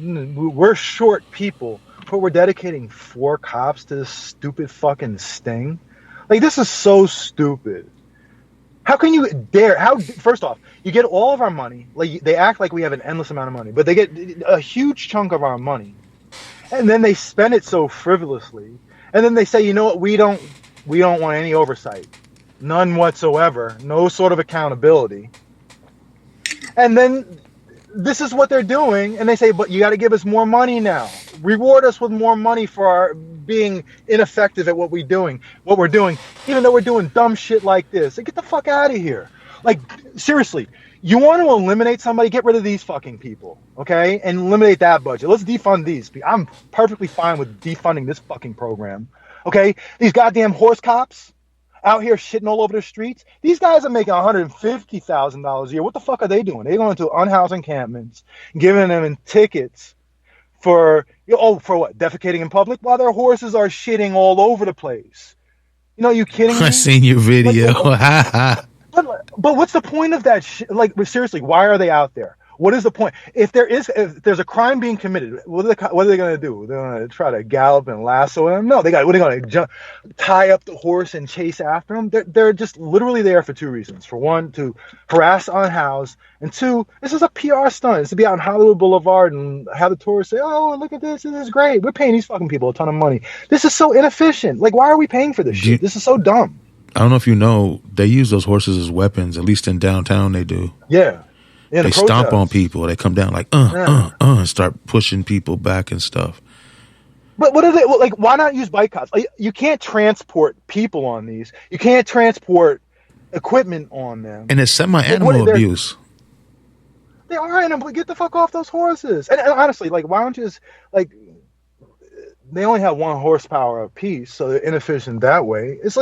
we're short people, but we're dedicating 4 cops to this stupid fucking sting. Like, this is so stupid. How can you dare? First off, you get all of our money. Like, they act like we have an endless amount of money, but they get a huge chunk of our money, and then they spend it so frivolously. And then they say, you know what? We don't want any oversight, none whatsoever, no sort of accountability. And then this is what they're doing, and they say, but you got to give us more money now. Reward us with more money for our being ineffective at what we're doing, even though we're doing dumb shit like this. Like, get the fuck out of here. Like, seriously, you want to eliminate somebody, get rid of these fucking people, okay? And eliminate that budget. Let's defund these. I'm perfectly fine with defunding this fucking program, okay? These goddamn horse cops out here shitting all over the streets. These guys are making $150,000 a year. What the fuck are they doing? They're going to unhoused encampments, giving them tickets for what? Defecating in public while their horses are shitting all over the place. You know, you kidding me? I seen your video. But what's the point of that shit? Like, seriously, why are they out there? What is the point? If there's a crime being committed, what are they going to do? They're going to try to gallop and lasso him? No, what are they going to tie up the horse and chase after him? They're just literally there for 2 reasons. For one, to harass unhoused, and 2, this is a PR stunt. It's to be out on Hollywood Boulevard and have the tourists say, "Oh, look at this. This is great. We're paying these fucking people a ton of money." This is so inefficient. Like, why are we paying for this shit? This is so dumb. I don't know if you know, they use those horses as weapons. At least in downtown, they do. Yeah. They stomp on people. They come down like, and start pushing people back and stuff. But what are they, like, why not use bike cops? Like, you can't transport people on these. You can't transport equipment on them. And it's semi-animal abuse. They are animal. Get the fuck off those horses. And honestly, like, why don't you just, like, they only have 1 horsepower apiece, so they're inefficient that way. It's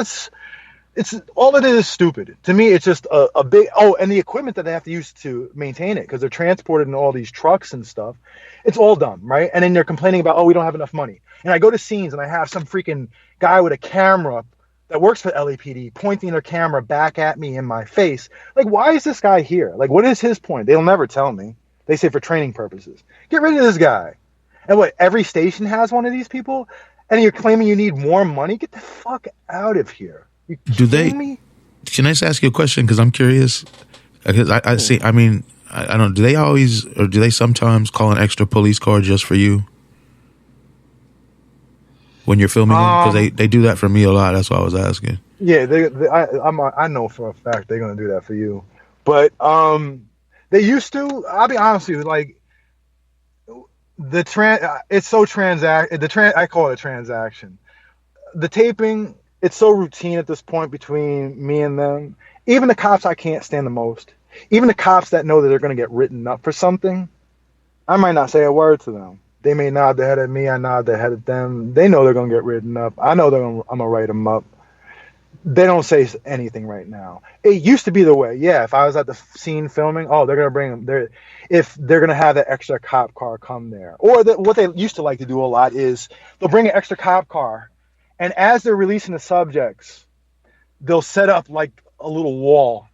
all it is stupid. To me, it's just a big... Oh, and the equipment that they have to use to maintain it, because they're transported in all these trucks and stuff, it's all dumb, right? And then they're complaining about, oh, we don't have enough money. And I go to scenes, and I have some freaking guy with a camera that works for LAPD pointing their camera back at me in my face. Like, why is this guy here? Like, what is his point? They'll never tell me. They say for training purposes. Get rid of this guy. And what, every station has one of these people? And you're claiming you need more money? Get the fuck out of here. Do they? Can I just ask you a question? Because I'm curious. Because I see. I mean, I don't. Do they always, or do they sometimes call an extra police car just for you when you're filming? Because they do that for me a lot. That's why I was asking. Yeah, I know for a fact they're gonna do that for you. But they used to. I'll be honest with you. Like, it's so I call it a transaction. The taping. It's so routine at this point between me and them. Even the cops I can't stand the most. Even the cops that know that they're going to get written up for something, I might not say a word to them. They may nod their head at me. I nod their head at them. They know they're going to get written up. I know I'm going to write them up. They don't say anything right now. It used to be the way. Yeah, if I was at the scene filming, oh, they're going to bring them. If they're going to have that extra cop car come there. Or what they used to like to do a lot is they'll bring an extra cop car. And as they're releasing the subjects, they'll set up like a little wall.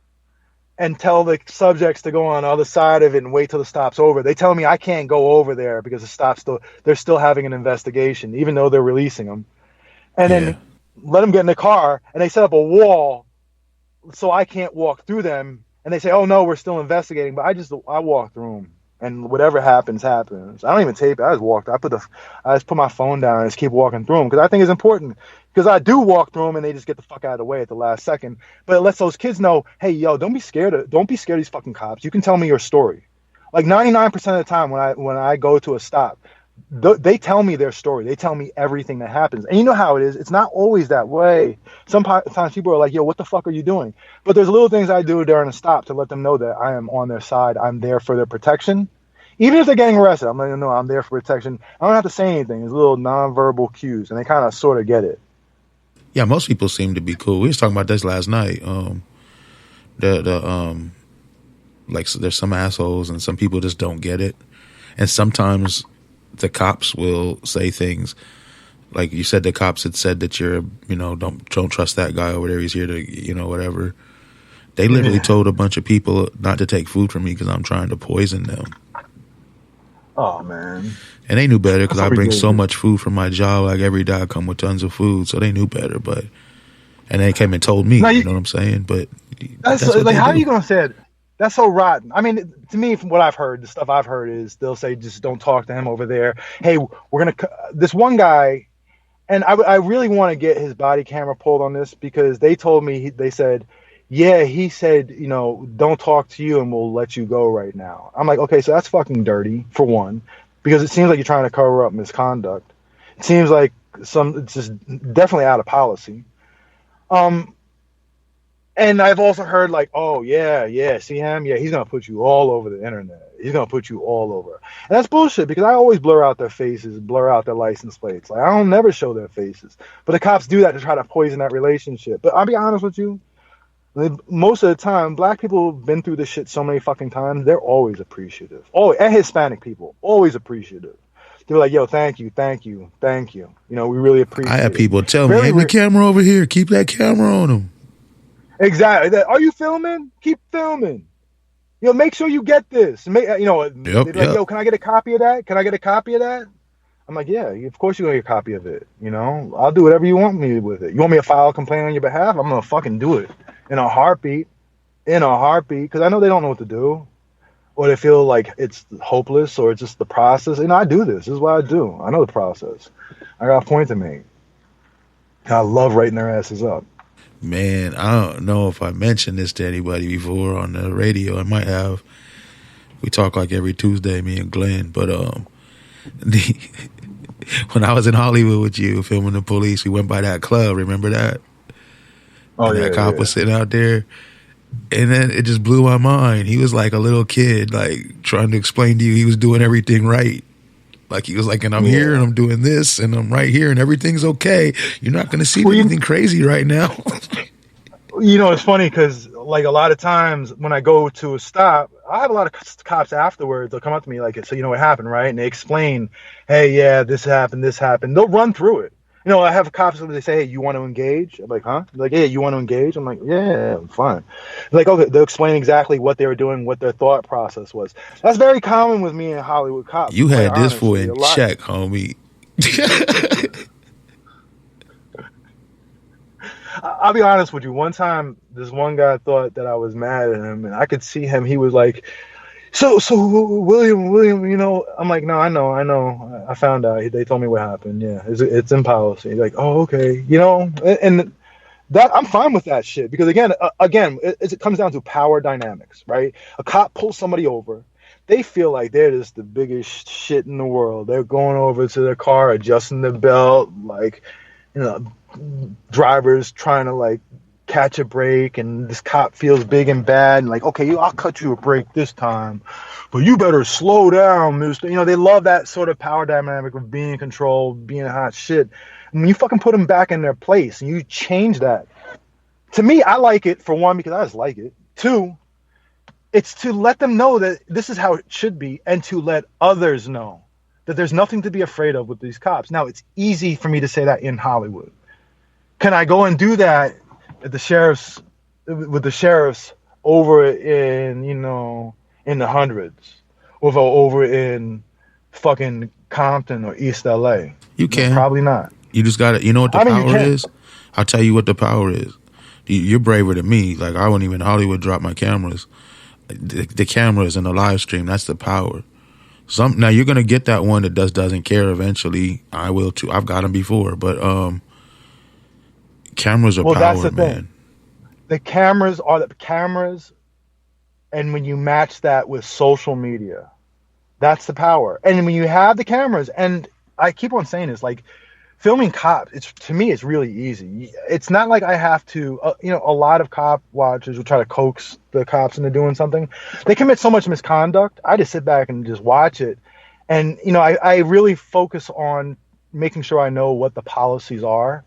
and tell the subjects to go on the other side of it and wait till the stop's over. They tell me I can't go over there because they're still having an investigation, even though they're releasing them. And Yeah. then let them get in the car, and they set up a wall so I can't walk through them. And they say, "Oh no, we're still investigating." But I walk through them, and whatever happens, happens. I don't even tape it. I just walked. I just put my phone down and just keep walking through them because I think it's important. Because I do walk through them and they just get the fuck out of the way at the last second. But it lets those kids know, hey, yo, don't be scared of these fucking cops. You can tell me your story. Like 99% of the time when I go to a stop, they tell me their story. They tell me everything that happens. And you know how it is. It's not always that way. Sometimes people are like, yo, what the fuck are you doing? But there's little things I do during a stop to let them know that I am on their side. I'm there for their protection. Even if they're getting arrested, I'm letting them know I'm there for protection. I don't have to say anything. There's little nonverbal cues, and they kind of sort of get it. Yeah, most people seem to be cool. We was talking about this last night. Like there's some assholes and some people just don't get it. And sometimes the cops will say things like you said. The cops had said that you're, don't trust that guy over there. He's here to, whatever. They literally told a bunch of people not to take food from me because I'm trying to poison them. Oh man. And they knew better because I bring so much food from my job. Like every day I come with tons of food, so they knew better. And they came and told me, you know what I'm saying? But that's like, how are you gonna say it? That's so rotten. I mean, to me, from what I've heard, the stuff I've heard is they'll say, just don't talk to him over there. Hey, this one guy, and I really want to get his body camera pulled on this because they told me, they said, yeah, he said, don't talk to you and we'll let you go right now. I'm like, okay, so that's fucking dirty, for one, because it seems like you're trying to cover up misconduct. It seems like it's just definitely out of policy. And I've also heard like, oh yeah, see him? Yeah, he's gonna put you all over the internet. He's gonna put you all over. And that's bullshit because I always blur out their faces, blur out their license plates. Like I don't never show their faces. But the cops do that to try to poison that relationship. But I'll be honest with you, most of the time, black people have been through this shit so many fucking times, they're always appreciative. And Hispanic people, always appreciative. They're like, yo, thank you. We really appreciate it. I have people tell me, hey, the camera over here, keep that camera on them. Exactly. Are you filming? Keep filming. Make sure you get this. They're like, yo, can I get a copy of that? Can I get a copy of that? I'm like, yeah, of course you're going to get a copy of it. I'll do whatever you want me with it. You want me to file a complaint on your behalf? I'm going to fucking do it in a heartbeat, because I know they don't know what to do, or they feel like it's hopeless, or it's just the process. I do this. This is what I do. I know the process. I got a point to make. I love writing their asses up. Man, I don't know if I mentioned this to anybody before on the radio. I might have. We talk like every Tuesday, me and Glenn. But when I was in Hollywood with you filming The Police, we went by that club. Remember that? Oh, and that cop was sitting out there. And then it just blew my mind. He was like a little kid, like trying to explain to you he was doing everything right. Like he was like, and I'm here and I'm doing this and I'm right here and everything's okay. You're not going to see anything crazy right now. It's funny because like a lot of times when I go to a stop, I have a lot of cops afterwards. They'll come up to me like, so you know what happened, right? And they explain, hey, yeah, this happened. They'll run through it. I have cops where they say, hey, you want to engage? I'm like, huh? They're like, yeah, you want to engage? I'm like, yeah, I'm fine. They're like, okay, they'll explain exactly what they were doing, what their thought process was. That's very common with me and Hollywood cops. You had this fool in check, homie. I'll be honest with you. One time, this one guy thought that I was mad at him, and I could see him. He was like, so William, I'm like, no, I know. I found out. They told me what happened. Yeah, it's in policy. He's like, oh, okay. And that I'm fine with that shit because again, it comes down to power dynamics, right? A cop pulls somebody over. They feel like they're just the biggest shit in the world. They're going over to their car, adjusting the belt, like, drivers trying to like catch a break, and this cop feels big and bad and like, okay, I'll cut you a break this time, but you better slow down, mister. They love that sort of power dynamic of being in control, being hot shit. When you fucking put them back in their place and you change that, to me, I like it, for one, because I just like it. Two, it's to let them know that this is how it should be, and to let others know that there's nothing to be afraid of with these cops. Now, it's easy for me to say that in Hollywood. Can I go and do that at with the sheriff's over in, in the hundreds with over in fucking Compton or East LA. You No, can. probably not. You just got to. You know what the I mean, you power can. is? I'll tell you what the power is. You're braver than me. Like, I wouldn't even Hollywood drop my cameras. The cameras and the live stream, that's the power. Now you're gonna get that one that doesn't care eventually. I will too. I've got them before, but cameras are Well, that's power, the thing. man. The cameras are the cameras, and when you match that with social media, that's the power. And when you have the cameras, and I keep on saying this, like filming cops, to me, it's really easy. It's not like I have to, a lot of cop watchers will try to coax the cops into doing something. They commit so much misconduct. I just sit back and just watch it. And, I really focus on making sure I know what the policies are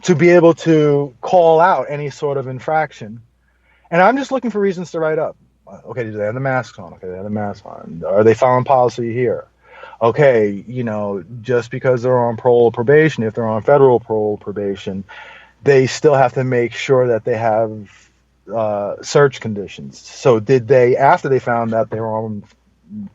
to be able to call out any sort of infraction. And I'm just looking for reasons to write up. Okay, do they have the masks on? Okay, they have the masks on. Are they following policy here? Okay, just because they're on parole or probation, if they're on federal parole probation, they still have to make sure that they have search conditions. So did they, after they found that they were on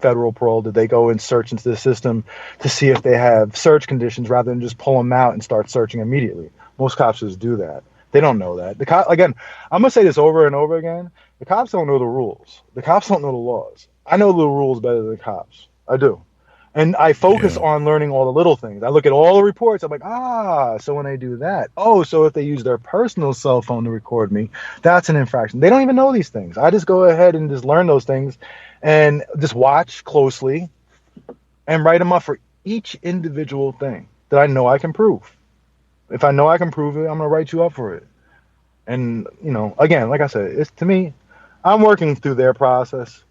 federal parole, did they go and search into the system to see if they have search conditions rather than just pull them out and start searching immediately? Most cops just do that. They don't know that. Again, I'm going to say this over and over again. The cops don't know the rules. The cops don't know the laws. I know the rules better than the cops. I do. And I focus on learning all the little things. I look at all the reports. I'm like, so when they do that, so if they use their personal cell phone to record me, that's an infraction. They don't even know these things. I just go ahead and just learn those things and just watch closely and write them up for each individual thing that I know I can prove. If I know I can prove it, I'm going to write you up for it. And, again, like I said, it's, to me, I'm working through their process.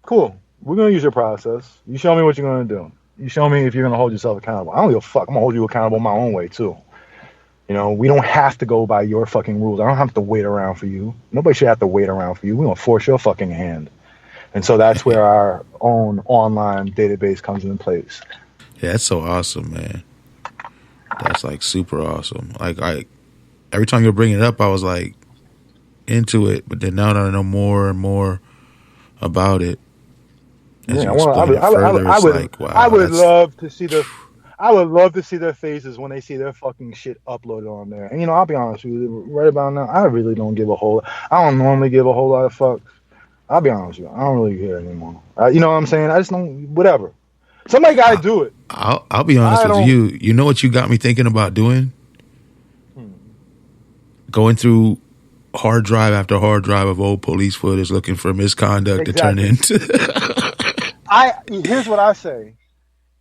Cool. We're going to use your process. You show me what you're going to do. You show me if you're going to hold yourself accountable. I don't give a fuck. I'm going to hold you accountable my own way, too. We don't have to go by your fucking rules. I don't have to wait around for you. Nobody should have to wait around for you. We're going to force your fucking hand. And so that's where our own online database comes into place. Yeah, that's so awesome, man. That's like super awesome. Like, every time you're bringing it up, I was like into it, but then now that I know more and more about it, I would love to see their faces when they see their fucking shit uploaded on there. And I'll be honest with you, right about now, I really don't give a whole. I don't normally give a whole lot of fucks. I'll be honest with you, I don't really care anymore. You know what I'm saying? I just don't. Whatever. Somebody gotta do it. I'll be honest with you. You know what you got me thinking about doing? Going through hard drive after hard drive of old police footage looking for misconduct to turn into. Here's what I say.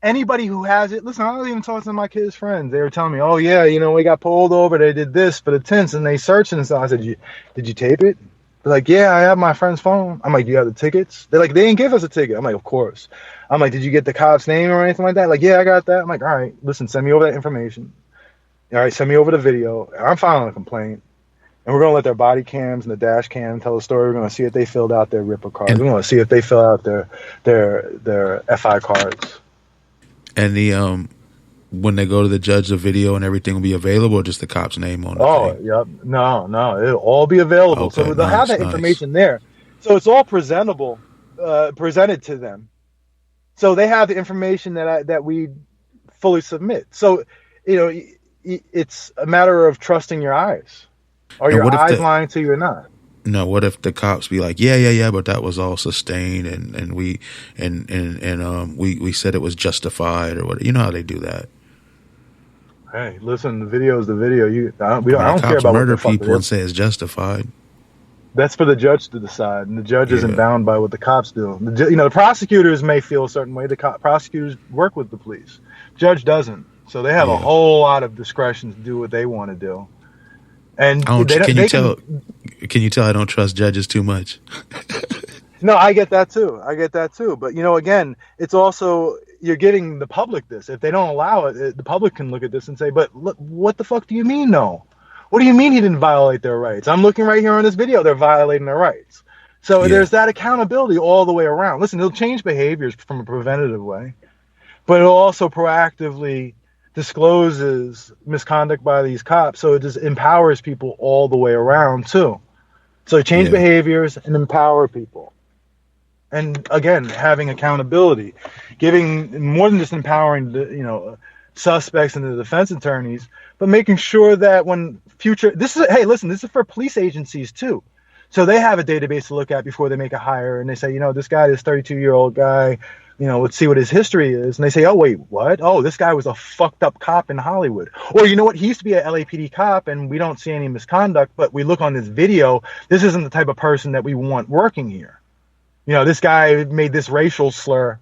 Anybody who has it, listen, I was even talking to my kids' friends. They were telling me, oh, yeah, we got pulled over. They did this for the tints, and they searched and stuff. I said, did you tape it? They're like, yeah, I have my friend's phone. I'm like, do you have the tickets? They're like, they didn't give us a ticket. I'm like, of course. I'm like, did you get the cop's name or anything like that? Like, yeah, I got that. I'm like, all right, listen, send me over that information. All right, send me over the video. I'm filing a complaint. And we're going to let their body cams and the dash cam tell the story. We're going to see if they filled out their Ripper cards. We're going to see if they fill out their FI cards. And the when they go to the judge, the video and everything will be available, or just the cop's name on it? Yep. No, it'll all be available. Okay, so they'll have that information there. So it's all presentable, presented to them. So they have the information that we fully submit. So, it's a matter of trusting your eyes. Are your eyes lying to you or not? No, what if the cops be like, yeah, but that was all sustained, and we said it was justified, or what? You know how they do that. Hey, listen, the video is the video. I don't care about murder people and say it's justified. That's for the judge to decide, and the judge isn't bound by what the cops do. The prosecutors may feel a certain way. The prosecutors work with the police. Judge doesn't, so they have a whole lot of discretion to do what they want to do. And can you tell I don't trust judges too much? No, I get that too. But again, it's also, you're giving the public this. If they don't allow it, the public can look at this and say, "But look, what the fuck do you mean no? What do you mean he didn't violate their rights? I'm looking right here on this video. They're violating their rights." So there's that accountability all the way around. Listen, it'll change behaviors from a preventative way, but it'll also proactively discloses misconduct by these cops, so it just empowers people all the way around too. So change Yeah. behaviors and empower people. And again, having accountability, giving more than just empowering the suspects and the defense attorneys, but making sure that when future hey, listen, this is for police agencies too. So they have a database to look at before they make a hire, and they say, this guy, this 32-year-old guy, let's see what his history is. And they say, oh wait, what? Oh, this guy was a fucked up cop in Hollywood. Or you know what? He used to be a LAPD cop, and we don't see any misconduct, but we look on this video. This isn't the type of person that we want working here. This guy made this racial slur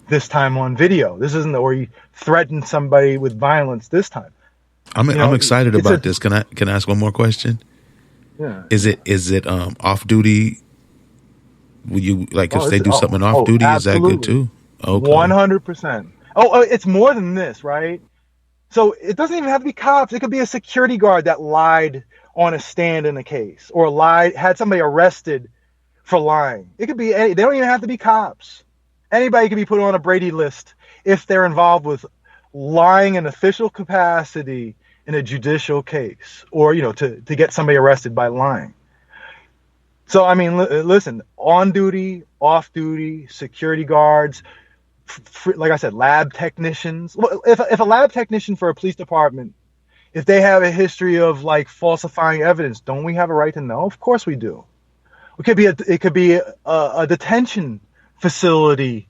this time on video. This isn't where he threatened somebody with violence this time. I'm excited about this. Can I ask one more question? Yeah. Is it off duty? Will you if they do something off duty? Absolutely. Is that good too? Okay. 100%. Oh, it's more than this, right? So it doesn't even have to be cops. It could be a security guard that lied on a stand in a case, or had somebody arrested for lying. It could be they don't even have to be cops. Anybody can be put on a Brady list if they're involved with lying in official capacity in a judicial case, or to get somebody arrested by lying. So I mean, listen, on duty, off duty, security guards, like I said, lab technicians. If a lab technician for a police department, if they have a history of falsifying evidence, don't we have a right to know? Of course we do. It could be a detention facility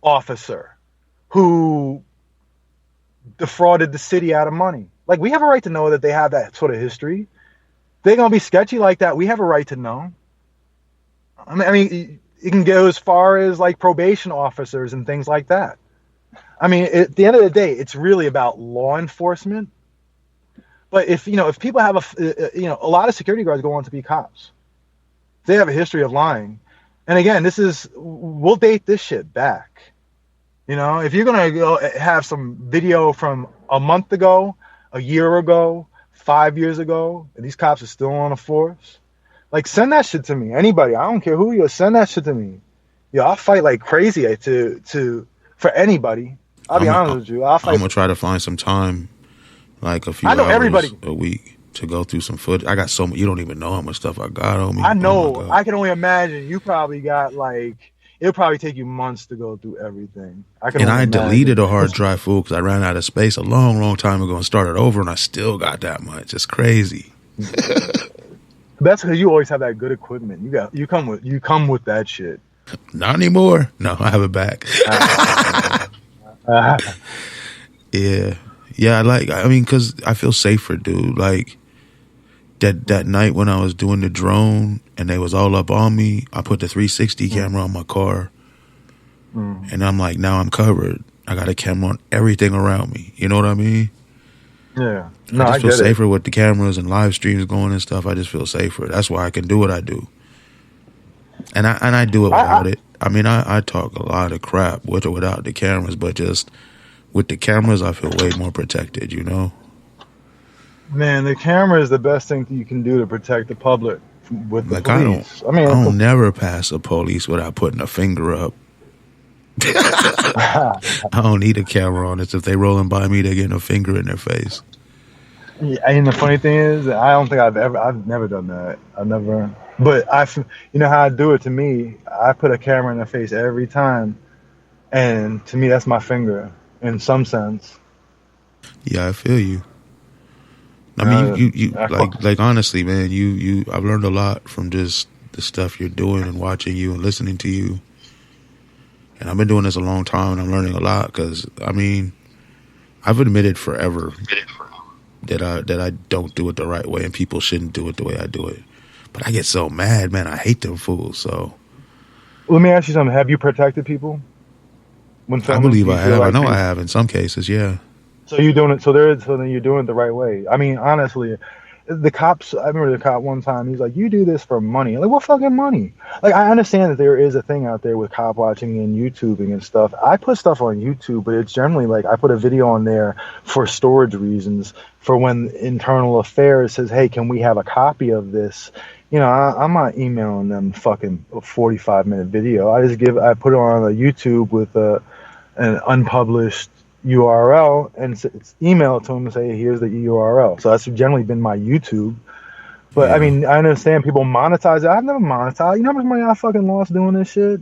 officer who defrauded the city out of money. We have a right to know that they have that sort of history. They're gonna be sketchy like that. We have a right to know. I mean, it can go as far as probation officers and things like that. I mean, at the end of the day, it's really about law enforcement. But if people have a lot of security guards go on to be cops. They have a history of lying. And again, we'll date this shit back. If you're going to go have some video from a month ago, a year ago, 5 years ago, and these cops are still on the force, send that shit to me. Anybody, I don't care who you are, send that shit to me. I'll fight like crazy for anybody. I'll be honest with you. I'm going to try to find some time. A few hours a week to go through some footage. I got so much. You don't even know how much stuff I got on me. I know. Oh, I can only imagine. You probably got it'll probably take you months to go through everything. I deleted a hard drive full because I ran out of space a long, long time ago and started over, and I still got that much. It's crazy. That's because you always have that good equipment. You come with that shit. Not anymore. No, I have it back. Yeah. Yeah, because I feel safer, dude. That night when I was doing the drone and they was all up on me, I put the 360 camera on my car. And I'm now I'm covered. I got a camera on everything around me. You know what I mean? Yeah. No, I just feel safer with the cameras and live streams going and stuff. I just feel safer. That's why I can do what I do. And I do it without it. I mean, I talk a lot of crap with or without the cameras, but just with the cameras, I feel way more protected, Man, the camera is the best thing you can do to protect the public with the police. I don't never pass a police without putting a finger up. I don't need a camera on it. If they rolling by me, they're getting a finger in their face. Yeah, and the funny thing is, I don't think I've never done that. I've never, but how I do it to me, I put a camera in their face every time. And to me, that's my finger in some sense. Yeah, I feel you. I mean, you honestly, man, I've learned a lot from just the stuff you're doing and watching you and listening to you. And I've been doing this a long time, and I'm learning a lot because, I mean, I've admitted forever that I don't do it the right way and people shouldn't do it the way I do it. But I get so mad, man. I hate them fools. So let me ask you something. Have you protected people? I believe I have. I know I have in some cases, yeah. So you're doing it. So then you're doing it the right way. I mean, honestly, the cops. I remember the cop one time. He's like, "You do this for money." I'm like, what fucking money? I understand that there is a thing out there with cop watching and YouTubing and stuff. I put stuff on YouTube, but it's generally I put a video on there for storage reasons. For when internal affairs says, "Hey, can we have a copy of this?" I'm not emailing them fucking 45-minute video. I put it on a YouTube with an unpublished URL and it's email to them and say, here's the URL. So that's generally been my YouTube. But I Yeah. mean, I understand people monetize it. I've never monetized. You know how much money I fucking lost doing this shit?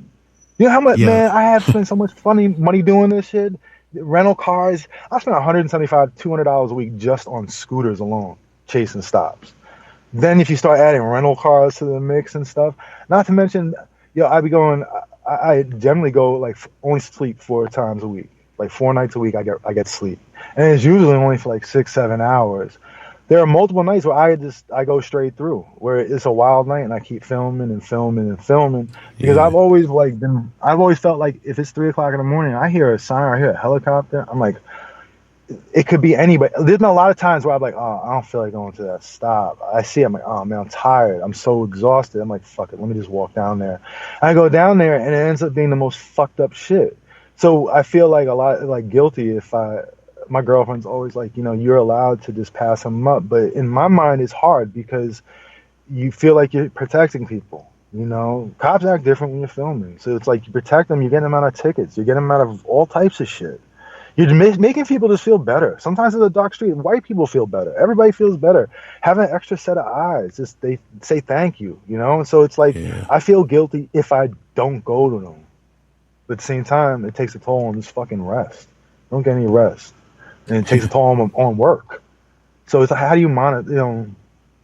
You know how much, Yeah. man, I have spent so much funny money doing this shit? Rental cars. I spent 175 $200 a week just on scooters alone, chasing stops. Then if you start adding rental cars to the mix and stuff, not to mention, I be going. I generally go like only sleep 4 times a week, like 4 nights a week. I get sleep, and it's usually only for like 6 7 hours. There are multiple nights where I go straight through, where it's a wild night and I keep filming and filming and filming because Yeah. I've always felt like if it's 3 o'clock in the morning, I hear a siren, I hear a helicopter, I'm like, it could be anybody. There's been a lot of times where I'm like, oh, I don't feel like going to that stop. I see, I'm like, oh man, I'm tired. I'm so exhausted. I'm like, fuck it, let me just walk down there. I go down there, and it ends up being the most fucked up shit. So I feel like a lot like guilty if my girlfriend's always like, you're allowed to just pass them up, but in my mind, it's hard because you feel like you're protecting people. Cops act different when you're filming, so it's like you protect them. You're getting them out of tickets. You're getting them out of all types of shit. You're making people just feel better. Sometimes in the dark street, white people feel better. Everybody feels better. Having an extra set of eyes, just they say thank you, So it's like Yeah. I feel guilty if I don't go to them. But at the same time, it takes a toll on this fucking rest. Don't get any rest, and it takes a Yeah. toll on work. So it's like, how do you monetize?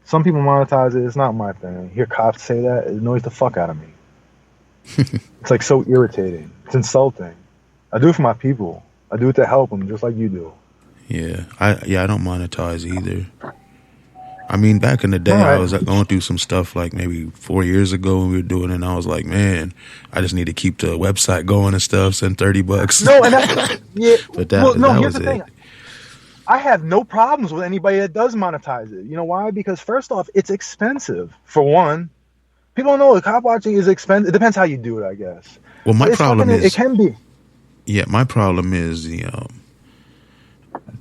Some people monetize it. It's not my thing. Hear cops say that, it annoys the fuck out of me. It's like so irritating. It's insulting. I do it for my people. I do it to help them, just like you do. Yeah. I don't monetize either. I mean, back in the All day, I right. was going through some stuff like maybe 4 years ago when we were doing it, and I was like, man, I just need to keep the website going and stuff, send $30. No, and that's yeah. But Well, no. that Here's was the it. thing. I have no problems with anybody that does monetize it. You know why? Because first off, it's expensive. For one, people don't know cop watching is expensive. It depends how you do it, I guess. Well, my But it's fucking. problem It is, can be. yeah, my problem is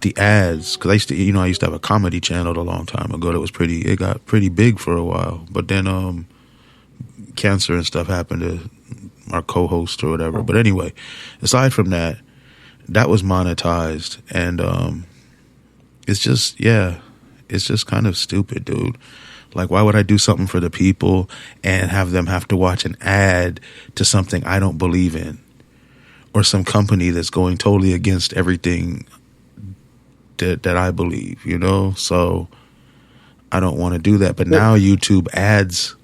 the ads, because I used to have a comedy channel a long time ago that was it got pretty big for a while, but then cancer and stuff happened to our co-host or whatever. But anyway, aside from that, that was monetized, and it's just it's just kind of stupid, dude. Like, why would I do something for the people and have them have to watch an ad to something I don't believe in, or some company that's going totally against everything that I believe, So I don't want to do that. But now YouTube ads,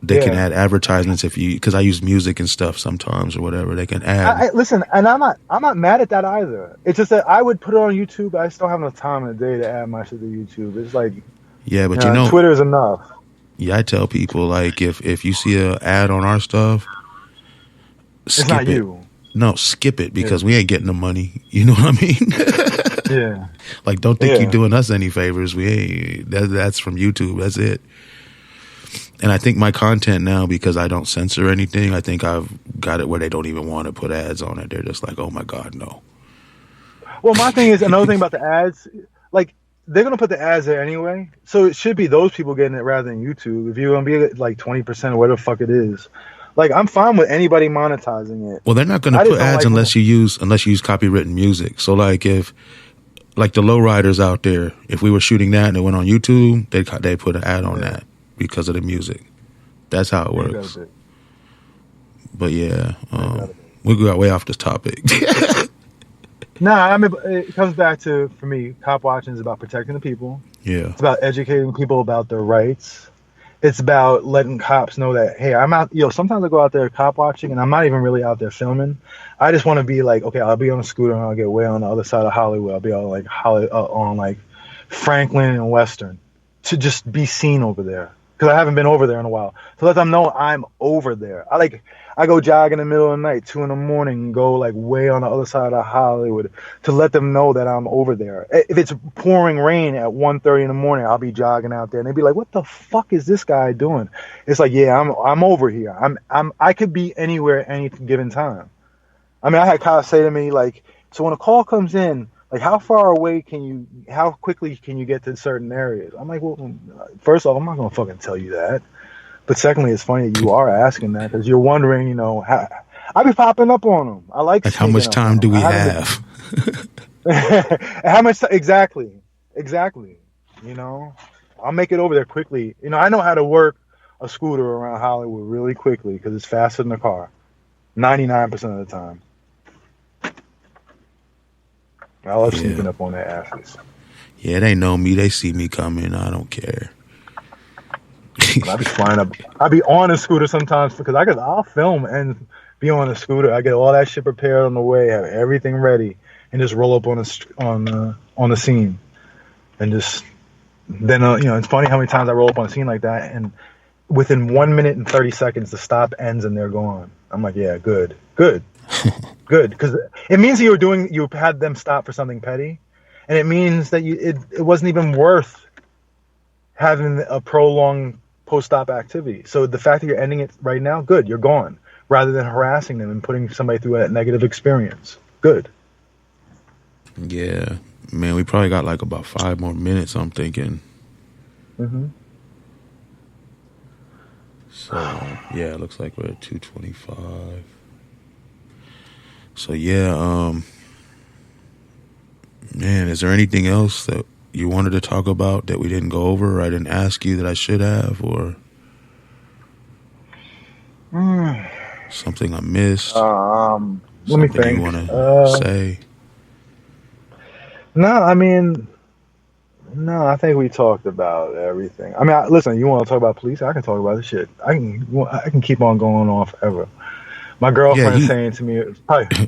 they can add advertisements because I use music and stuff sometimes or whatever. They can add. Listen, and I'm not mad at that either. It's just that I would put it on YouTube. But I still have no time in the day to add my shit to YouTube. It's like, Yeah, but Twitter is enough. yeah, I tell people, like, if you see a ad on our stuff, It's not skip it. you. No, skip it because we ain't getting the money. You know what I mean? Yeah. Like, don't think Yeah. you're doing us any favors. We ain't. That's from YouTube. That's it. And I think my content now, because I don't censor anything, I think I've got it where they don't even want to put ads on it. They're just like, oh my God, no. Well, my thing is another thing about the ads. Like, they're gonna put the ads there anyway, so it should be those people getting it rather than YouTube. If you're gonna be like 20% or whatever the fuck it is, like, I'm fine with anybody monetizing it. Well, they're not going to put ads unless you use copywritten music. So, like, if like the lowriders out there, if we were shooting that and it went on YouTube, they put an ad on that because of the music. That's how it works. But yeah, we got way off this topic. Nah, I mean, it comes back to, for me, cop watching is about protecting the people. Yeah, It's about educating people about their rights. It's about letting cops know that, hey, I'm out. Sometimes I go out there cop watching, and I'm not even really out there filming. I just want to be like, okay, I'll be on a scooter and I'll get way on the other side of Hollywood. I'll be on like Franklin and Western to just be seen over there, because I haven't been over there in a while. To let them know I'm over there. I go jog in the middle of the night, 2 a.m, and go like way on the other side of Hollywood to let them know that I'm over there. If it's pouring rain at 1:30 a.m, I'll be jogging out there, and they'd be like, "What the fuck is this guy doing?" It's like, yeah, I'm over here. I could be anywhere at any given time. I mean, I had cops say to me like, "So when a call comes in, like, how quickly can you get to certain areas?" I'm like, well, first off, I'm not gonna fucking tell you that. But secondly, it's funny that you are asking that, because you're wondering, how I be popping up on them. I like how much time do we have? How much? Exactly. I'll make it over there quickly. You know, I know how to work a scooter around Hollywood really quickly because it's faster than a car. 99% of the time. I love sneaking up on their asses. Yeah, they know me. They see me coming. I don't care. I be flying up. I be on a scooter sometimes because I'll film and be on a scooter. I get all that shit prepared on the way, have everything ready, and just roll up on the scene, and just then you know, it's funny how many times I roll up on a scene like that, and within 1 minute and 30 seconds the stop ends and they're gone. I'm like, yeah, good, because it means that you had them stop for something petty, and it means that it wasn't even worth having a prolonged post-op activity. So the fact that you're ending it right now, good, you're gone, rather than harassing them and putting somebody through that negative experience. Good. Yeah, man, we probably got like about 5 more minutes, I'm thinking. Mm-hmm. So yeah, it looks like we're at 2:25. So yeah, man, is there anything else that you wanted to talk about that we didn't go over, or I didn't ask you that I should have, or something I missed? Let me Something think. you want to say? No, I think we talked about everything. I mean, listen, you want to talk about police? I can talk about this shit. I can keep on going on forever. My girlfriend's saying to me,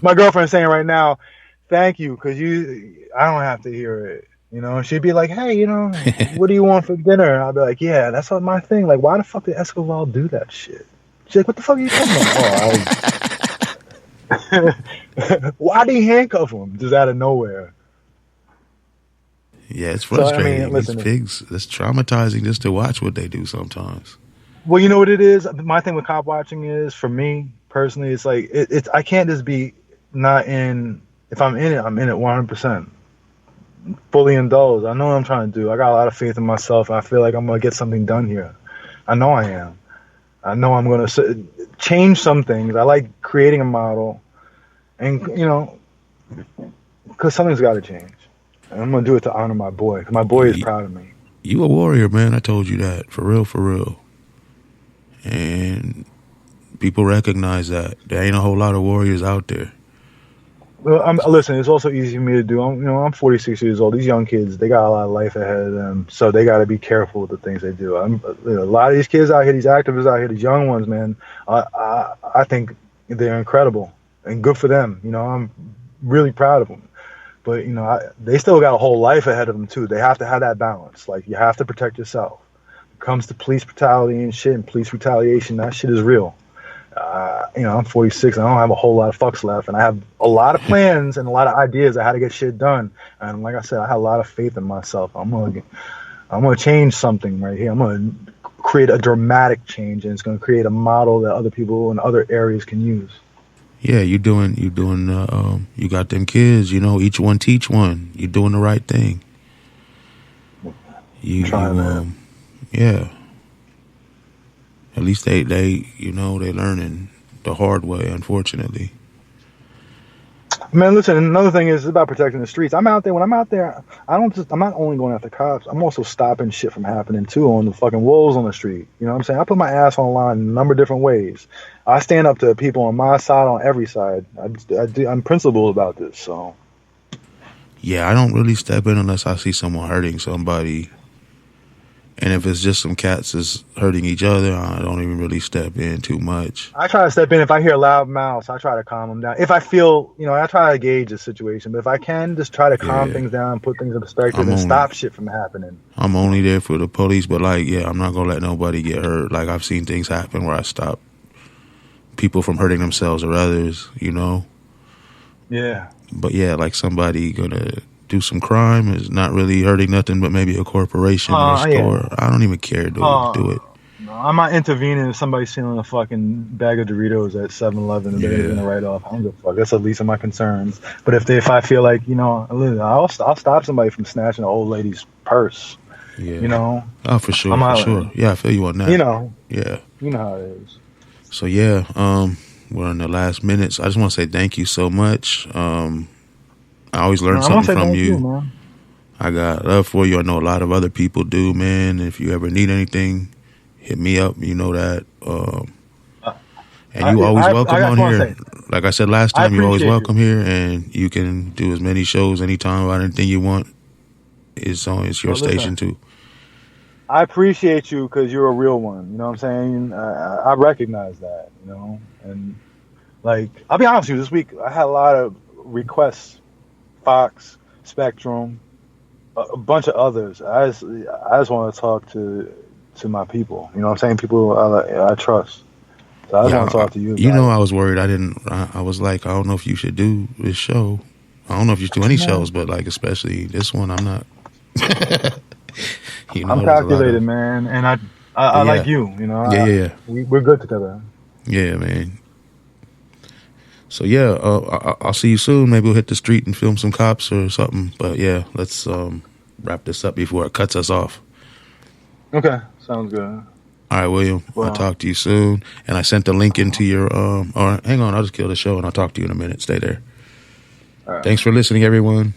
my girlfriend's saying right now, thank you, because I don't have to hear it. You know, she'd be like, hey, you know, what do you want for dinner? I'd be like, yeah, that's not my thing. Like, why the fuck did Escobar do that shit? She's like, what the fuck are you talking about? Why did he handcuff him just out of nowhere? Yeah, it's frustrating. So, I mean, listen, these pigs, it's traumatizing just to watch what they do sometimes. Well, you know what it is? My thing with cop watching is, for me personally, it's like, I can't just be not in. If I'm in it 100%. Fully indulged. I know what I'm trying to do. I got a lot of faith in myself. I feel like I'm going to get something done here. I know I am. I know I'm going to change some things. I like creating a model. And, you know, because something's got to change. And I'm going to do it to honor my boy. Because my boy is proud of me. You a warrior, man. I told you that. For real, for real. And people recognize that. There ain't a whole lot of warriors out there. Well, listen, it's also easy for me to do. I'm 46 years old. These young kids, they got a lot of life ahead of them, so they got to be careful with the things they do. A lot of these kids out here, these activists out here, these young ones, man, I think they're incredible and good for them. You know, I'm really proud of them. But, you know, they still got a whole life ahead of them, too. They have to have that balance. Like, you have to protect yourself. When it comes to police brutality and shit and police retaliation, that shit is real. You know, I'm 46. I don't have a whole lot of fucks left, and I have a lot of plans and a lot of ideas of how to get shit done. And like I said, I have a lot of faith in myself. I'm gonna change something right here. I'm gonna create a dramatic change, and it's gonna create a model that other people in other areas can use. Yeah, you got them kids. You know, each one teach one. You're doing the right thing. Yeah. At least they learning the hard way, unfortunately. Man, listen, another thing is about protecting the streets. I'm out there. When I'm out there, I'm not only going after cops, I'm also stopping shit from happening too on the fucking wolves on the street. You know what I'm saying? I put my ass on the line in a number of different ways. I stand up to people on my side, on every side. I'm principled about this, so. Yeah, I don't really step in unless I see someone hurting somebody. And if it's just some cats that's hurting each other, I don't even really step in too much. I try to step in if I hear loud mouths. I try to calm them down. If I feel, you know, I try to gauge the situation. But if I can, just try to calm things down, put things in perspective, and stop shit from happening. I'm only there for the police, but like, yeah, I'm not gonna let nobody get hurt. Like, I've seen things happen where I stop people from hurting themselves or others, you know. Yeah. But yeah, like somebody gonna do some crime is not really hurting nothing but maybe a corporation or a store. Yeah. I don't even care to do it. No, I'm not intervening if somebody's stealing a fucking bag of Doritos at 7-Eleven and they're going to write off. I don't give a fuck. That's the least of my concerns. But if I feel like, you know, I'll stop somebody from snatching an old lady's purse. Yeah. You know? Oh, for sure, sure. Yeah, I feel you on that. You know. Yeah. You know how it is. So, yeah, we're in the last minutes. I just want to say thank you so much. I always learn something from you. I got love for you. I know a lot of other people do, man. If you ever need anything, hit me up. You know that. And you always welcome I on just want to here. say, Like I said last I time, you're always appreciate you. welcome here, and you can do as many shows anytime about anything you want. It's your Well, listen, station too. I appreciate you because you're a real one. You know what I'm saying? I recognize that. You know, and like I'll be honest with you, this week I had a lot of requests. Fox, Spectrum, a bunch of others. I just want to talk to my people. You know what I'm saying? People I trust. So I just want Yeah, to talk to you you about know, it. I was worried. I was like, I don't know if you should do this show. I don't know if you should do any shows, Man, but like especially this one, I'm not. You I'm know, there's a lot calculated, of. man, and But I like yeah, you. You know, yeah. we're good together. Yeah, man. So yeah, I'll see you soon. Maybe we'll hit the street and film some cops or something. But yeah, let's wrap this up before it cuts us off. Okay, sounds good. All right, William. I'll Well, talk to you soon. And I sent the link into your Or hang on, I'll just kill the show and I'll talk to you in a minute. Stay there. all right. Thanks for listening, everyone.